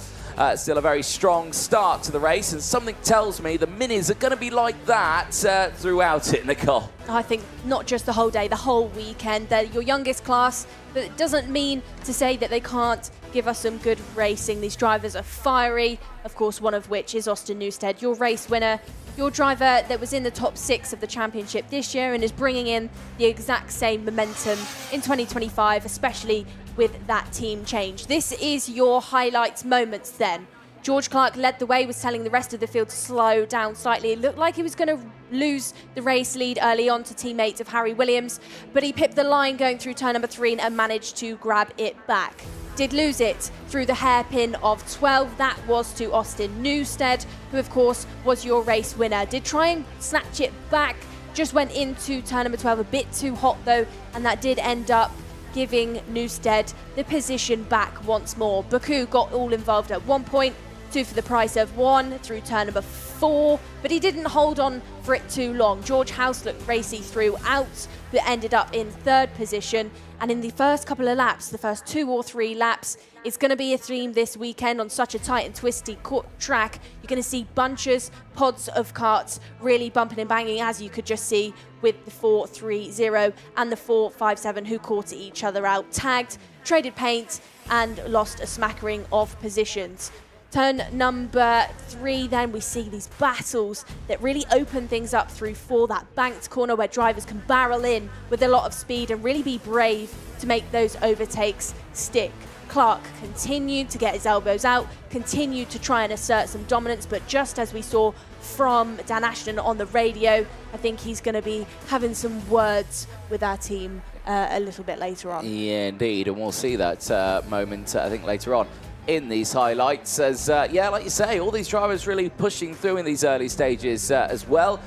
[SPEAKER 3] still a very strong start to the race, and something tells me the minis are going to be like that throughout it, Nicole.
[SPEAKER 2] I think not just the whole day, the whole weekend. They're your youngest class, but it doesn't mean to say that they can't give us some good racing. These drivers are fiery, of course, one of which is Austin Newstead, your race winner, your driver that was in the top 6 of the championship this year and is bringing in the exact same momentum in 2025, especially with that team change. This is your highlights moments then. George Clark led the way, was telling the rest of the field to slow down slightly. It looked like he was going to lose the race lead early on to teammates of Harry Williams, but he pipped the line going through turn number 3 and managed to grab it back. Did lose it through the hairpin of 12. That was to Austin Newstead, who of course was your race winner. Did try and snatch it back, just went into turn number 12 a bit too hot though, and that did end up giving Newstead the position back once more. Baku got all involved at one point, 2 for the price of 1 through turn number 4, but he didn't hold on for it too long. George House looked racy throughout, but ended up in 3rd position. And in the first couple of laps, the first 2 or 3 laps, it's going to be a theme this weekend on such a tight and twisty track. You're going to see bunches, pods of karts really bumping and banging, as you could just see with the 430 and the 457 who caught each other out, tagged, traded paint, and lost a smattering of positions. Turn number 3, then we see these battles that really open things up through 4, that banked corner where drivers can barrel in with a lot of speed and really be brave to make those overtakes stick. Clark continued to get his elbows out, continued to try and assert some dominance, but just as we saw from Dan Ashton on the radio, I think he's going to be having some words with our team a little bit later on.
[SPEAKER 3] Yeah, indeed, and we'll see that moment, I think, later on in these highlights as, yeah, like you say, all these drivers really pushing through in these early stages as well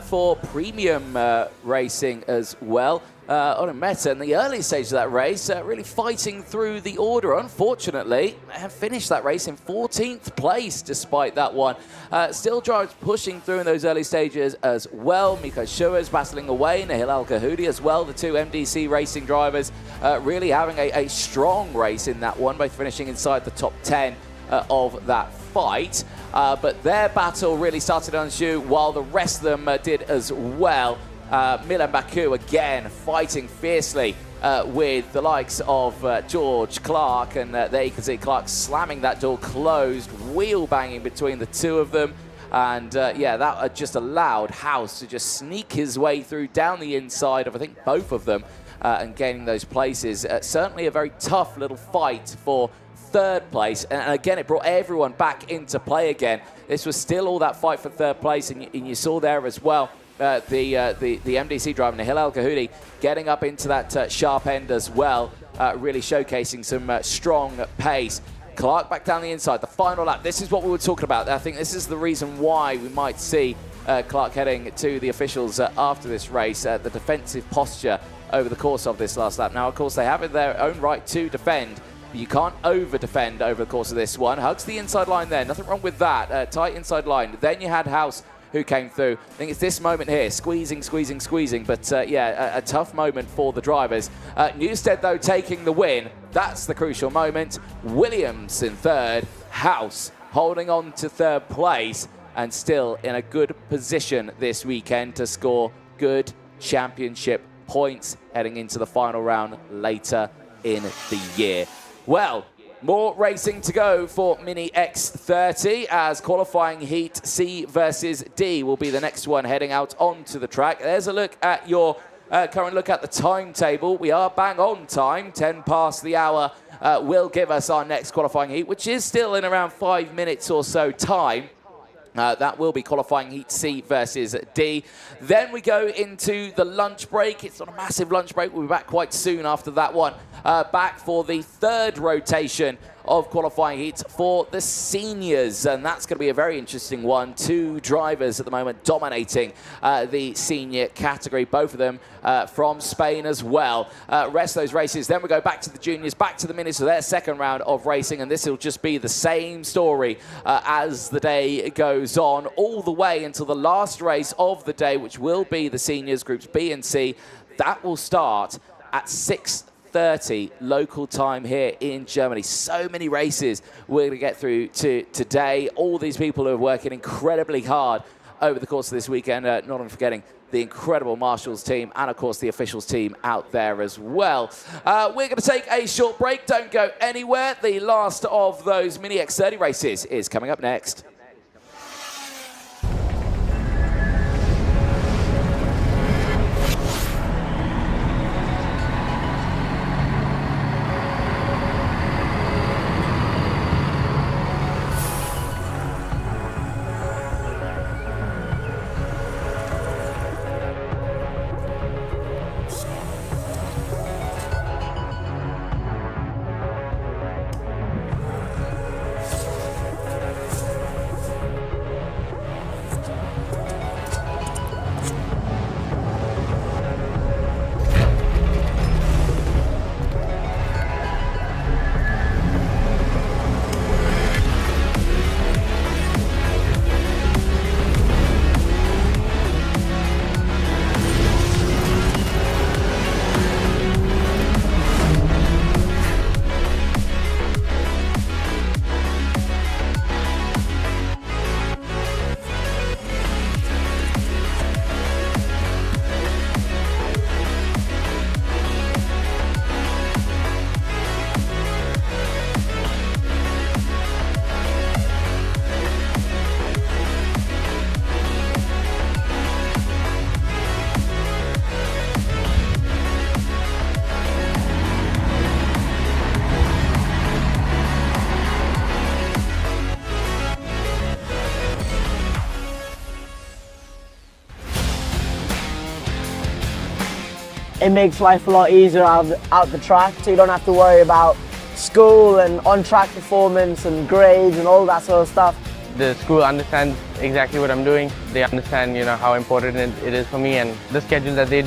[SPEAKER 3] for premium racing as well. On a Meta in the early stage of that race, really fighting through the order. Unfortunately, have finished that race in 14th place despite that one. Still drivers pushing through in those early stages as well. Miko Schuers battling away, Nahil Al Gahoudi as well. The 2 MDC racing drivers really having a strong race in that one, both finishing inside the top 10 of that fight. But their battle really started on Zhu, while the rest of them did as well. Milan Baku again fighting fiercely with the likes of George Clark, and there you can see Clark slamming that door closed, wheel banging between the 2 of them, and yeah, that just allowed House to just sneak his way through down the inside of I think both of them and gaining those places. Certainly a very tough little fight for 3rd place, and again it brought everyone back into play again. This was still all that fight for 3rd place, and you saw there as well the MDC driver, Nahil Al Gahoudi, getting up into that sharp end as well, really showcasing some strong pace. Clark back down the inside, the final lap. This is what we were talking about. I think this is the reason why we might see Clark heading to the officials after this race, the defensive posture over the course of this last lap. Now, of course, they have it their own right to defend, but you can't over-defend over the course of this one. Hugs the inside line there, nothing wrong with that. Tight inside line. Then you had House, who came through. I think it's this moment here, squeezing, but yeah, a tough moment for the drivers. Newstead, though, taking the win. That's the crucial moment. Williams in 3rd, House holding on to 3rd place, and still in a good position this weekend to score good championship points heading into the final round later in the year. Well, more racing to go for Mini X30 as qualifying heat C versus D will be the next one heading out onto the track. There's a look at your current look at the timetable, we are bang on time. 10 past the hour will give us our next qualifying heat, which is still in around 5 minutes or so time. That will be qualifying heat C versus D. Then we go into the lunch break. It's not a massive lunch break. We'll be back quite soon after that one. Back for the third rotation of qualifying heats for the seniors, and that's going to be a very interesting one. 2 drivers at the moment dominating the senior category, both of them from Spain as well. Rest of those races, then we go back to the juniors, back to the minis for their second round of racing, and this will just be the same story as the day goes on, all the way until the last race of the day, which will be the seniors groups B and C. That will start at 6:30 local time here in Germany. So many races we're going to get through today. All these people who are working incredibly hard over the course of this weekend, not only forgetting the incredible marshals team and, of course, the officials team out there as well. We're going to take a short break. Don't go anywhere. The last of those Mini X30 races is coming up next.
[SPEAKER 7] It makes life a lot easier out the track, so you don't have to worry about school and on-track performance and grades and all that sort of stuff.
[SPEAKER 8] The school understands exactly what I'm doing. They understand, how important it is for me, and the schedule that they,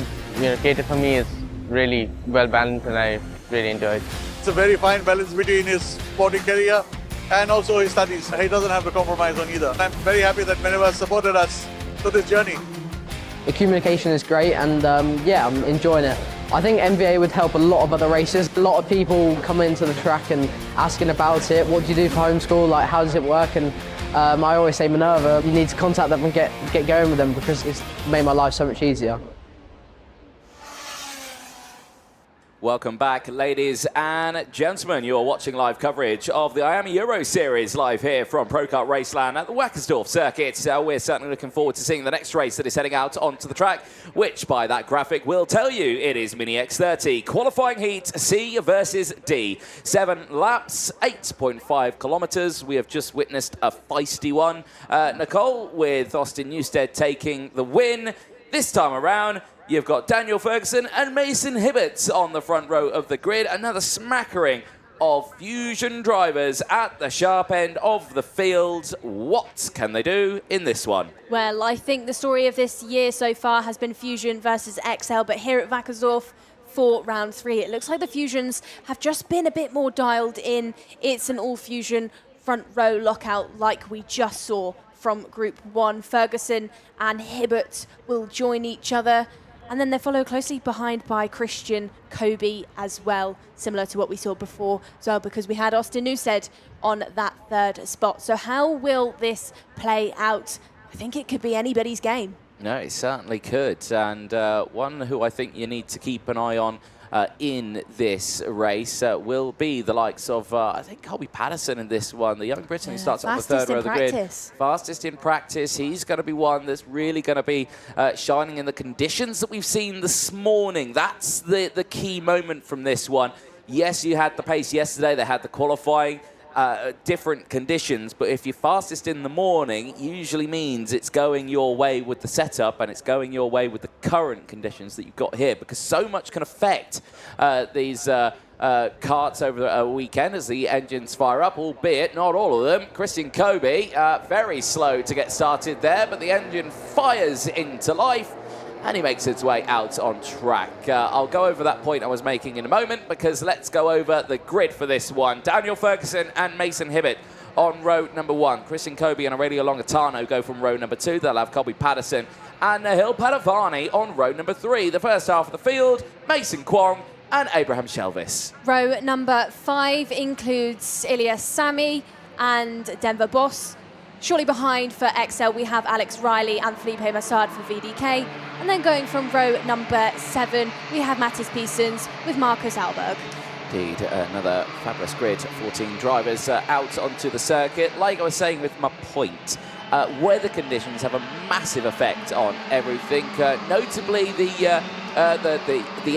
[SPEAKER 8] cater for me is really well balanced, and I really enjoy it.
[SPEAKER 9] It's a very fine balance between his sporting career and also his studies. He doesn't have to compromise on either. I'm very happy that Minerva has supported us through this journey.
[SPEAKER 10] The communication is great, and yeah, I'm enjoying it. I think MVA would help a lot of other races. A lot of people come into the track and asking about it. What do you do for homeschool? Like, how does it work? And I always say, Minerva, you need to contact them and get going with them, because it's made my life so much easier.
[SPEAKER 3] Welcome back, ladies and gentlemen. You are watching live coverage of the IAME Euro Series live here from Pro Kart Raceland at the Wackersdorf circuit. We're certainly looking forward to seeing the next race that is heading out onto the track, which by that graphic will tell you it is Mini X30. Qualifying heat C versus D. 7 laps, 8.5 kilometers. We have just witnessed a feisty one. Nicole, with Austin Newstead taking the win. This time around, you've got Daniel Ferguson and Mason Hibbert on the front row of the grid. Another smattering of Fusion drivers at the sharp end of the field. What can they do in this one?
[SPEAKER 2] Well, I think the story of this year so far has been Fusion versus XL, but here at Wackersdorf for round 3, it looks like the Fusions have just been a bit more dialed in. It's an all-Fusion front row lockout like we just saw from Group 1. Ferguson and Hibbert will join each other, and then they're followed closely behind by Christian, Kobe as well, similar to what we saw before as well, because we had Austin Newstead on that third spot. So how will this play out? I think it could be anybody's game.
[SPEAKER 3] No, it certainly could, and one who I think you need to keep an eye on in this race will be the likes of, I think, Colby Patterson in this one, the young Briton who starts on the third row of the grid. Fastest in practice. He's going to be one that's really going to be shining in the conditions that we've seen this morning. That's the key moment from this one. Yes, you had the pace yesterday. They had the qualifying. Different conditions, but if you're fastest in the morning, usually means it's going your way with the setup and it's going your way with the current conditions that you've got here, because so much can affect these karts over the weekend as the engines fire up, albeit not all of them. Christian Kobe, very slow to get started there, but the engine fires into life and he makes his way out on track. I'll go over that point I was making in a moment, because let's go over the grid for this one. Daniel Ferguson and Mason Hibbett on row number 1. Christian Kobe and Aurelio Longatano go from row number 2. They'll have Colby Patterson and Nahil Padavani on row number 3. The first half of the field, Mason Kwong and Abraham Shelvis.
[SPEAKER 2] Row number 5 includes Ilyas Sami and Denver Boss. Shortly behind for XL, we have Alex Riley and Felipe Massard for VDK. And then going from row number 7, we have Mattis Piessens with Marcus Alberg.
[SPEAKER 3] Indeed, another fabulous grid, 14 drivers out onto the circuit. Like I was saying with my point, weather conditions have a massive effect on everything, notably the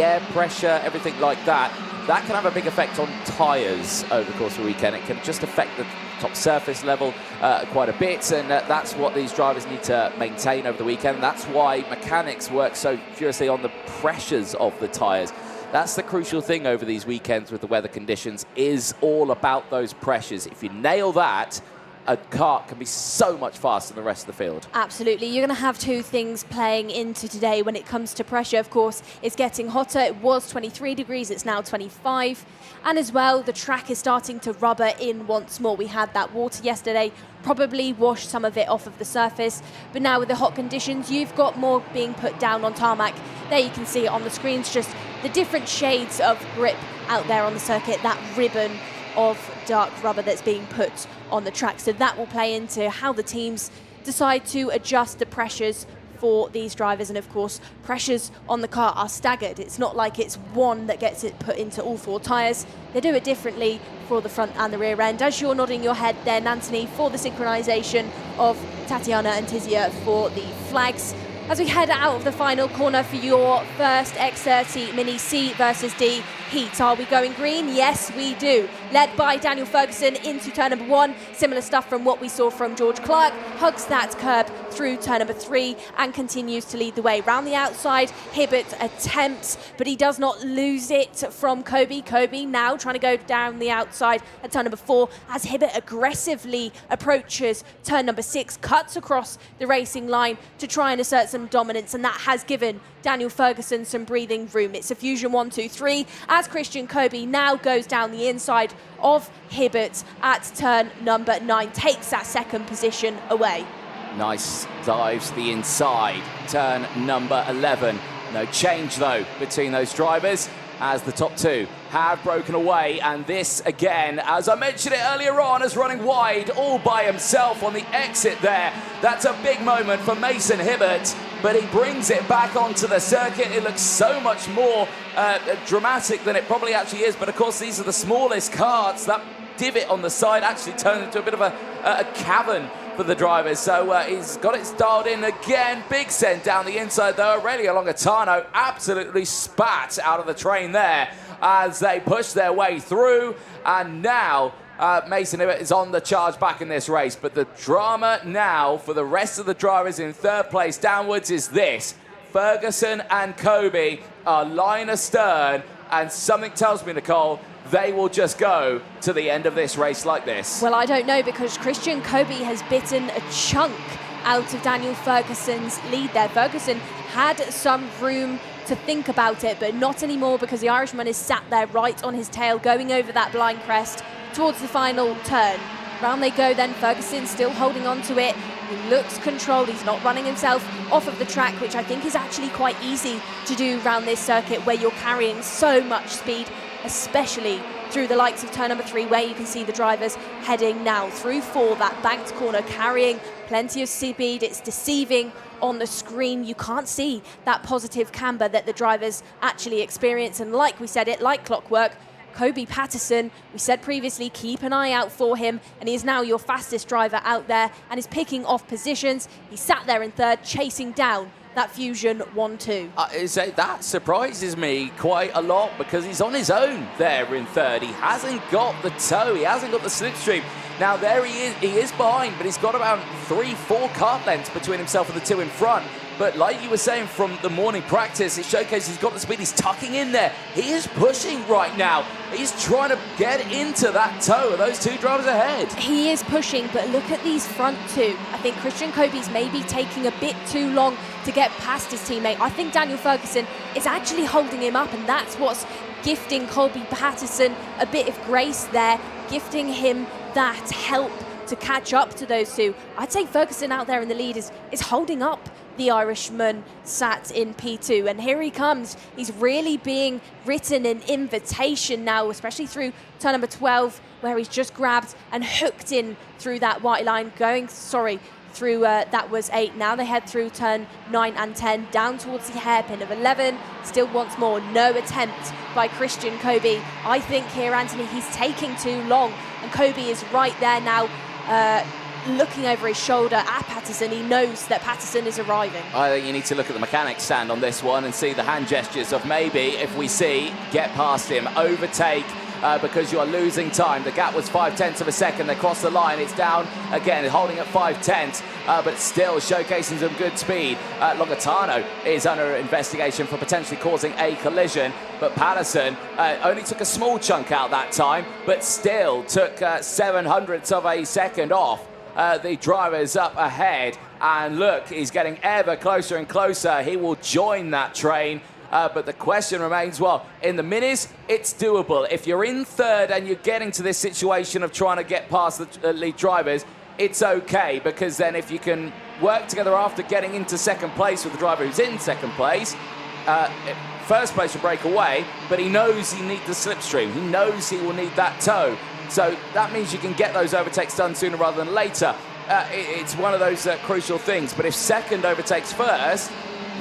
[SPEAKER 3] air pressure, everything like that. That can have a big effect on tyres over the course of the weekend. It can just affect the top surface level quite a bit, and that's what these drivers need to maintain over the weekend. That's why mechanics work so furiously on the pressures of the tyres. That's the crucial thing over these weekends with the weather conditions, is all about those pressures. If you nail that, a kart can be so much faster than the rest of the field.
[SPEAKER 2] Absolutely. You're going to have two things playing into today when it comes to pressure. Of course, it's getting hotter. It was 23 degrees. It's now 25. And as well, the track is starting to rubber in once more. We had that water yesterday, probably washed some of it off of the surface. But now with the hot conditions, you've got more being put down on tarmac. There you can see it on the screens, just the different shades of grip out there on the circuit, that ribbon of dark rubber that's being put on the track. So that will play into how the teams decide to adjust the pressures for these drivers. And of course, pressures on the car are staggered. It's not like it's one that gets it put into all 4 tyres. They do it differently for the front and the rear end. As you're nodding your head there, Anthony, for the synchronisation of Tatiana and Tizia for the flags. As we head out of the final corner for your first X30 Mini C versus D heat. Are we going green? Yes, we do. Led by Daniel Ferguson into turn number 1. Similar stuff from what we saw from George Clark. Hugs that curb through turn number 3 and continues to lead the way. Round the outside, Hibbett attempts, but he does not lose it from Kobe. Kobe now trying to go down the outside at turn number 4 as Hibbett aggressively approaches turn number 6, cuts across the racing line to try and assert some dominance, and that has given Daniel Ferguson some breathing room. It's a fusion 1-2-3 as Christian Kobe now goes down the inside of Hibbett at turn number 9, takes that second position away.
[SPEAKER 3] Nice dives to the inside, turn number 11. No change though between those drivers as the top 2 have broken away, and this again, as I mentioned it earlier on, is running wide all by himself on the exit there. That's a big moment for Mason Hibbett, but he brings it back onto the circuit. It looks so much more dramatic than it probably actually is, but of course these are the smallest karts. That divot on the side actually turned into a bit of a cavern for the drivers, so he's got it dialed in again. Big send down the inside though. Aurelio Longatano absolutely spat out of the train there as they push their way through, and now Mason Hibbett is on the charge back in this race. But the drama now for the rest of the drivers in third place downwards is this: Ferguson and Kobe are line astern, and something tells me, Nicole, they will just go to the end of this race like this.
[SPEAKER 2] Well, I don't know, because Christian Kobe has bitten a chunk out of Daniel Ferguson's lead there. Ferguson had some room to think about it, but not anymore, because the Irishman is sat there right on his tail going over that blind crest towards the final turn. Round they go then, Ferguson still holding on to it. He looks controlled, he's not running himself off of the track, which I think is actually quite easy to do around this circuit where you're carrying so much speed, especially through the likes of turn number 3, where you can see the drivers heading now through 4, that banked corner, carrying plenty of speed. It's deceiving on the screen. You can't see that positive camber that the drivers actually experience. And like we said, like clockwork, Kobe Patterson, we said previously, keep an eye out for him, and he is now your fastest driver out there and is picking off positions. He sat there in third, chasing down that Fusion 1-2.
[SPEAKER 3] That surprises me quite a lot because he's on his own there in third. He hasn't got the toe, he hasn't got the slipstream. Now there he is behind, but he's got about 3-4 kart lengths between himself and the two in front. But like you were saying from the morning practice, it showcases he's got the speed, he's tucking in there. He is pushing right now. He's trying to get into that toe of those two drivers ahead.
[SPEAKER 2] He is pushing, but look at these front two. I think Christian Kobe's maybe taking a bit too long to get past his teammate. I think Daniel Ferguson is actually holding him up, and that's what's gifting Kobe Patterson a bit of grace there, gifting him that help to catch up to those two. I'd say Ferguson out there in the lead is holding up the Irishman sat in P2, and here he comes. He's really being written an invitation now, especially through turn number 12, where he's just grabbed and hooked in through that white line, through that was 8. Now they head through turn 9 and 10, down towards the hairpin of 11. Still once more, no attempt by Christian Kobe. I think here, Anthony, he's taking too long, and Kobe is right there now, looking over his shoulder at Patterson. He knows that Patterson is arriving.
[SPEAKER 3] I think you need to look at the mechanics stand on this one and see the hand gestures of maybe, if we see, get past him, overtake, because you are losing time. The gap was 0.5 of a second. They cross the line. It's down again, holding at 0.5, but still showcasing some good speed. Logatano is under investigation for potentially causing a collision, but Patterson only took a small chunk out that time, but still took 0.07 of a second off the drivers up ahead. And look, he's getting ever closer and closer. He will join that train. But the question remains, well, in the minis, it's doable. If you're in third and you're getting to this situation of trying to get past the lead drivers, it's okay, because then if you can work together after getting into second place with the driver who's in second place, first place will break away, but he knows he needs the slipstream. He knows he will need that toe. So that means you can get those overtakes done sooner rather than later. It's one of those crucial things. But if second overtakes first,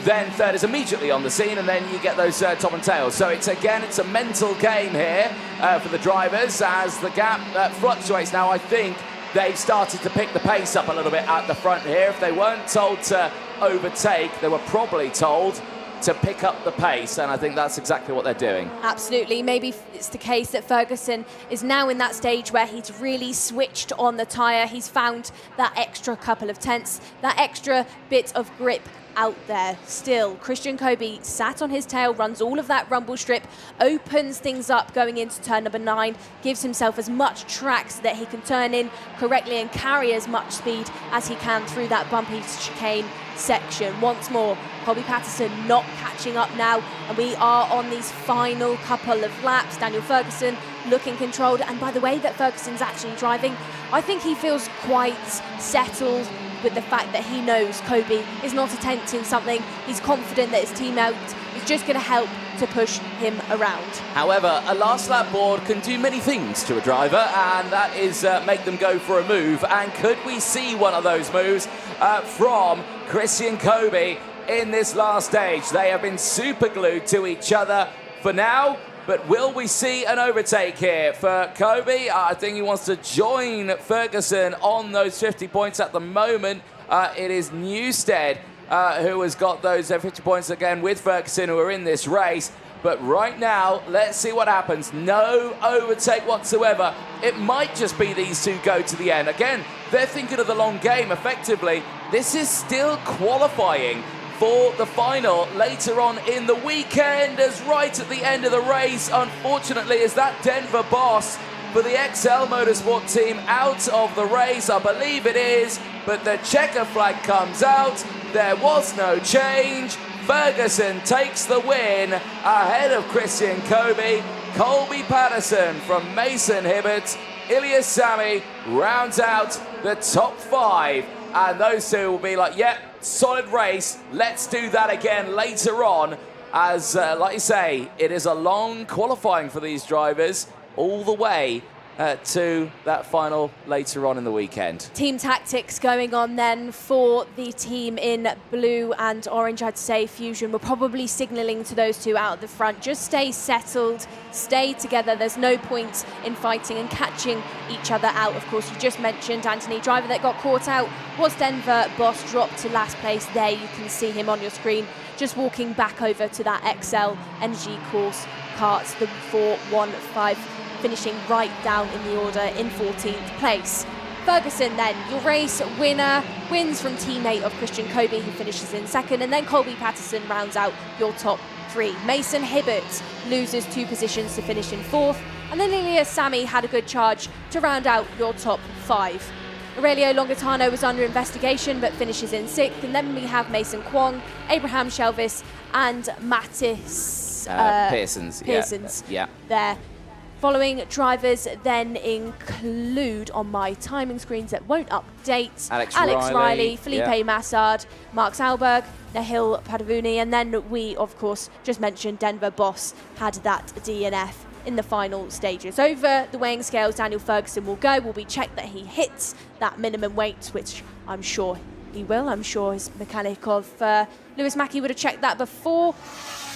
[SPEAKER 3] then third is immediately on the scene, and then you get those top and tails. So it's a mental game here for the drivers as the gap fluctuates. Now I think they've started to pick the pace up a little bit at the front here. If they weren't told to overtake, they were probably told to pick up the pace, and I think that's exactly what they're doing.
[SPEAKER 2] Absolutely. Maybe it's the case that Ferguson is now in that stage where he's really switched on the tyre. He's found that extra couple of tenths, that extra bit of grip out there. Still, Christian Kobe sat on his tail, runs all of that rumble strip, opens things up going into turn number 9, gives himself as much track so that he can turn in correctly and carry as much speed as he can through that bumpy chicane section. Once more, Kobe Patterson not catching up now, and we are on these final couple of laps. Daniel Ferguson looking controlled, and by the way that Ferguson's actually driving, I think he feels quite settled with the fact that he knows Kobe is not attempting something. He's confident that his teammate is just going to help to push him around.
[SPEAKER 3] However, a last lap board can do many things to a driver, and that is make them go for a move. And could we see one of those moves from Christian Kobe in this last stage? They have been super glued to each other for now, but will we see an overtake here for Kobe? I think he wants to join Ferguson on those 50 points at the moment. It is Newstead who has got those 50 points again with Ferguson, who are in this race. But right now, let's see what happens. No overtake whatsoever. It might just be these two go to the end. Again, they're thinking of the long game effectively. This is still qualifying for the final later on in the weekend, as right at the end of the race, unfortunately, is that Denver boss for the XL Motorsport team out of the race. I believe it is, but the checker flag comes out. There was no change. Ferguson takes the win ahead of Christian Kobe. Colby Patterson from Mason Hibbert, Ilias Sami rounds out the top 5. And those two will be like, yep, solid race. Let's do that again later on. As, like you say, it is a long qualifying for these drivers all the way to that final later on in the weekend.
[SPEAKER 2] Team tactics going on then for the team in blue and orange. I'd say Fusion were probably signalling to those two out at the front, just stay settled, stay together. There's no point in fighting and catching each other out. Of course, you just mentioned Anthony, driver that got caught out was Denver Boss, dropped to last place there. You can see him on your screen, just walking back over to that XL Energy Course karts, the 415, finishing right down in the order in 14th place. Ferguson then, your race winner, wins from teammate of Christian Kobe, who finishes in second, and then Colby Patterson rounds out your top three. Mason Hibbert loses 2 positions to finish in 4th, and then Elias Sami had a good charge to round out your top 5. Aurelio Longatano was under investigation but finishes in 6th, and then we have Mason Kwong, Abraham Shelvis and Mattis
[SPEAKER 3] Pearsons. Yeah.
[SPEAKER 2] There. Following drivers then include, on my timing screens that won't update,
[SPEAKER 3] Alex
[SPEAKER 2] Riley, Felipe
[SPEAKER 3] yeah.
[SPEAKER 2] Massard, Mark Salberg, Nahil Padavuni, and then we, of course, just mentioned Denver Boss had that DNF in the final stages. Over the weighing scales, Daniel Ferguson will go. Will be checked that he hits that minimum weight, which I'm sure he will. I'm sure his mechanic of Lewis Mackey would have checked that before.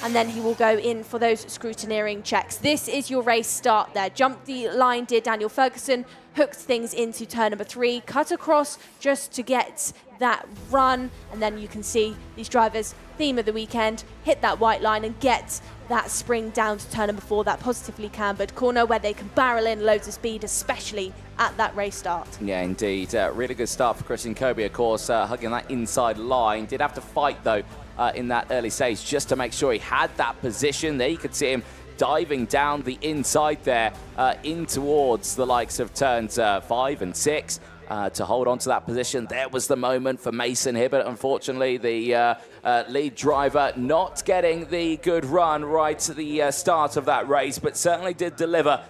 [SPEAKER 2] And then he will go in for those scrutineering checks. This is your race start there. Jumped the line, did Daniel Ferguson, hooked things into turn number 3, cut across just to get that run. And then you can see these drivers, theme of the weekend, hit that white line and get that spring down to turn number 4, that positively cambered corner where they can barrel in loads of speed, especially at that race start.
[SPEAKER 3] Yeah, indeed. Really good start for Christian Kobe, of course, hugging that inside line. Did have to fight, though, in that early stage just to make sure he had that position. There you could see him diving down the inside there in towards the likes of turns 5 and 6 to hold on to that position. There was the moment for Mason Hibbert. Unfortunately, the lead driver not getting the good run right at the start of that race, but certainly did deliver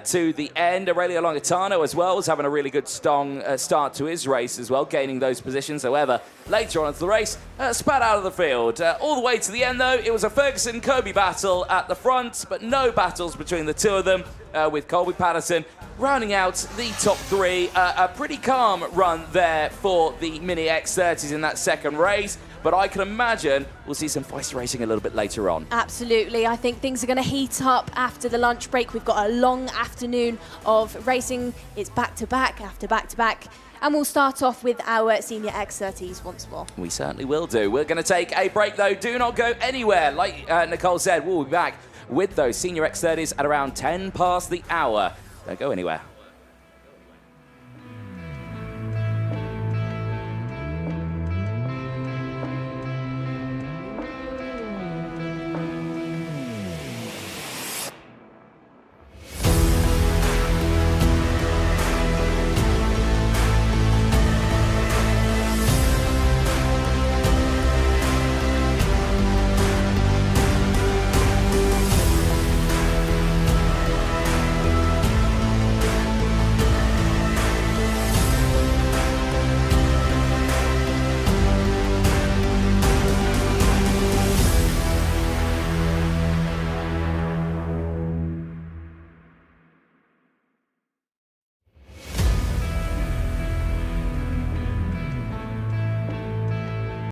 [SPEAKER 3] to the end. Aurelio Longatano as well was having a really good strong start to his race as well, gaining those positions. However, later on into the race, spat out of the field. All the way to the end, though, it was a Ferguson-Kobe battle at the front, but no battles between the two of them, with Colby Patterson rounding out the top 3. A pretty calm run there for the Mini X30s in that second race. But I can imagine we'll see some feisty racing a little bit later on.
[SPEAKER 2] Absolutely. I think things are going to heat up after the lunch break. We've got a long afternoon of racing. It's back-to-back after back-to-back. And we'll start off with our Senior X30s once more.
[SPEAKER 3] We certainly will do. We're going to take a break, though. Do not go anywhere. Like Nicole said, we'll be back with those Senior X30s at around 10 past the hour. Don't go anywhere.